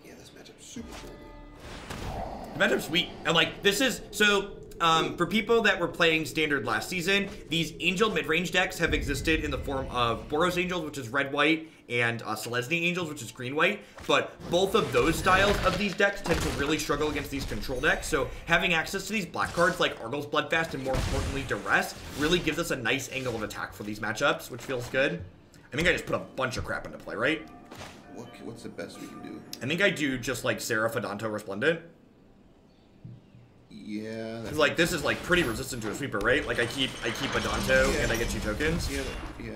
Yeah, this matchup's super cool. The matchup's sweet. And like, this is, so, for people that were playing Standard last season, these Angel mid-range decks have existed in the form of Boros Angels, which is red-white, and Selesnya Angels, which is green-white, but both of those styles of these decks tend to really struggle against these control decks, so having access to these black cards like Argos Bloodfast and more importantly Duress really gives us a nice angle of attack for these matchups, which feels good. I think I just put a bunch of crap into play, right? What's the best we can do? I think I do just like Seraph, Adanto, Resplendent. Yeah, that's Like, this is like pretty resistant to a sweeper, right? Like I keep Adanto and I get 2 tokens. Yeah, yeah.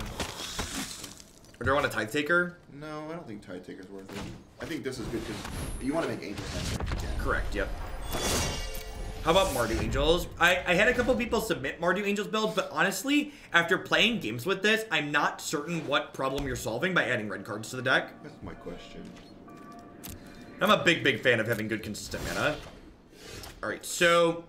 Or do I want a Tithe Taker? No, I don't think Tithe Taker's worth it. I think this is good because you want to make Angels happen. Yeah. Correct, yep. How about Mardu Angels? I had a couple people submit Mardu Angels builds, but honestly, after playing games with this, I'm not certain what problem you're solving by adding red cards to the deck. That's my question. I'm a big fan of having good consistent mana. Alright, so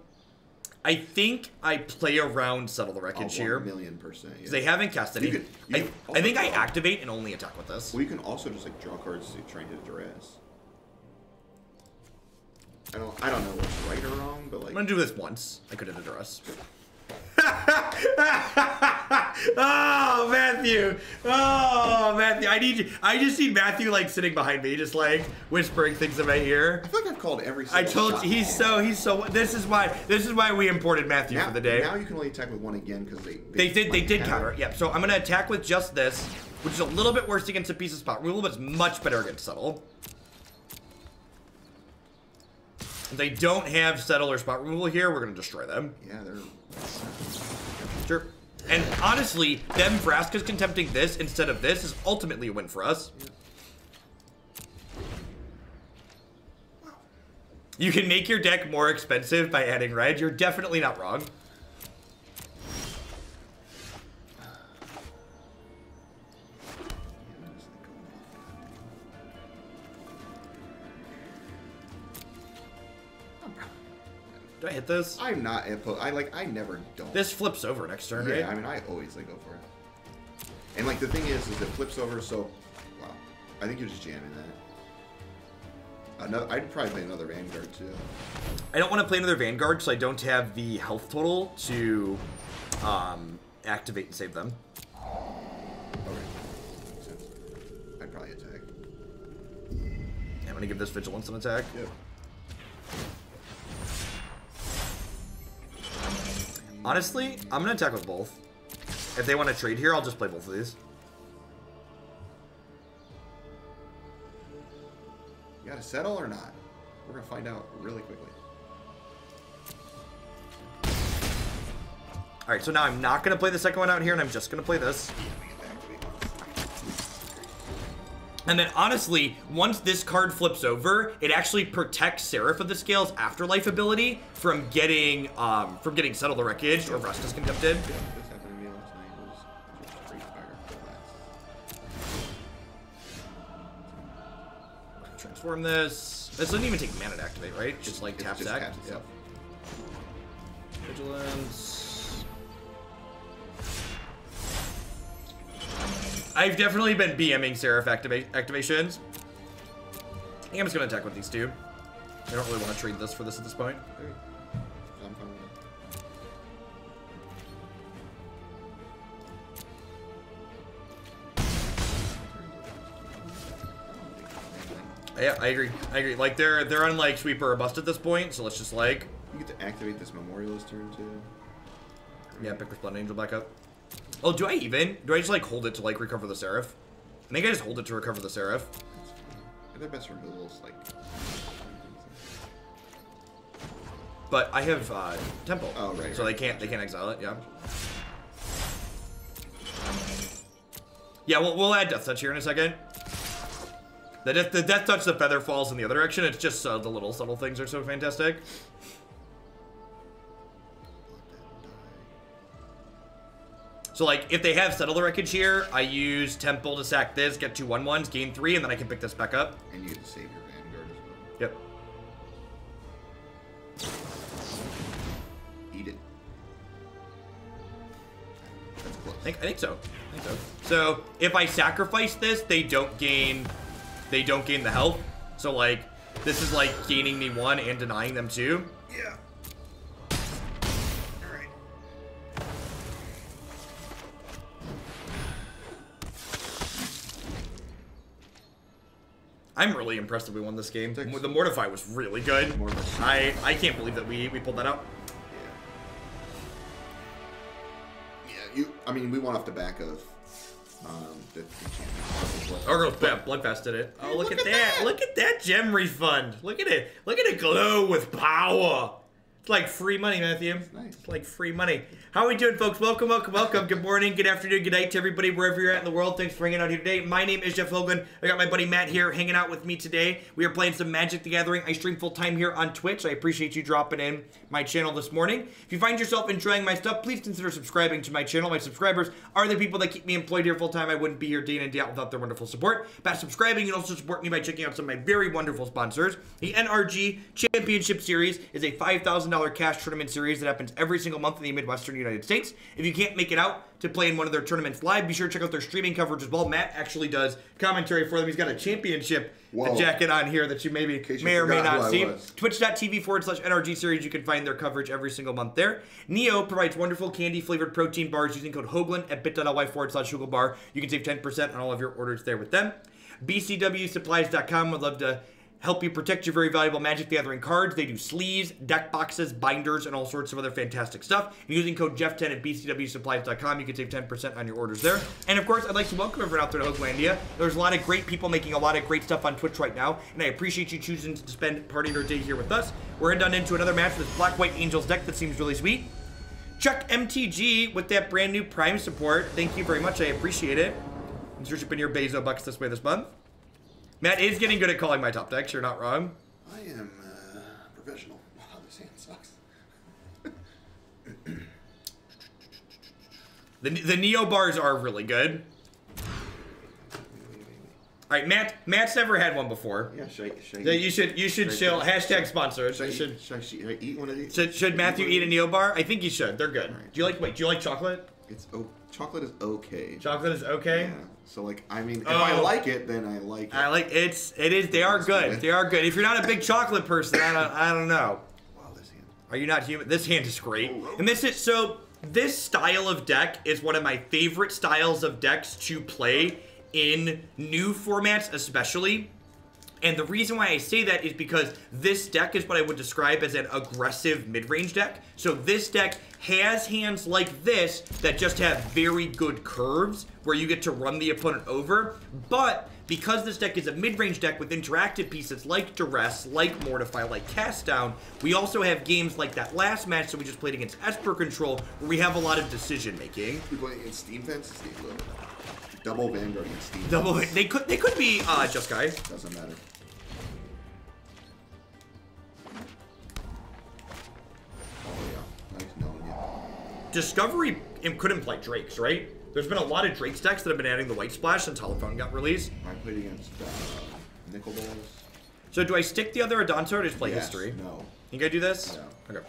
I think I play around Settle the Wreckage here. 1,000,000%. Yeah. Because they haven't cast any. I think I activate and only attack with this. Well, you can also just like draw cards to try and hit a Duress. I don't know what's right or wrong, but like I'm gonna do this once. I could hit a Duress. Oh, Matthew! Oh, Matthew! I just need Matthew like sitting behind me, just like whispering things in my ear. I feel like I've called every I single told you he's so. This is why we imported Matthew now, for the day. Now you can only attack with one again because They did counter it. Yep. So I'm gonna attack with just this, which is a little bit worse against a piece of spot removal, but it's much better against Settle. If they don't have Settle or spot removal here, we're gonna destroy them. Yeah, they're Sure. And honestly, them Vraska's contempting this instead of this is ultimately a win for us. Yeah. You can make your deck more expensive by adding red. You're definitely not wrong. Do I hit this? I'm not I never don't. This flips over next turn, yeah, right? I mean I always like go for it. And like the thing is it flips over, so wow. I think you're just jamming that. I'd probably play another Vanguard too. I don't want to play another Vanguard, so I don't have the health total to activate and save them. Okay. Makes sense. I'd probably attack. I'm going to give this Vigilance an attack. Yep. Honestly, I'm going to attack with both. If they want to trade here, I'll just play both of these. You gotta settle or not? We're gonna find out really quickly. Alright, so now I'm not going to play the second one out here, and I'm just going to play this. And then, honestly, once this card flips over, it actually protects Seraph of the Scales' Afterlife ability from getting Settle the Wreckage or Vraska's Contempted. Yeah, this happened to me last night. It was straight fire. Transform this. This doesn't even take mana to activate, right? Just like tap just stack. taps itself. Vigilance. I've definitely been BMing Seraph activations. I think I'm just gonna attack with these two. I don't really want to trade this for this at this point. Okay. I'm fine with it. Yeah, I agree. Like they're unlike Sweeper or Bust at this point, so let's just like You get to activate this Memorialist turn too. pick Resplendent Angel back up. Oh, do I even? Do I just like hold it to like recover the Seraph? I think I just hold it to recover the Seraph. That's fine. They're best removals, like. But I have Temple. Oh, right. So they can't exile it. Yeah. Yeah, we'll add Death Touch here in a second. The Death Touch, the feather falls in the other direction. It's just the little subtle things are so fantastic. So, like, if they have Settle the Wreckage here, I use Temple to sack this, get 2 1/1s, gain 3, and then I can pick this back up. And you get to save your Vanguard as well. Yep. Eat it. That's close. I think so. So, if I sacrifice this, they don't gain the health. So, like, this is, like, gaining me 1 and denying them 2. Yeah. I'm really impressed that we won this game. The Mortify was really good. I can't believe that we pulled that out. Yeah, I mean, we won off the back of the Bloodfest did it. Oh, look at that. Look at that gem refund. Look at it. Look at it glow with power. It's like free money, Matthew. Nice. It's like free money. How are we doing, folks? Welcome. Good morning, good afternoon, good night to everybody, wherever you're at in the world. Thanks for hanging out here today. My name is Jeff Hogan. I got my buddy Matt here hanging out with me today. We are playing some Magic the Gathering. I stream full-time here on Twitch. I appreciate you dropping in my channel this morning. If you find yourself enjoying my stuff, please consider subscribing to my channel. My subscribers are the people that keep me employed here full-time. I wouldn't be here day in and day out without their wonderful support. By subscribing, you can also support me by checking out some of my very wonderful sponsors. The NRG Championship Series is a $5,000 cash tournament series that happens every single month in the Midwestern United States. If you can't make it out to play in one of their tournaments live, be sure to check out their streaming coverage as well. Matt actually does commentary for them. He's got a championship jacket on here that you may or may not see. Twitch.tv/NRG series. You can find their coverage every single month there. Neo provides wonderful candy-flavored protein bars using code HOGLAN at bit.ly/HugelBar. You can save 10% on all of your orders there with them. BCWSupplies.com would love to help you protect your very valuable Magic the Gathering cards. They do sleeves, deck boxes, binders, and all sorts of other fantastic stuff. And using code Jeff10 at bcwsupplies.com, you can save 10% on your orders there. And of course, I'd like to welcome everyone out there to Hooglandia. There's a lot of great people making a lot of great stuff on Twitch right now, and I appreciate you choosing to spend part of your day here with us. We're done into another match with this Black-White Angels deck that seems really sweet. Chuck MTG with that brand new Prime support. Thank you very much. I appreciate it. Thanks for shipping your Bezo bucks this way this month. Matt is getting good at calling my top decks. You're not wrong. I am professional. Wow, this hand sucks. The Neo bars are really good. All right, Matt's never had one before. Yeah, should you should chill. Hashtag sponsors. Should I eat one of these? Should Matthew eat a Neo bar? I think you should. They're good. Right. Do you like chocolate? Chocolate is okay. Chocolate is okay. Yeah. So like, I mean, if I like it, then I like it. I like it is. They are good. They are good. If you're not a big chocolate person, I don't know. Wow, this hand. Are you not human? This hand is great. And this style of deck is one of my favorite styles of decks to play in new formats, especially. And the reason why I say that is because this deck is what I would describe as an aggressive mid-range deck. So this deck has hands like this that just have very good curves where you get to run the opponent over. But because this deck is a mid-range deck with interactive pieces like Duress, like Mortify, like Cast Down, we also have games like that last match that we just played against Esper Control where we have a lot of decision-making. We're going against Steam Fence? Double Vanguard against Steam Fence. They could be Jeskai. Doesn't matter. Discovery could imply Drakes, right? There's been a lot of Drakes decks that have been adding the White Splash since Telephone got released. I played against Nickel Balls. So do I stick the other Adanto or just play History? No. Think I do this? Yeah. Okay.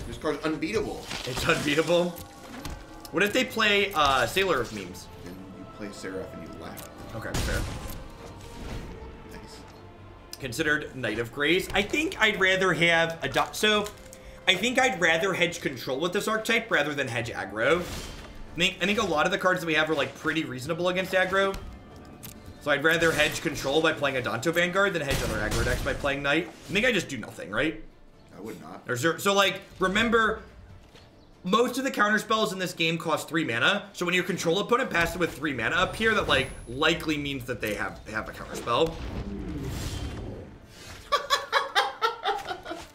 This card's unbeatable. It's unbeatable? What if they play Sailor of Memes? Then you play Seraph and you laugh. Okay, fair. Nice. Considered Knight of Grace. I think I'd rather have I think I'd rather hedge control with this archetype rather than hedge aggro. I think a lot of the cards that we have are like pretty reasonable against aggro. So I'd rather hedge control by playing Adanto Vanguard than hedge other aggro decks by playing Knight. I think I just do nothing, right? I would not. So like, remember most of the counter spells in this game cost 3 mana, so when your control opponent passes with 3 mana up here, that like likely means that they have a counter spell.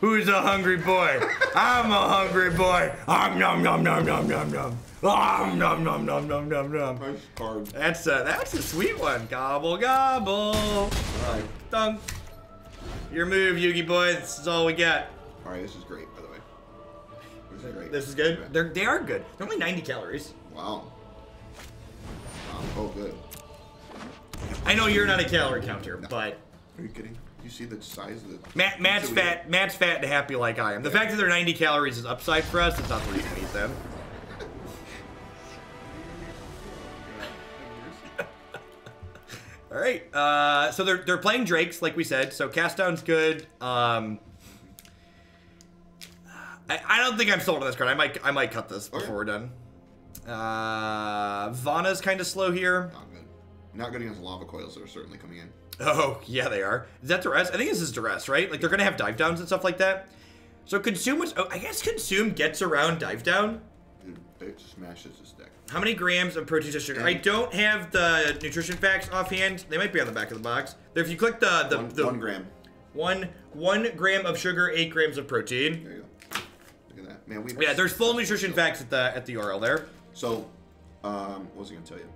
Who's a hungry boy? I'm a hungry boy. Nom nom nom nom nom nom. Nom nom nom nom nom nom nom. Nice card. That's a sweet one. Gobble gobble. Dunk. Your move, Yugi boy. This is all we got. All right, this is great, by the way. This is great. This is good. They are good. They're only 90 calories. Wow. Oh, good. I know you're not a calorie counter, No. but Are you kidding? You see the size of the... Matt's fat. Matt's fat and happy like I am. The fact that they're 90 calories is upside for us. It's not the reason we eat them. All right. So they're playing Drakes, like we said. So cast down's good. I don't think I'm sold on this card. I might cut this before we're done. Vona's kind of slow here. Not good. Not good against lava coils that are certainly coming in. Oh, yeah, they are. Is that duress? I think this is duress, right? Like, they're going to have dive downs and stuff like that. So Consume was... Oh, I guess Consume gets around dive down. Dude, it smashes this deck. How many grams of protein to sugar? I don't have the nutrition facts offhand. They might be on the back of the box. If you click the 1 gram. 1 gram of sugar, 8 grams of protein. There you go. Look at that. Man, Yeah, there's full nutrition facts at the URL there. So, what was I going to tell you?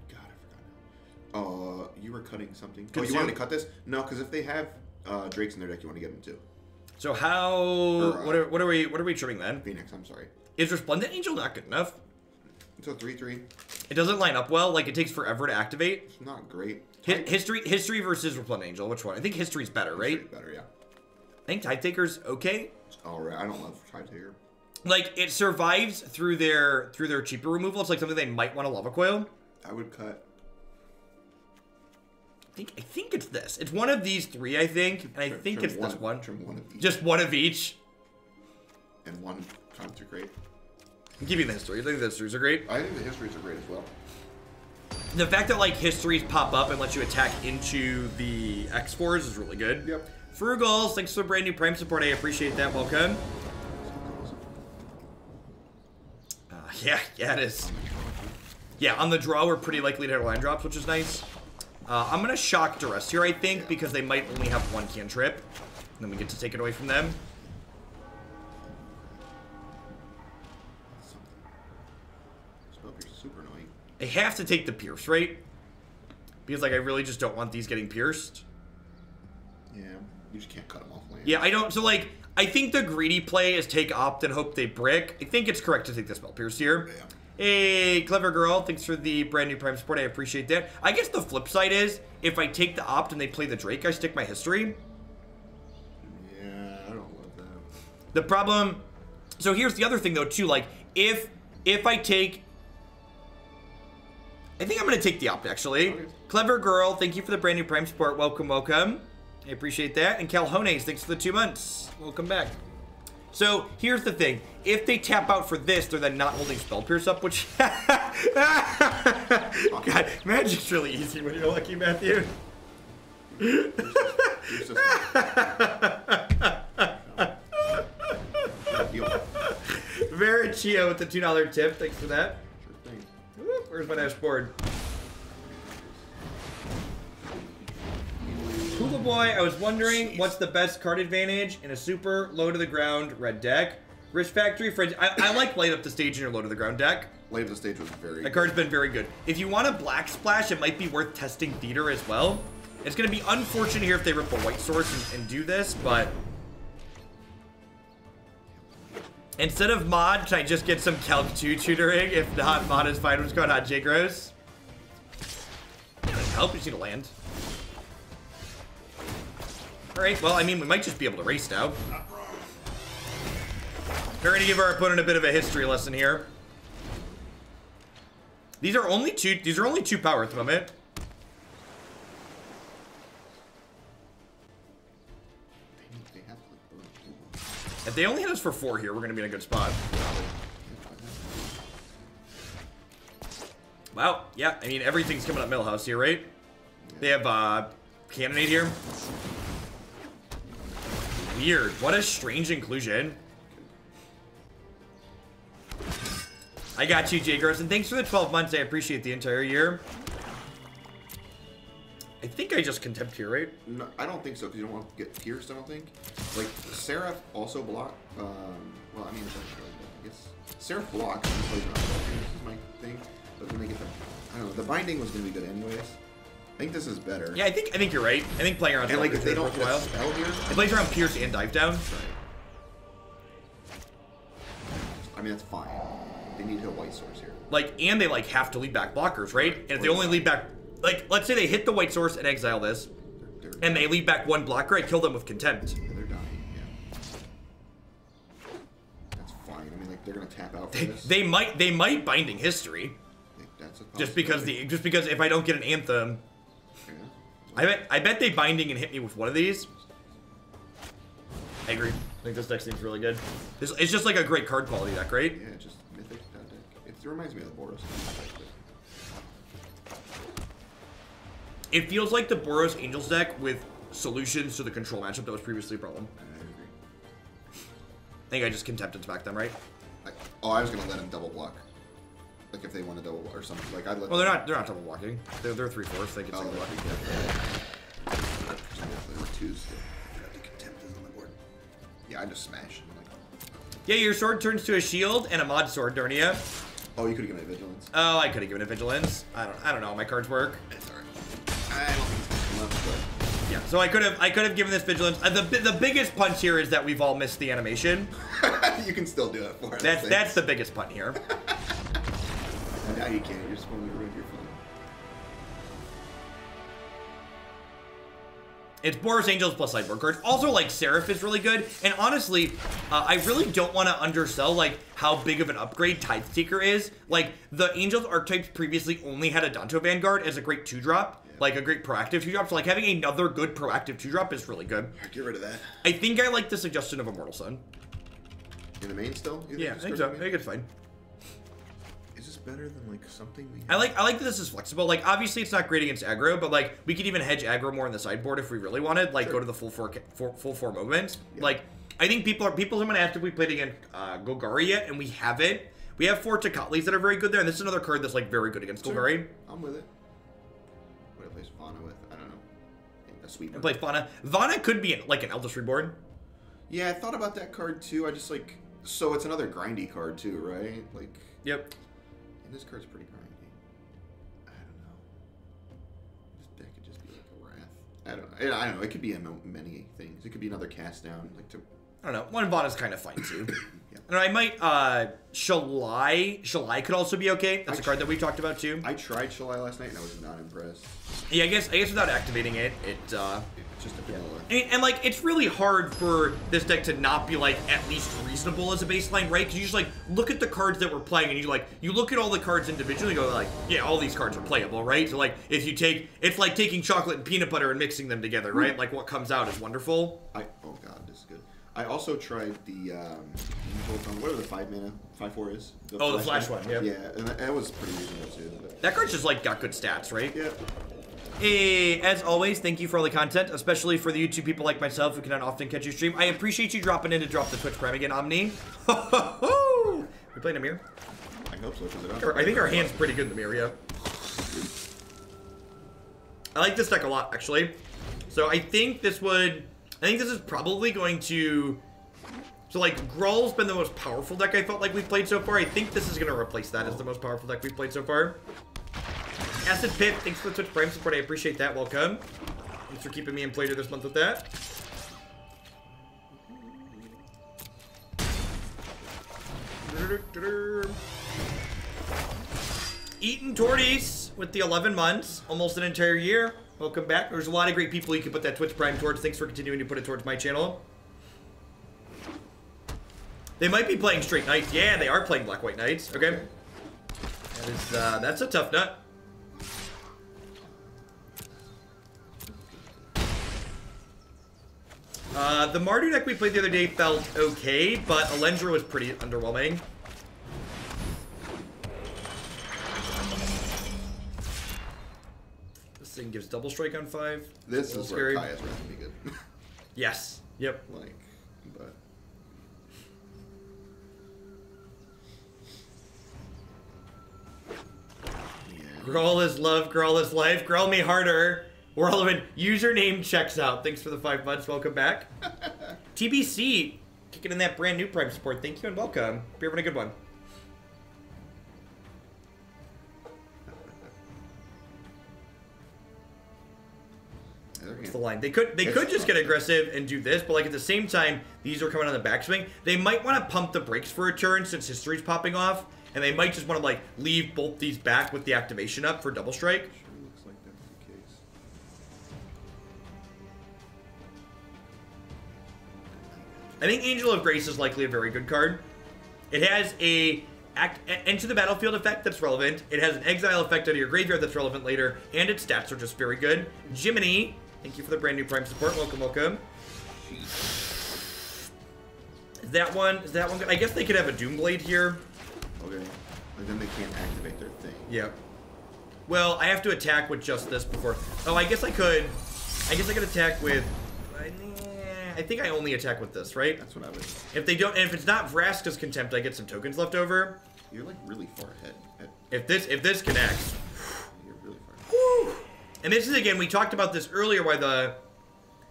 God, I forgot now. You were cutting something. Oh, you wanted to cut this? No, because if they have Drakes in their deck, you want to get them too. So how... what are we trimming then? Phoenix, I'm sorry. Is Resplendent Angel not good enough? It's a 3/3. It doesn't line up well. Like, it takes forever to activate. It's not great. History versus Resplendent Angel. Which one? I think History's better, right? History's better, yeah. I think Tithe Taker's okay. It's all right. I don't love Tithe Taker. Like, it survives through their cheaper removal. It's like something they might want to lava coil. I would cut. I think it's this. It's one of these 3, I think. And I think it's this one. Trim one of each. Just one of each. And 1 Consecrate. I'm keeping the history. I think the histories are great. I think the histories are great as well. The fact that, like, histories pop up and let you attack into the X4s is really good. Yep. Frugals, thanks for the brand new Prime support. I appreciate that. Welcome. Yeah, it is. Yeah, on the draw, we're pretty likely to hit line drops, which is nice. I'm going to shock Duress here, I think, because they might only have 1 cantrip. And then we get to take it away from them. Spellpierce is super annoying. I have to take the Pierce, right? Because, like, I really just don't want these getting pierced. Yeah, you just can't cut them off land. Yeah, I don't. So, like, I think the greedy play is take Opt and hope they brick. I think it's correct to take the Spell Pierce here. Yeah. Hey, clever girl. Thanks for the brand new Prime support. I appreciate that. I guess the flip side is, if I take the Opt and they play the Drake, I stick my history. Yeah, I don't love that. The problem... So here's the other thing, though, too. Like, if I take... I think I'm going to take the Opt, actually. Okay. Clever girl. Thank you for the brand new Prime support. Welcome, welcome. I appreciate that. And Calhones, thanks for the 2 months. Welcome back. So, here's the thing. If they tap out for this, they're then not holding Spell Pierce up, which... God, Magic's really easy when you're lucky, Matthew. Vericchio with the $2 tip. Thanks for that. Sure thing. Whoop, where's my dashboard? Hula Boy, I was wondering what's the best card advantage in a super low to the ground red deck. Risk Factory, friends. I like Light Up the Stage in your low to the ground deck. Light Up the Stage was very good. That card's been very good. If you want a black splash, it might be worth testing Theater as well. It's going to be unfortunate here if they rip a white source and do this, but... Instead of mod, can I just get some Calc 2 tutoring? If not, mod is fine. What's going on, J Gross? Help, you just need to land. Alright, well, I mean, we might just be able to race now. We're going to give our opponent a bit of a history lesson here. These are only 2 power at the moment. If they only hit us for 4 here, we're going to be in a good spot. Wow, yeah, I mean, everything's coming up Millhouse here, right? They have Cannonade here. Weird. What a strange inclusion. I got you, Jay Gross, and thanks for the 12 months. I appreciate the entire year. I think I just Contempt here, right? No, I don't think so, because you don't want to get pierced, I don't think. Like, Seraph also block. Well, I mean, I guess Seraph blocks. This is my thing. But then they get the, I don't know, the binding was going to be good anyways. I think this is better. Yeah, I think you're right. I think playing around and like if they don't get a spell here, it plays around pierce and dive down. Right. I mean, that's fine. They need to hit white source here. Like, and they like have to lead back blockers, right? And if they only lead back, like, let's say they hit the white source and exile this, and they lead back one blocker, I kill them with Contempt. Yeah, they're dying. Yeah. That's fine. I mean, like they're gonna tap out for this. They might binding history. That's a just because if I don't get an anthem. Yeah. I bet they binding and hit me with one of these. I agree. I think this deck seems really good. It's just like a great card quality deck, right? Yeah, just mythic deck. It reminds me of the Boros. It feels like the Boros Angels deck with solutions to the control matchup that was previously a problem. I agree. I think I just Contempted to back them, right? I was gonna let him double block. Like if they want to double block or something. Like I'd let. Well, they're not double blocking. They're 3/4. They can single block. There were twos. The Contempt is on the board. Yeah, I just smash. Yeah, your sword turns to a shield and a mod sword, don't you? Oh, you could have given it vigilance. Oh, I could have given it vigilance. I don't know how my cards work. It's alright. I don't think it's enough, but yeah. So I could have given this vigilance. The biggest punch here is that we've all missed the animation. you can still do it for us. That's the biggest punt here. And now you can't. You're just going to ruin your fun. It's Boros Angels plus sideboard cards. Also, like, Seraph is really good. And honestly, I really don't want to undersell, like, how big of an upgrade Tithe Taker is. Like, the Angels archetypes previously only had Adanto Vanguard as a great 2-drop. Yeah. Like, a great proactive 2-drop. So, like, having another good proactive 2-drop is really good. Get rid of that. I think I like the suggestion of Immortal Sun. In the main still? Yeah, I think so. I think it's fine. Is this better than, like, something we have? I like that this is flexible. Like, obviously it's not great against aggro, but, like, we could even hedge aggro more on the sideboard if we really wanted. Like, go to the full four movement. Yeah. Like, I think people have been asked if we played against Golgari yet, and we haven't. We have 4 Tecatlis that are very good there, and this is another card that's, like, very good against Golgari. I'm with it. What do I place Vona with? I don't know. A sweeper. I play Vona. Vona could be, like, an Eldest Reborn. Yeah, I thought about that card, too. I just, like... So it's another grindy card, too, right? Like... Yep. And this card's pretty grindy. I don't know. This deck could just be like a Wrath. I don't know. It could be many things. It could be another cast down. Like to. I don't know. One Vona's kind of fine too. Yeah. And I might. Shalai could also be okay. That's a card that we talked about too. I tried Shalai last night and I was not impressed. Yeah, I guess without activating it, it's just a vanilla. And like, it's really hard for this deck to not be like at least reasonable as a baseline, right? Because you just like look at the cards that we're playing, and you look at all the cards individually, and go like, yeah, all these cards are playable, right? So like, if you take, it's like taking chocolate and peanut butter and mixing them together, right? Like what comes out is wonderful. Oh god, this is good. I also tried the whatever the 5-mana 5/4 is. The flash one, yeah. Yeah, and that was pretty reasonable too. But... That card's just like got good stats, right? Yeah. Hey, as always, thank you for all the content, especially for the YouTube people like myself who cannot often catch you stream. I appreciate you dropping in to drop the Twitch Prime again, Omni. Ho ho ho! We playing a mirror? I hope so. I think our hand's pretty good in the mirror, yeah. I like this deck a lot, actually. So I think this is probably going to... So, like, Gruul's been the most powerful deck I felt like we've played so far. I think this is going to replace that as the most powerful deck we've played so far. Acid Pit, thanks for the Twitch Prime support. I appreciate that. Welcome. Thanks for keeping me in play this month with that. Eaton Torties with the 11 months, almost an entire year. Welcome back. There's a lot of great people you can put that Twitch Prime towards. Thanks for continuing to put it towards my channel. They might be playing Straight Knights. Yeah, they are playing Black White Knights. Okay. That's a tough nut. The Mardu deck we played the other day felt okay, but Alendra was pretty underwhelming. This thing gives double strike on 5. This is where Kaya's Wrath would be good. Yes. Yep. Like, but... Grawl is love, Grawl is life. Grawl me harder. Whirlwind, username checks out. Thanks for the 5 months. Welcome back. TBC, kicking in that brand new Prime support. Thank you and welcome. Hope you're having a good one. What's the line? They could just get aggressive and do this, but like at the same time, these are coming on the backswing. They might want to pump the brakes for a turn since history's popping off, and they might just want to like leave both these back with the activation up for double strike. Sure looks like that's the case. I think Angel of Grace is likely a very good card. It has a enter the battlefield effect that's relevant. It has an exile effect out of your graveyard that's relevant later, and its stats are just very good. Jiminy, thank you for the brand new Prime support. Welcome, welcome. Is that one good? I guess they could have a Doomblade here. Okay. But then they can't activate their thing. Yeah. Well, I have to attack with just this before. Oh, I guess I could attack with. I think I only attack with this, right? That's what I would. If they don't, and if it's not Vraska's Contempt, I get some tokens left over. You're like really far ahead. If this connects. You're really far ahead. Woo! And this is again, we talked about this earlier. Why the?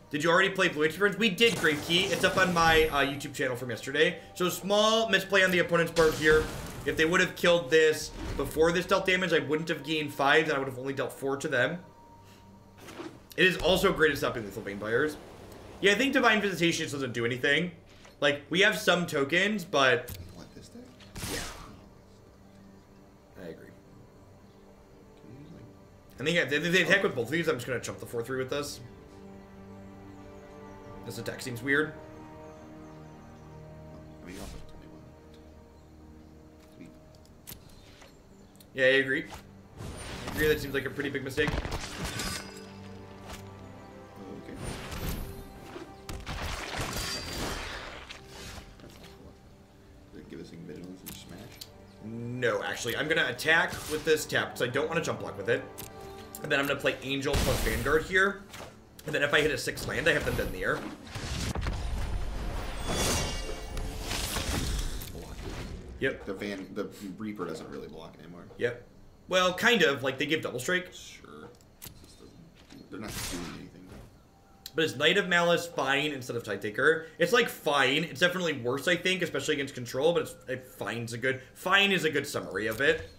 Did you already play Blue Friends? We did Grave Key. It's up on my YouTube channel from yesterday. So small misplay on the opponent's part here. If they would have killed this before this dealt damage, I wouldn't have gained 5, then I would have only dealt 4 to them. It is also great at stopping lethal vampires. Yeah, I think Divine Visitation just doesn't do anything. Like, we have some tokens, but... What, this deck? Yeah. I agree. I think if they attack with both of these, I'm just going to chump the 4-3 with this. This attack seems weird. I mean, you also have 21. Sweet. Yeah, I agree. I agree, that seems like a pretty big mistake. Okay. Does it give us vigilance and smash? No, actually, I'm gonna attack with this tap because I don't want to jump block with it. And then I'm gonna play Angel plus Vanguard here. And then if I hit a 6 land, I have them dead in the air. Yep. The Reaper doesn't really block anymore. Yep. Well, kind of. Like, they give double strike. Sure. They're not doing anything. But it's Knight of Malice fine instead of Tithe Taker. It's like fine. It's definitely worse, I think, especially against control, but fine is a good summary of it.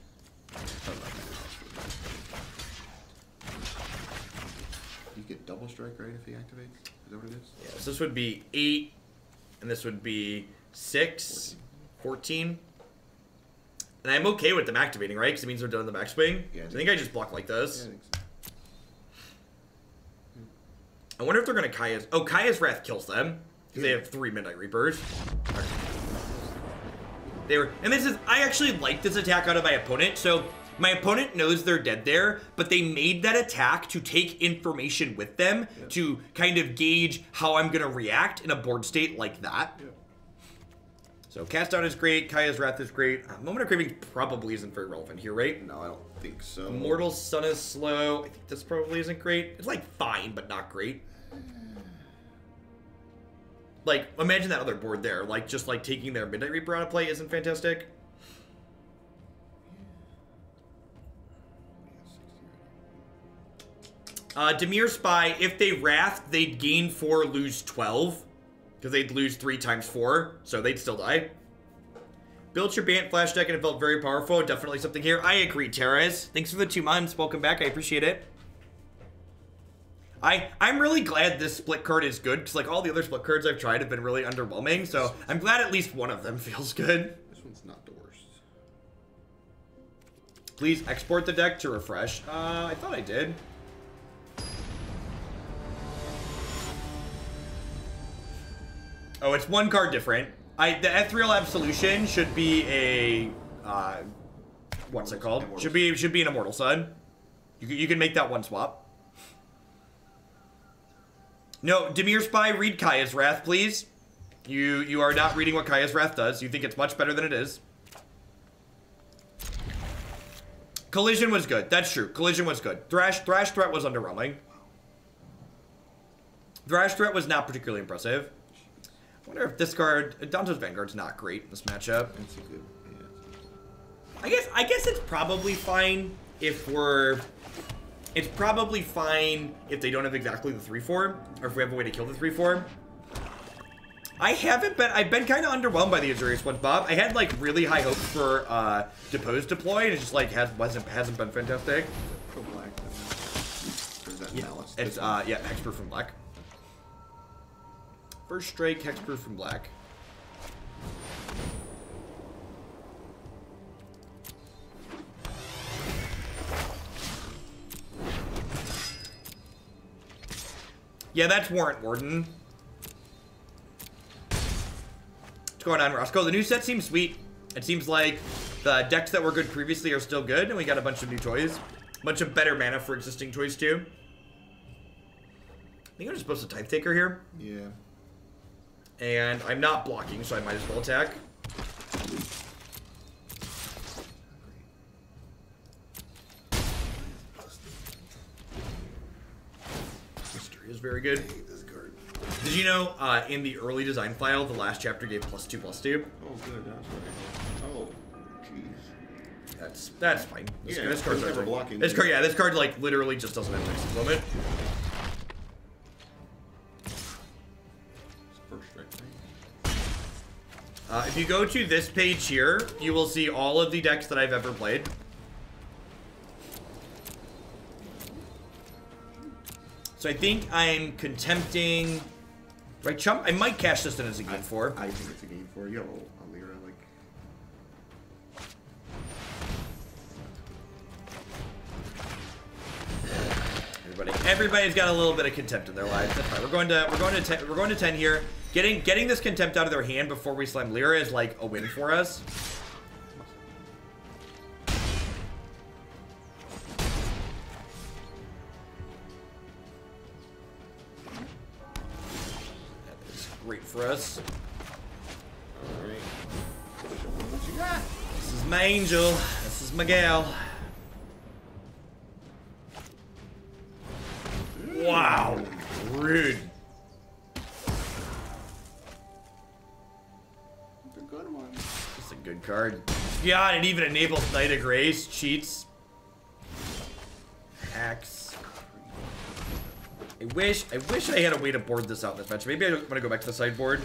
You get double strike, right, if he activates? Is that what it is? Yeah, so this would be 8, and this would be 6, 14. And I'm okay with them activating, right? Because it means they're done in the backswing. Yeah, I think I just block like this. Yeah, I think so. I wonder if they're going to Kaya's... Oh, Kaya's Wrath kills them. Because they have 3 Midnight Reapers. And this is... I actually like this attack out of my opponent. So, my opponent knows they're dead there. But they made that attack to take information with them. Yeah. To kind of gauge how I'm going to react in a board state like that. Yeah. So, Cast Down is great. Kaya's Wrath is great. Moment of Craving probably isn't very relevant here, right? No, I don't think so. Immortal Sun is slow. I think this probably isn't great. It's like fine, but not great. Like, imagine that other board there. Like, just like taking their Midnight Reaper out of play isn't fantastic. Dimir Spy, if they Wrath, they'd gain 4, lose 12. Because they'd lose 3 times 4, so they'd still die. Built your Bant flash deck and it felt very powerful. Definitely something here. I agree, Terrace. Thanks for the 2 months. Welcome back. I appreciate it. I'm really glad this split card is good, because like all the other split cards I've tried have been really underwhelming, so I'm glad at least one of them feels good. This one's not the worst. Please export the deck to refresh. I thought I did. Oh, it's 1 card different. The Ethereal Absolution should be a what's it called? Should be an Immortal Sun. You can make that one swap. No, Dimir Spy, read Kaya's Wrath, please. You are not reading what Kaya's Wrath does. You think it's much better than it is. Collision was good. That's true. Collision was good. Thrash Threat was underwhelming. Thrash Threat was not particularly impressive. I wonder if this card, Adanto Vanguard's not great in this matchup. That's a good, yeah. I guess it's probably fine. if we're... It's probably fine if they don't have exactly the 3-4, or if we have a way to kill the 3-4. I've been kind of underwhelmed by the Azurius ones, Bob. I had like really high hopes for Depose deploy, and it just like hasn't been fantastic. Pro black. Or is that Yeah, Malice? it's yeah, hexproof from black. First strike, hexproof from black. Yeah, that's Warrant Warden. What's going on, Roscoe? The new set seems sweet. It seems like the decks that were good previously are still good, and we got a bunch of new toys. A bunch of better mana for existing toys, too. I think I'm just supposed to Tithe Taker here. Yeah. And I'm not blocking, so I might as well attack. History is very good. Did you know, in the early design file, the last chapter gave +2/+2? Oh, good. That's right. Oh, jeez. That's fine. This card's never right. blocking. This card, yeah, this card like literally just doesn't have next limit. First strike. If you go to this page here, you will see all of the decks that I've ever played. So I think I'm contempting. Right, chump? I might cash this in as a game 4. I think it's a game 4. Yo, Lyra, like. Everybody's got a little bit of contempt in their lives. That's fine. We're going to 10 here. Getting this contempt out of their hand before we slam Lyra is like a win for us. That is great for us. Alright. What you got? This is my angel. This is my gal. Wow. Rude. It's a good one. It's a good card. God, it even enables Knight of Grace. Cheats. Hacks. I wish I had a way to board this out in this match. Maybe I'm gonna go back to the sideboard.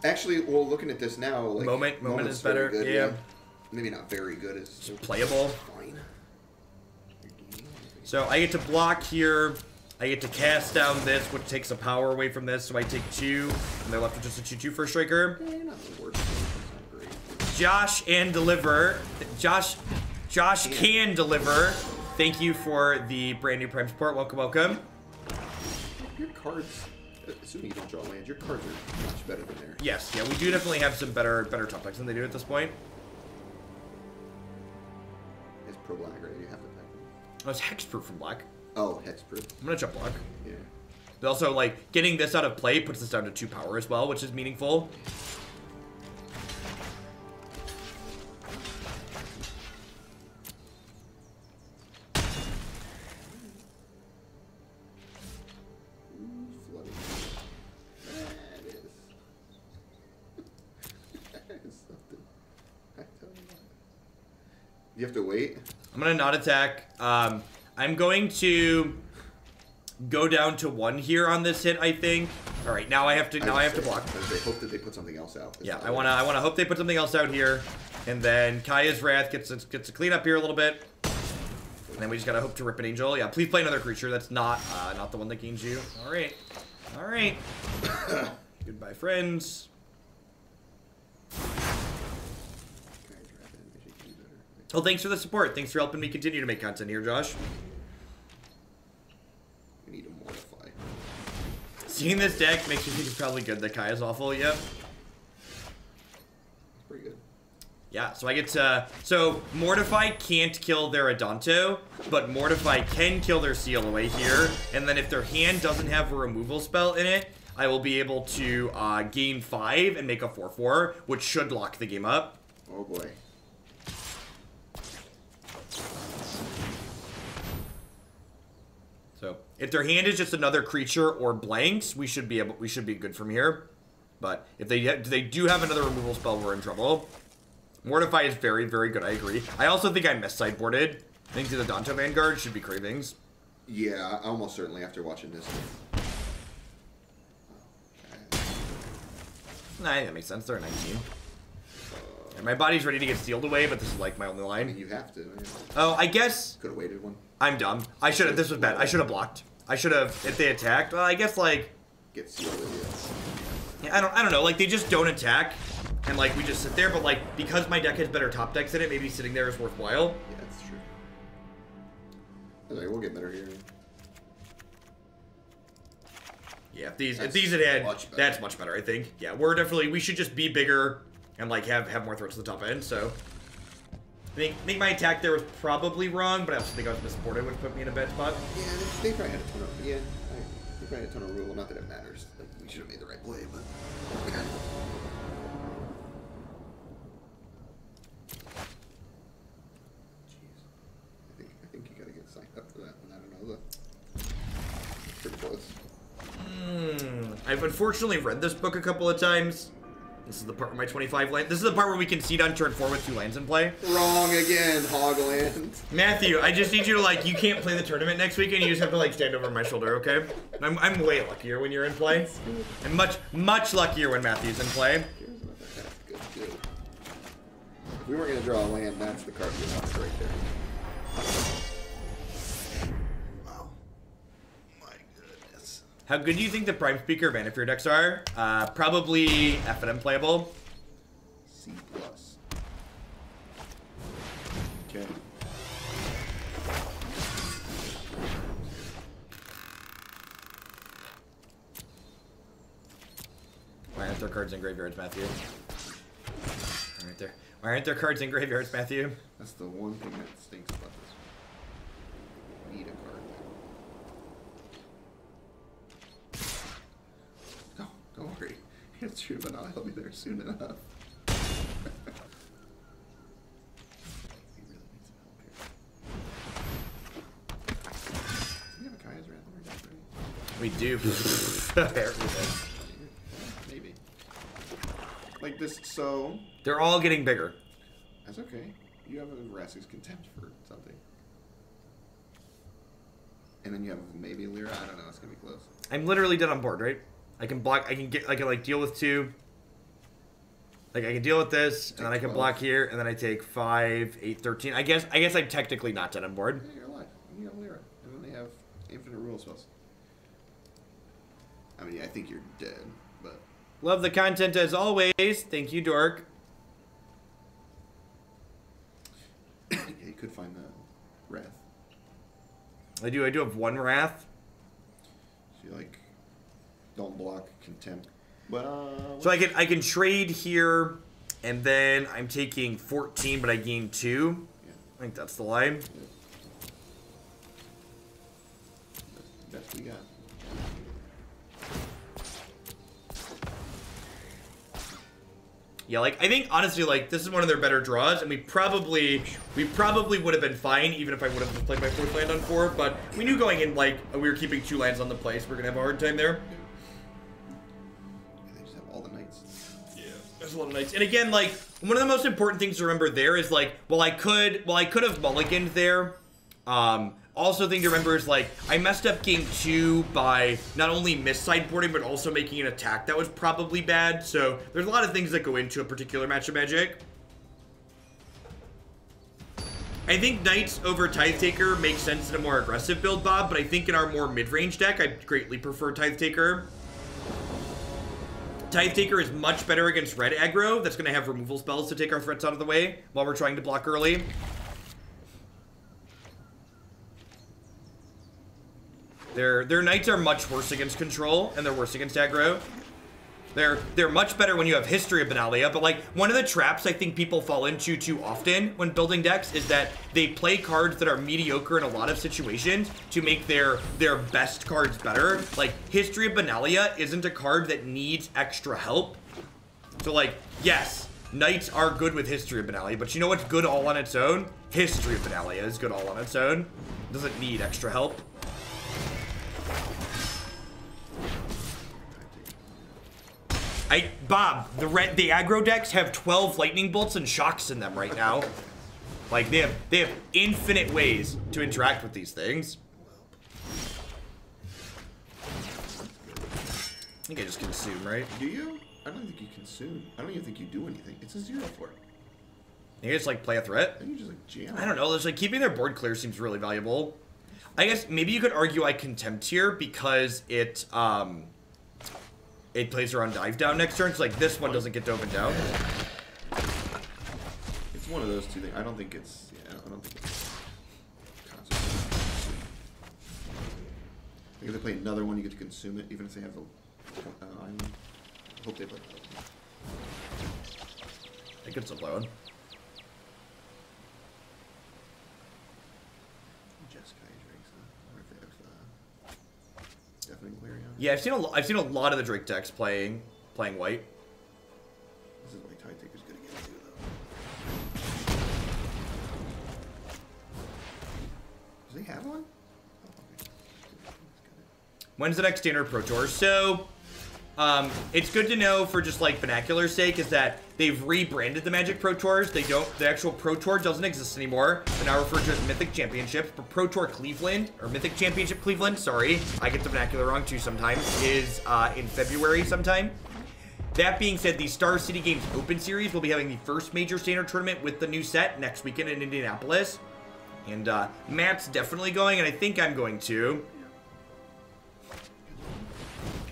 Actually, well, looking at this now, like Moment is better. good, Yeah. Maybe not very good. It's Just playable. fine. So I get to block here. I get to cast down this, which takes a power away from this. So I take 2, and they're left with just a 2/2 first striker. Not the worst. It's not great. Josh and deliver. Josh can deliver. Thank you for the brand new Prime support. Welcome, welcome. Your cards, assuming you don't draw land, your cards are much better than theirs. Yes, yeah, we do definitely have some better top decks than they do at this point. It's pro black, right? You have to pack them. Oh, it's hexproof from black. Oh, hexproof. I'm gonna jump block. Yeah. But also, like, getting this out of play puts us down to 2 power as well, which is meaningful. That is. That is something. I tell you what. You have to wait. I'm gonna not attack. I'm going to go down to 1 here on this hit, I think. All right, now I have to block. They hope that they put something else out. Yeah, I wanna hope they put something else out here, and then Kaya's Wrath gets to clean up here a little bit, and then we just gotta hope to rip an angel. Yeah, please play another creature that's not the one that gains you. All right. Goodbye, friends. Oh, thanks for the support. Thanks for helping me continue to make content here, Josh. We need to mortify. Seeing this deck makes me think it's probably good that Kaya's awful. Yep. It's pretty good. Yeah, so I get to... So, Mortify can't kill their Adanto, but Mortify can kill their Seal Away here. And then if their hand doesn't have a removal spell in it, I will be able to gain 5 and make a 4/4, which should lock the game up. Oh boy. So, if their hand is just another creature or blanks, we should be good from here. But if they do have another removal spell, we're in trouble. Mortify is very, very good, I agree. I also think I mis-sideboarded. I think the Adanto Vanguard should be cravings. Yeah, almost certainly after watching this. Nah, that makes sense. They're at 19. And my body's ready to get sealed away, but this is like my only I mean, line. you have to. Yeah. Oh, I guess... Could have waited one. I'm dumb. I should have... This was bad. I should have blocked. I should have... If they attacked, well, I guess, like... Get sealed with Yeah, I don't know. Like, they just don't attack. And, like, we just sit there. But, like, because my deck has better top decks in it, maybe sitting there is worthwhile. Yeah, that's true. Alright, we'll get better here. Yeah, if these had had... Much better. That's much better, I think. Yeah, we're definitely... We should just be bigger and, like, have more threats to the top end, so... I think my attack there was probably wrong, but I also think I was missupported, which put me in a bad spot. Yeah, they probably had a ton of... Yeah, they probably had a ton of rule. Not that it matters. Like, we should have made the right play, but... Jeez. I think you gotta get signed up for that one. I don't know. Pretty close. I've unfortunately read this book a couple of times. This is the part where my 25 land. This is the part where we concede on turn 4 with 2 lands in play. Wrong again, Hogland. Matthew, I just need you to, like, you can't play the tournament next week, and you just have to, like, stand over my shoulder, okay? I'm way luckier when you're in play. I'm much luckier when Matthew's in play. Good. If we weren't gonna draw a land, that's the card we want right there. Wow. My goodness. How good do you think the Prime Speaker Vanifier decks are? Probably F&M playable. C+. Okay. Why aren't there cards in graveyards, Matthew? Right there. Why aren't there cards in graveyards, Matthew? That's the one thing that stinks about this. Need a card. No, don't worry. It's true, but I'll be there soon enough. He really needs some help here. Do we have a Kaya's Wrath in our deck, right? We do. Maybe. Like this, so... They're all getting bigger. That's okay. You have a Vraska's Contempt for something. And then you have maybe Lyra. I don't know. It's gonna be close. I'm literally dead on board, right? I can block. I can like deal with 2. Like I can deal with this, and then I can block here, and then I take 5, 8, 13. I guess I'm technically not dead on board. Yeah, you're alive. You have Lyra, and then they have infinite rule spells. I mean, I think you're dead, but Love the content as always. Thank you, Dork. yeah, you could find the Wrath. I do have 1 Wrath. So you like don't block Contempt, but So I can trade here, and then I'm taking 14, but I gain 2. yeah, I think that's the line. that's what we got. Yeah, like I think honestly, like this is one of their better draws, and we probably would have been fine even if I would have just played my 4th land on 4. But we knew going in like we were keeping 2 lands on the place, we're gonna have a hard time there. And they just have all the knights. Yeah, there's a lot of knights. And again, like one of the most important things to remember there is like, well, I could have mulliganed there. Also thing to remember is like I messed up game 2 by not only mis-sideboarding but also making an attack that was probably bad. So there's a lot of things that go into a particular match of Magic. I think Knights over Tithe Taker makes sense in a more aggressive build, Bob, but I think in our more mid-range deck, I greatly prefer Tithe Taker. Tithe Taker is much better against red aggro. That's going to have removal spells to take our threats out of the way while we're trying to block early. Their Knights are much worse against control, and they're worse against aggro. They're much better when you have History of Benalia, but like one of the traps I think people fall into too often when building decks is that they play cards that are mediocre in a lot of situations to make their best cards better. Like History of Benalia isn't a card that needs extra help. So like, yes, Knights are good with History of Benalia, but you know what's good all on its own? History of Benalia is good all on its own. It doesn't need extra help. Bob, the aggro decks have 12 lightning bolts and shocks in them right now. Like, they have infinite ways to interact with these things. I think I just consume, right? Do you? I don't think you consume. I don't even think you do anything. It's a 0 for it. You just like play a threat? I think you just like jam. I don't know. There's like keeping their board clear seems really valuable. I guess maybe you could argue I Contempt here because it plays around dive down next turn. So like this one doesn't get dove down. It's one of those two things. I don't think it's. Yeah, I don't think it's. If they play another one, you get to consume it, even if they have the island. I hope they play. I could still play one. Yeah, I've seen a lot of the Drake decks playing white. This is why Tithe Taker's good against too, though. Does he have one? Oh, okay. When's the next standard Pro Tour? So, it's good to know for just like vernacular's sake is that they've rebranded the Magic Pro Tours. The actual Pro Tour doesn't exist anymore. They're now referred to as Mythic Championships. But Pro Tour Cleveland, or Mythic Championship Cleveland, sorry, I get the vernacular wrong too sometimes, is in February sometime. That being said, the Star City Games Open Series will be having the first major standard tournament with the new set next weekend in Indianapolis. And Matt's definitely going, and I think I'm going too.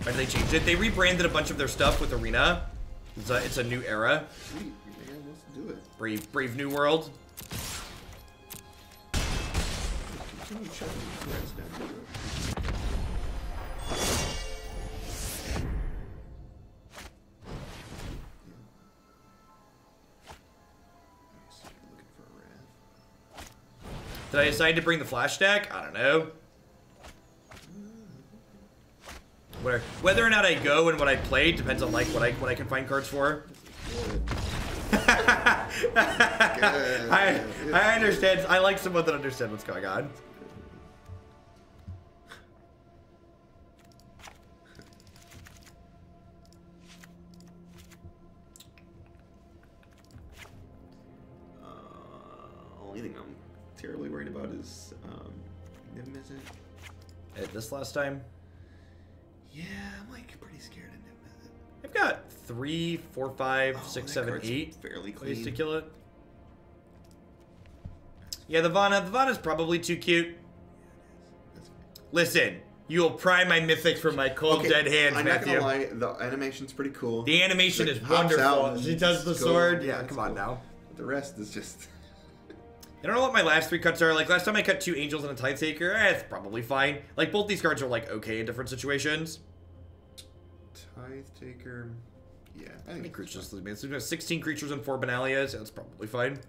Why did they change it? They rebranded a bunch of their stuff with Arena. It's a new era. Sweet. Yeah, let's do it. Brave new world. Continue checking the threads down here. Looking for a wrath. Did I decide to bring the flash stack? I don't know. Whether or not I go and what I play depends on like what I can find cards for. I understand. I like someone that understands what's going on. Only thing I'm terribly worried about is Nim, is it? At this last time. Yeah, I'm like pretty scared of Nim. I've got 3, 4, 5, 6, 7, 8 fairly clean ways to kill it. Yeah, the Vona's probably too cute. Listen, you'll pry my mythic from my cold dead hands, I'm Matthew. not gonna lie, the animation's pretty cool. The animation is wonderful. She does the sword. Yeah, come on now. The rest is just. I don't know what my last 3 cuts are. Like, last time I cut 2 Angels and a Tithe Taker. It's probably fine. Like, both these cards are, like, okay in different situations. Tithe Taker. Yeah, I think creatures. It's 16 creatures and 4 Benalias. That's probably fine.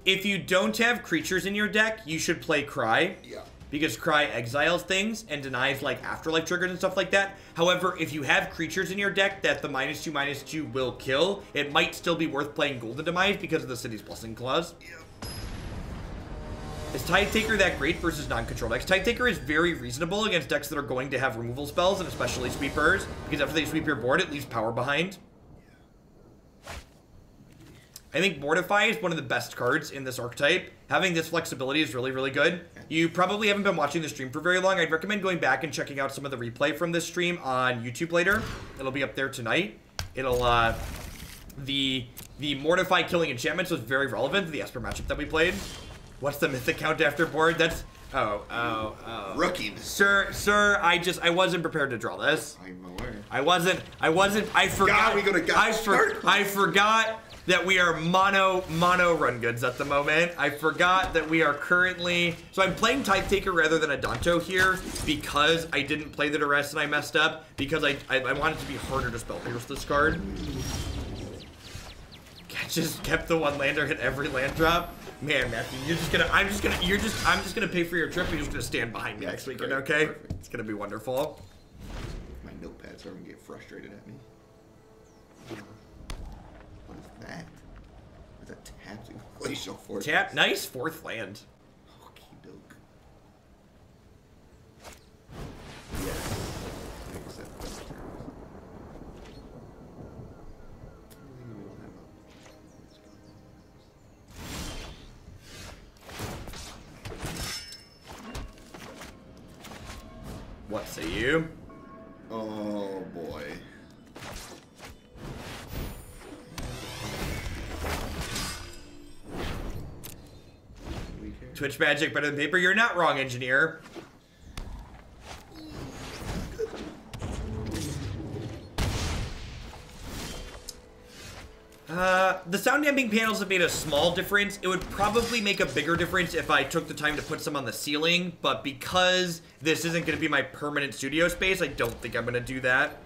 If you don't have creatures in your deck, you should play Cry. Yeah. Because Cry exiles things and denies, like, afterlife triggers and stuff like that. However, if you have creatures in your deck that the -2/2 will kill, it might still be worth playing Golden Demise because of the City's Blessing Clause. Yeah. Is Tithe Taker that great versus non-control decks? Tithe Taker is very reasonable against decks that are going to have removal spells, and especially sweepers, because after they sweep your board, it leaves power behind. I think Mortify is one of the best cards in this archetype. Having this flexibility is really, really good. You probably haven't been watching the stream for very long. I'd recommend going back and checking out some of the replay from this stream on YouTube later. It'll be up there tonight. It'll, the Mortify killing enchantments was very relevant to the Esper matchup that we played. What's the mythic count after board? That's, oh. Rookie. Sir, I wasn't prepared to draw this. I'm aware. I forgot. God, we go to God. I forgot that we are mono run goods at the moment. I forgot that we are currently... So I'm playing Tithe Taker rather than Adanto here because I didn't play the Duress and I messed up. Because I want it to be harder to spell pierce this card. Just kept the 1-lander, hit every land drop. Man, Matthew, I'm just gonna pay for your trip and you're just gonna stand behind me next weekend, okay? Perfect. It's gonna be wonderful. My notepad's starting to get frustrated at me. What is that? What's that tapping? Glacial Fortress. Tap, nice 4th land. Okie doke. Yes. Accept those terms. What say you? Oh boy. Twitch magic better than paper? You're not wrong, engineer. The sound damping panels have made a small difference. It would probably make a bigger difference if I took the time to put some on the ceiling, but because this isn't going to be my permanent studio space, I don't think I'm going to do that.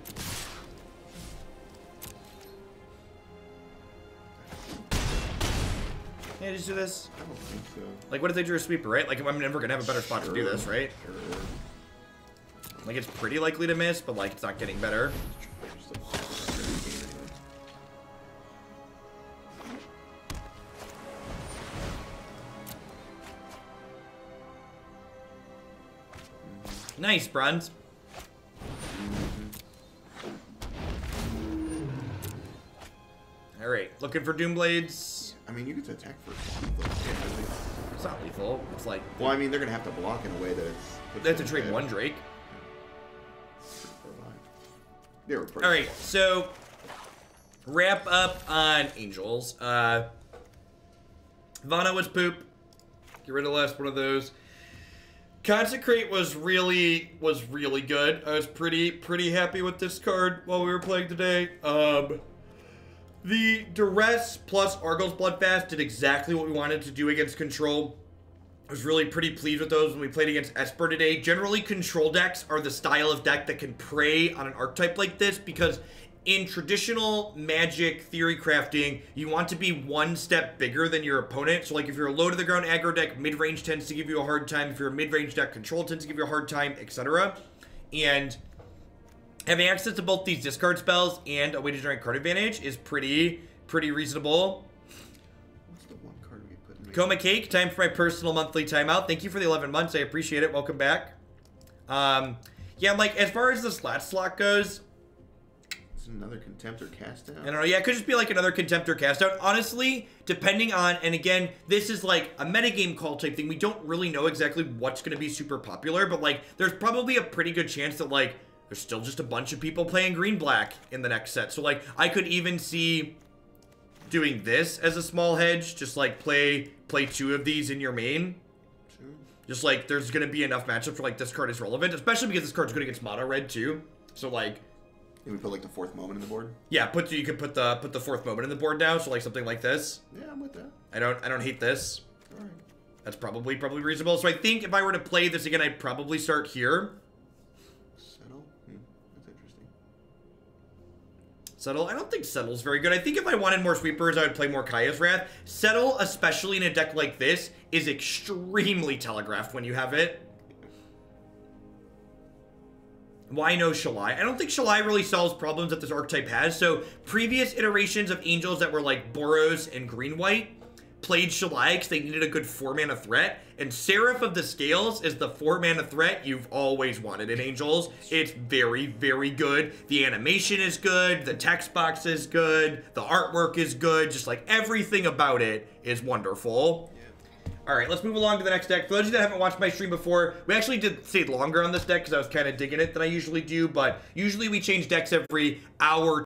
Yeah, just do this. I don't think so. Like, what if they drew a sweeper, right? Like, I'm never going to have a better spot to do this, right? Sure. Like, it's pretty likely to miss, but, like, it's not getting better. Nice, Bronze. Alright, looking for Doomblades. I mean, you get to attack first. Yeah, It's not lethal. It's like... well, I mean, they're going to have to block in a way that it's... They have to trade one Drake. They were pretty Alright, so... Wrap up on Angels. Vona was poop. Get rid of the last one of those. Consecrate was really good. I was pretty happy with this card while we were playing today. The Duress plus Argos Bloodfast did exactly what we wanted to do against Control. I was really pretty pleased with those when we played against Esper today. Generally, Control decks are the style of deck that can prey on an archetype like this because in traditional Magic theory crafting, you want to be one step bigger than your opponent. So, like, if you're a low-to-the-ground aggro deck, mid-range tends to give you a hard time. If you're a mid-range deck, control tends to give you a hard time, etc. And having access to both these discard spells and a way to generate card advantage is pretty reasonable. What's the one card we put in? Coma Cake, time for my personal monthly timeout. Thank you for the 11 months. I appreciate it. Welcome back. Yeah, like, as far as the slot goes... Another Contempt or Cast Down? I don't know. Yeah, it could just be like another Contempt or Cast Out. Honestly, depending on, and again, this is like a metagame call type thing. We don't really know exactly what's going to be super popular, but like, there's probably a pretty good chance that like, there's still just a bunch of people playing green-black in the next set. So like, I could even see doing this as a small hedge. Just like play 2 of these in your main. Just like, there's going to be enough matchups where like this card is relevant, especially because this card's good against mono red too. So like, can we put like the 4th moment in the board? yeah, you could put the 4th moment in the board now, so like something like this. Yeah, I'm with that. I don't hate this. All right. That's probably reasonable. So I think if I were to play this again, I'd probably start here. Settle? That's interesting. Settle? I don't think Settle's very good. I think if I wanted more sweepers, I would play more Kaya's Wrath. Settle, especially in a deck like this, is extremely telegraphed when you have it. Why no Shalai? I don't think Shalai really solves problems that this archetype has. So previous iterations of Angels that were like Boros and Green-White played Shalai because they needed a good 4-mana threat. And Seraph of the Scales is the 4-mana threat you've always wanted in Angels. It's very good. The animation is good. The text box is good. The artwork is good. Just like everything about it is wonderful. All right, let's move along to the next deck. For those of you that haven't watched my stream before, we actually did stay longer on this deck because I was kind of digging it than I usually do, but usually we change decks every hour